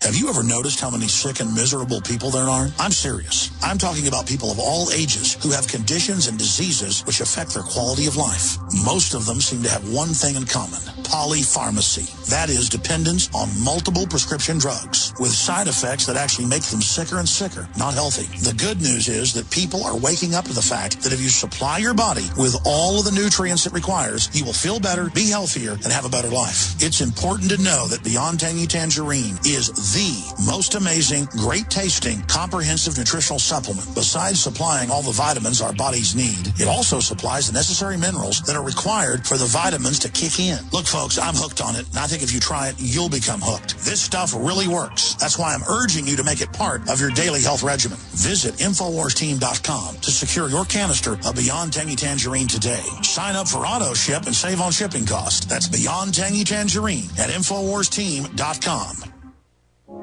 Have you ever noticed how many sick and miserable people there are? I'm serious. I'm talking about people of all ages who have conditions and diseases which affect their quality of life. Most of them seem to have one thing in common: polypharmacy. That is, dependence on multiple prescription drugs with side effects that actually make them sicker and sicker, not healthy. The good news is that people are waking up to the fact that if you supply your body with all of the nutrients it requires, you will feel better, be healthier, and have a better life. It's important to know that Beyond Tangy Tangerine is the most amazing, great-tasting, comprehensive nutritional supplement. Besides supplying all the vitamins our bodies need, it also supplies the necessary minerals that are required for the vitamins to kick in. Look, folks, I'm hooked on it, and I think if you try it, you'll become hooked. This stuff really works. That's why I'm urging you to make it part of your daily health regimen. Visit InfoWarsTeam.com to secure your canister of Beyond Tangy Tangerine today. Sign up for auto ship and save on shipping costs. That's Beyond Tangy Tangerine at InfoWarsTeam.com.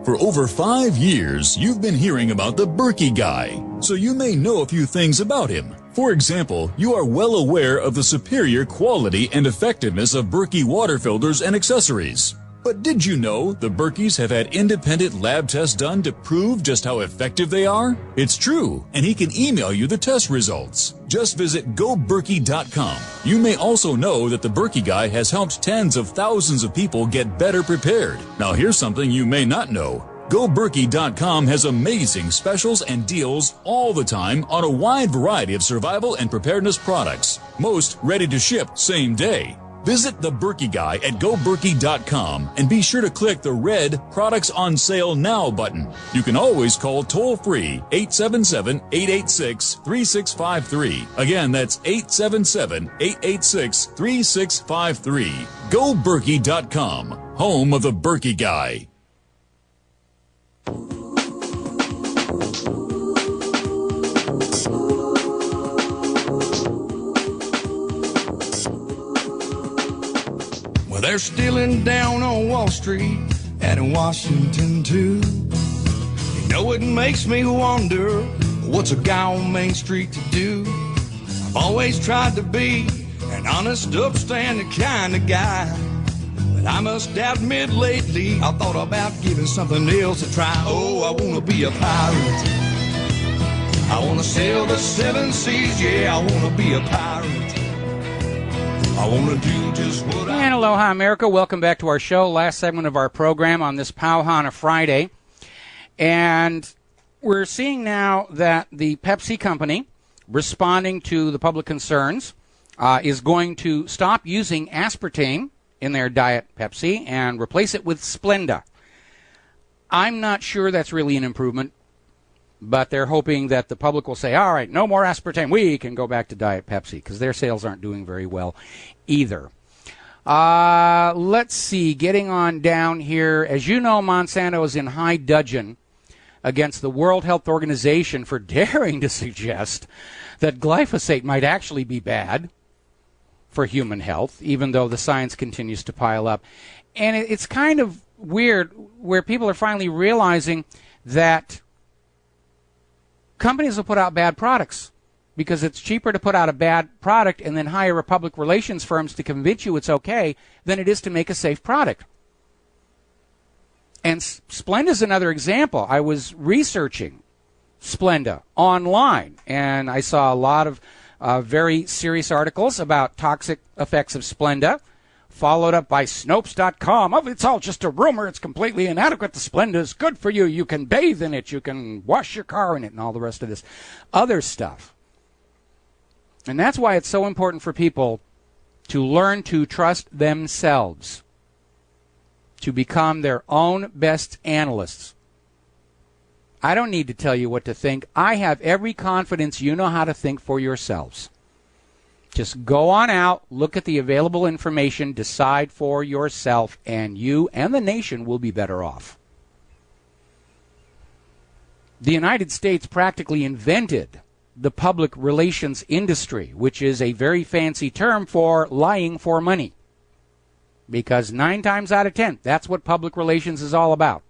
For over 5 years, you've been hearing about the Berkey guy, so you may know a few things about him. For example, you are well aware of the superior quality and effectiveness of Berkey water filters and accessories. But did you know the Berkeys have had independent lab tests done to prove just how effective they are? It's true, and he can email you the test results. Just visit GoBerkey.com. You may also know that the Berkey Guy has helped tens of thousands of people get better prepared. Now here's something you may not know. GoBerkey.com has amazing specials and deals all the time on a wide variety of survival and preparedness products. Most ready to ship same day. Visit the Berkey Guy at GoBerkey.com and be sure to click the red Products on Sale Now button. You can always call toll-free 877-886-3653. Again, that's 877-886-3653. GoBerkey.com, home of the Berkey Guy. Well, they're stealing down on Wall Street and in Washington too. You know it makes me wonder, what's a guy on Main Street to do? I've always tried to be an honest, upstanding kind of guy, but I must admit lately I thought about giving something else a try. Oh, I want to be a pirate. I want to sail the seven seas, yeah, I want to be a pirate. I want to do just what And aloha, America. Welcome back to our show. Last segment of our program on this Pauhana Friday. And we're seeing now that the Pepsi company, responding to the public concerns, is going to stop using aspartame in their Diet Pepsi and replace it with Splenda. I'm not sure that's really an improvement, but they're hoping that the public will say, all right, no more aspartame. We can go back to Diet Pepsi, because their sales aren't doing very well either. Let's see, getting on down here. As you know, Monsanto is in high dudgeon against the World Health Organization for daring to suggest that glyphosate might actually be bad for human health, even though the science continues to pile up. And it's kind of weird where people are finally realizing that companies will put out bad products because it's cheaper to put out a bad product and then hire a public relations firms to convince you it's okay than it is to make a safe product. And Splenda is another example. I was researching Splenda online, and I saw a lot of very serious articles about toxic effects of Splenda. followed up by Snopes.com. Oh, it's all just a rumor. It's completely inadequate. The Splenda is good for you. You can bathe in it. You can wash your car in it, and all the rest of this other stuff. And that's why it's so important for people to learn to trust themselves, to become their own best analysts. I don't need to tell you what to think. I have every confidence you know how to think for yourselves. Just go on out, look at the available information, decide for yourself, and you and the nation will be better off. The United States practically invented the public relations industry, which is a very fancy term for lying for money. Because 9 times out of 10, that's what public relations is all about.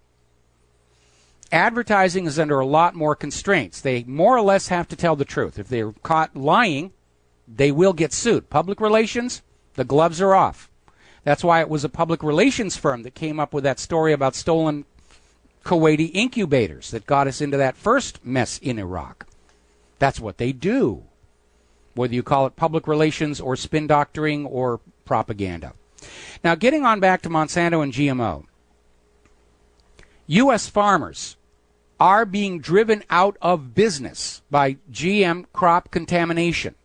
Advertising is under a lot more constraints. They more or less have to tell the truth. If they're caught lying, they will get sued. Public relations, the gloves are off. That's why it was a public relations firm that came up with that story about stolen Kuwaiti incubators that got us into that first mess in Iraq. That's what they do, whether you call it public relations or spin doctoring or propaganda. Now, getting on back to Monsanto and GMO, U.S. farmers are being driven out of business by GM crop contamination.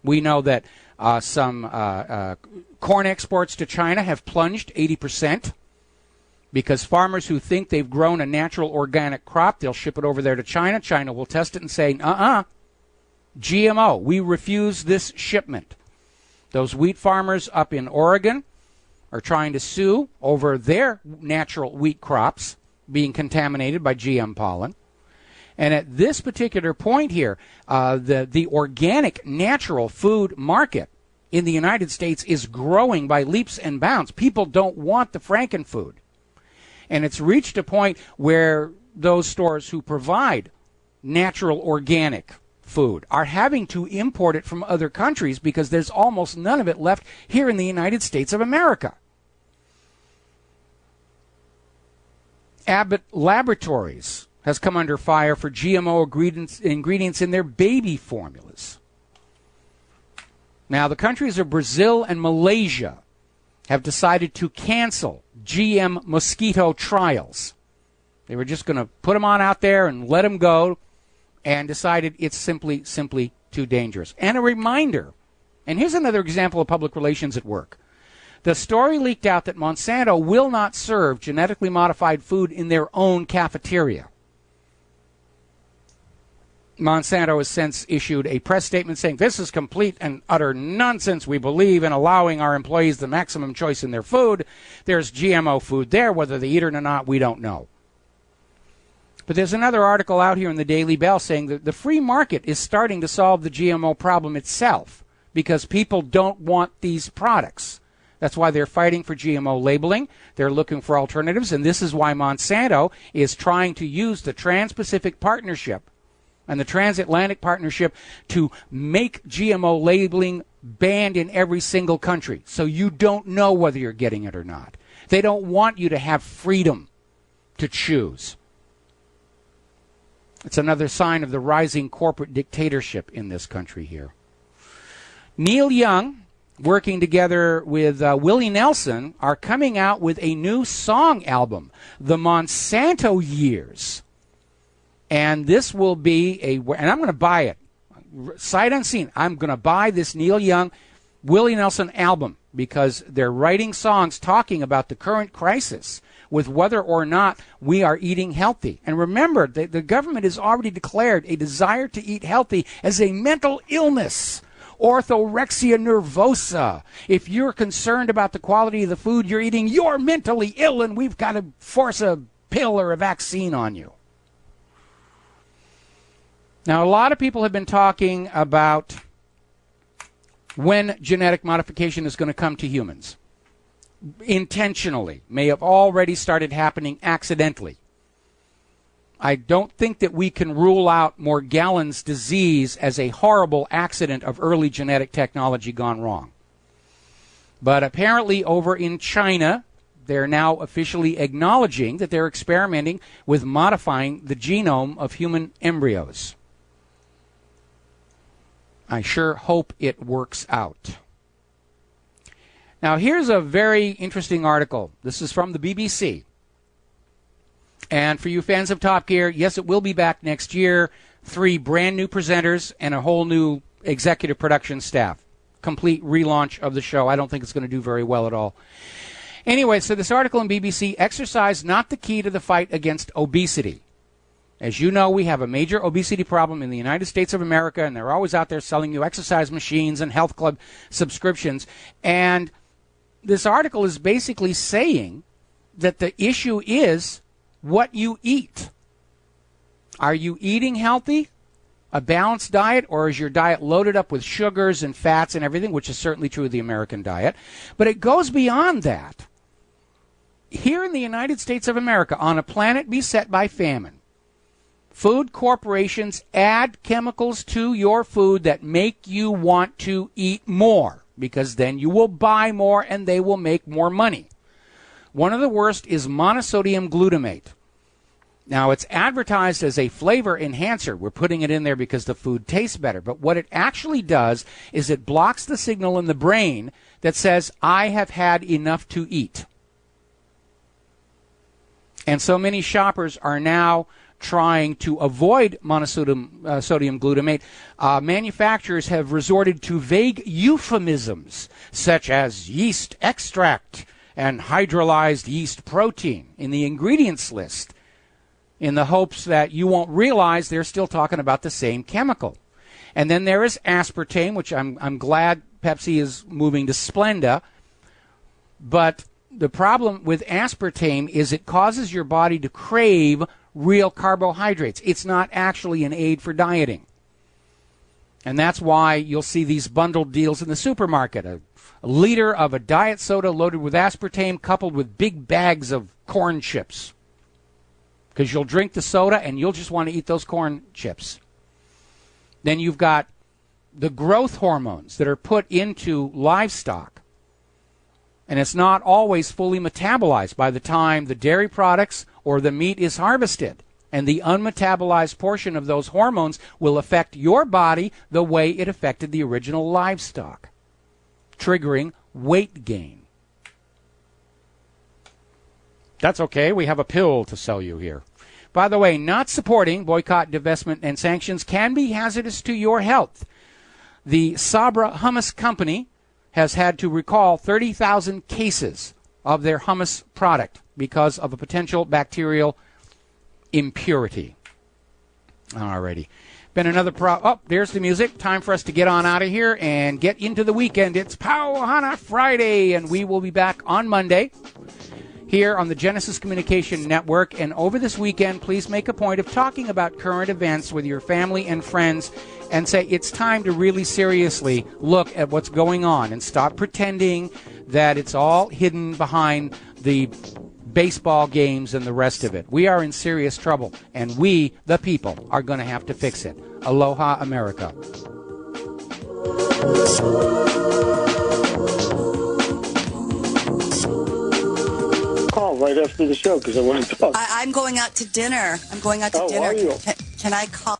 We know that some corn exports to China have plunged 80% because farmers who think they've grown a natural organic crop, they'll ship it over there to China. China will test it and say, GMO, we refuse this shipment. Those wheat farmers up in Oregon are trying to sue over their natural wheat crops being contaminated by GM pollen. And at this particular point here, the organic natural food market in the United States is growing by leaps and bounds. People don't want the frankenfood. And it's reached a point where those stores who provide natural organic food are having to import it from other countries because there's almost none of it left here in the United States of America. Abbott Laboratories has come under fire for GMO ingredients in their baby formulas. Now, the countries of Brazil and Malaysia have decided to cancel GM mosquito trials. They were just going to put them on out there and let them go, and decided it's simply too dangerous. And a reminder, and here's another example of public relations at work. The story leaked out that Monsanto will not serve genetically modified food in their own cafeteria. Monsanto has since issued a press statement saying, this is complete and utter nonsense. We believe in allowing our employees the maximum choice in their food. There's GMO food there. Whether they eat it or not, we don't know. But there's another article out here in the Daily Bell saying that the free market is starting to solve the GMO problem itself because people don't want these products. That's why they're fighting for GMO labeling. They're looking for alternatives, and this is why Monsanto is trying to use the Trans-Pacific Partnership and the Transatlantic Partnership to make GMO labeling banned in every single country so you don't know whether you're getting it or not. They don't want you to have freedom to choose. It's another sign of the rising corporate dictatorship in this country here. Neil Young, working together with Willie Nelson, are coming out with a new song album, The Monsanto Years. And this will be and I'm going to buy it. Sight unseen, I'm going to buy this Neil Young, Willie Nelson album because they're writing songs talking about the current crisis with whether or not we are eating healthy. And remember, the government has already declared a desire to eat healthy as a mental illness. Orthorexia nervosa. If you're concerned about the quality of the food you're eating, you're mentally ill and we've got to force a pill or a vaccine on you. Now, a lot of people have been talking about when genetic modification is going to come to humans. Intentionally, may have already started happening accidentally. I don't think that we can rule out Morgellons disease as a horrible accident of early genetic technology gone wrong. But apparently over in China, they're now officially acknowledging that they're experimenting with modifying the genome of human embryos. I sure hope it works out. Now, here's a very interesting article. This is from the BBC. And for you fans of Top Gear, yes, it will be back next year. 3 brand new presenters and a whole new executive production staff. Complete relaunch of the show. I don't think it's going to do very well at all. Anyway, so this article in BBC, exercise not the key to the fight against obesity. As you know, we have a major obesity problem in the United States of America, and they're always out there selling you exercise machines and health club subscriptions. And this article is basically saying that the issue is what you eat. Are you eating healthy, a balanced diet, or is your diet loaded up with sugars and fats and everything, which is certainly true of the American diet? But it goes beyond that. Here in the United States of America, on a planet beset by famine, food corporations add chemicals to your food that make you want to eat more, because then you will buy more and they will make more money. One of the worst is monosodium glutamate. Now, it's advertised as a flavor enhancer. We're putting it in there because the food tastes better. But what it actually does is it blocks the signal in the brain that says, I have had enough to eat. And so many shoppers are now trying to avoid monosodium sodium glutamate. Manufacturers have resorted to vague euphemisms such as yeast extract and hydrolyzed yeast protein in the ingredients list, in the hopes that you won't realize they're still talking about the same chemical. And then there is aspartame, which I'm glad Pepsi is moving to Splenda. But the problem with aspartame is it causes your body to crave real carbohydrates. It's not actually an aid for dieting. And that's why you'll see these bundled deals in the supermarket. A liter of a diet soda loaded with aspartame coupled with big bags of corn chips. Because you'll drink the soda and you'll just want to eat those corn chips. Then you've got the growth hormones that are put into livestock. And it's not always fully metabolized by the time the dairy products or the meat is harvested. And the unmetabolized portion of those hormones will affect your body the way it affected the original livestock, triggering weight gain. That's okay. We have a pill to sell you here. By the way, not supporting boycott, divestment, and sanctions can be hazardous to your health. The Sabra Hummus Company has had to recall 30,000 cases of their hummus product because of a potential bacterial impurity. Alrighty. Been another oh, there's the music. Time for us to get on out of here and get into the weekend. It's Powhana Friday, and we will be back on Monday here on the Genesis Communication Network. And over this weekend, please make a point of talking about current events with your family and friends and say it's time to really seriously look at what's going on and stop pretending that it's all hidden behind the baseball games and the rest of it. We are in serious trouble, and we, the people, are going to have to fix it. Aloha, America. Call right after the show because I want to talk. I'm going out to dinner. Are you? Can I call?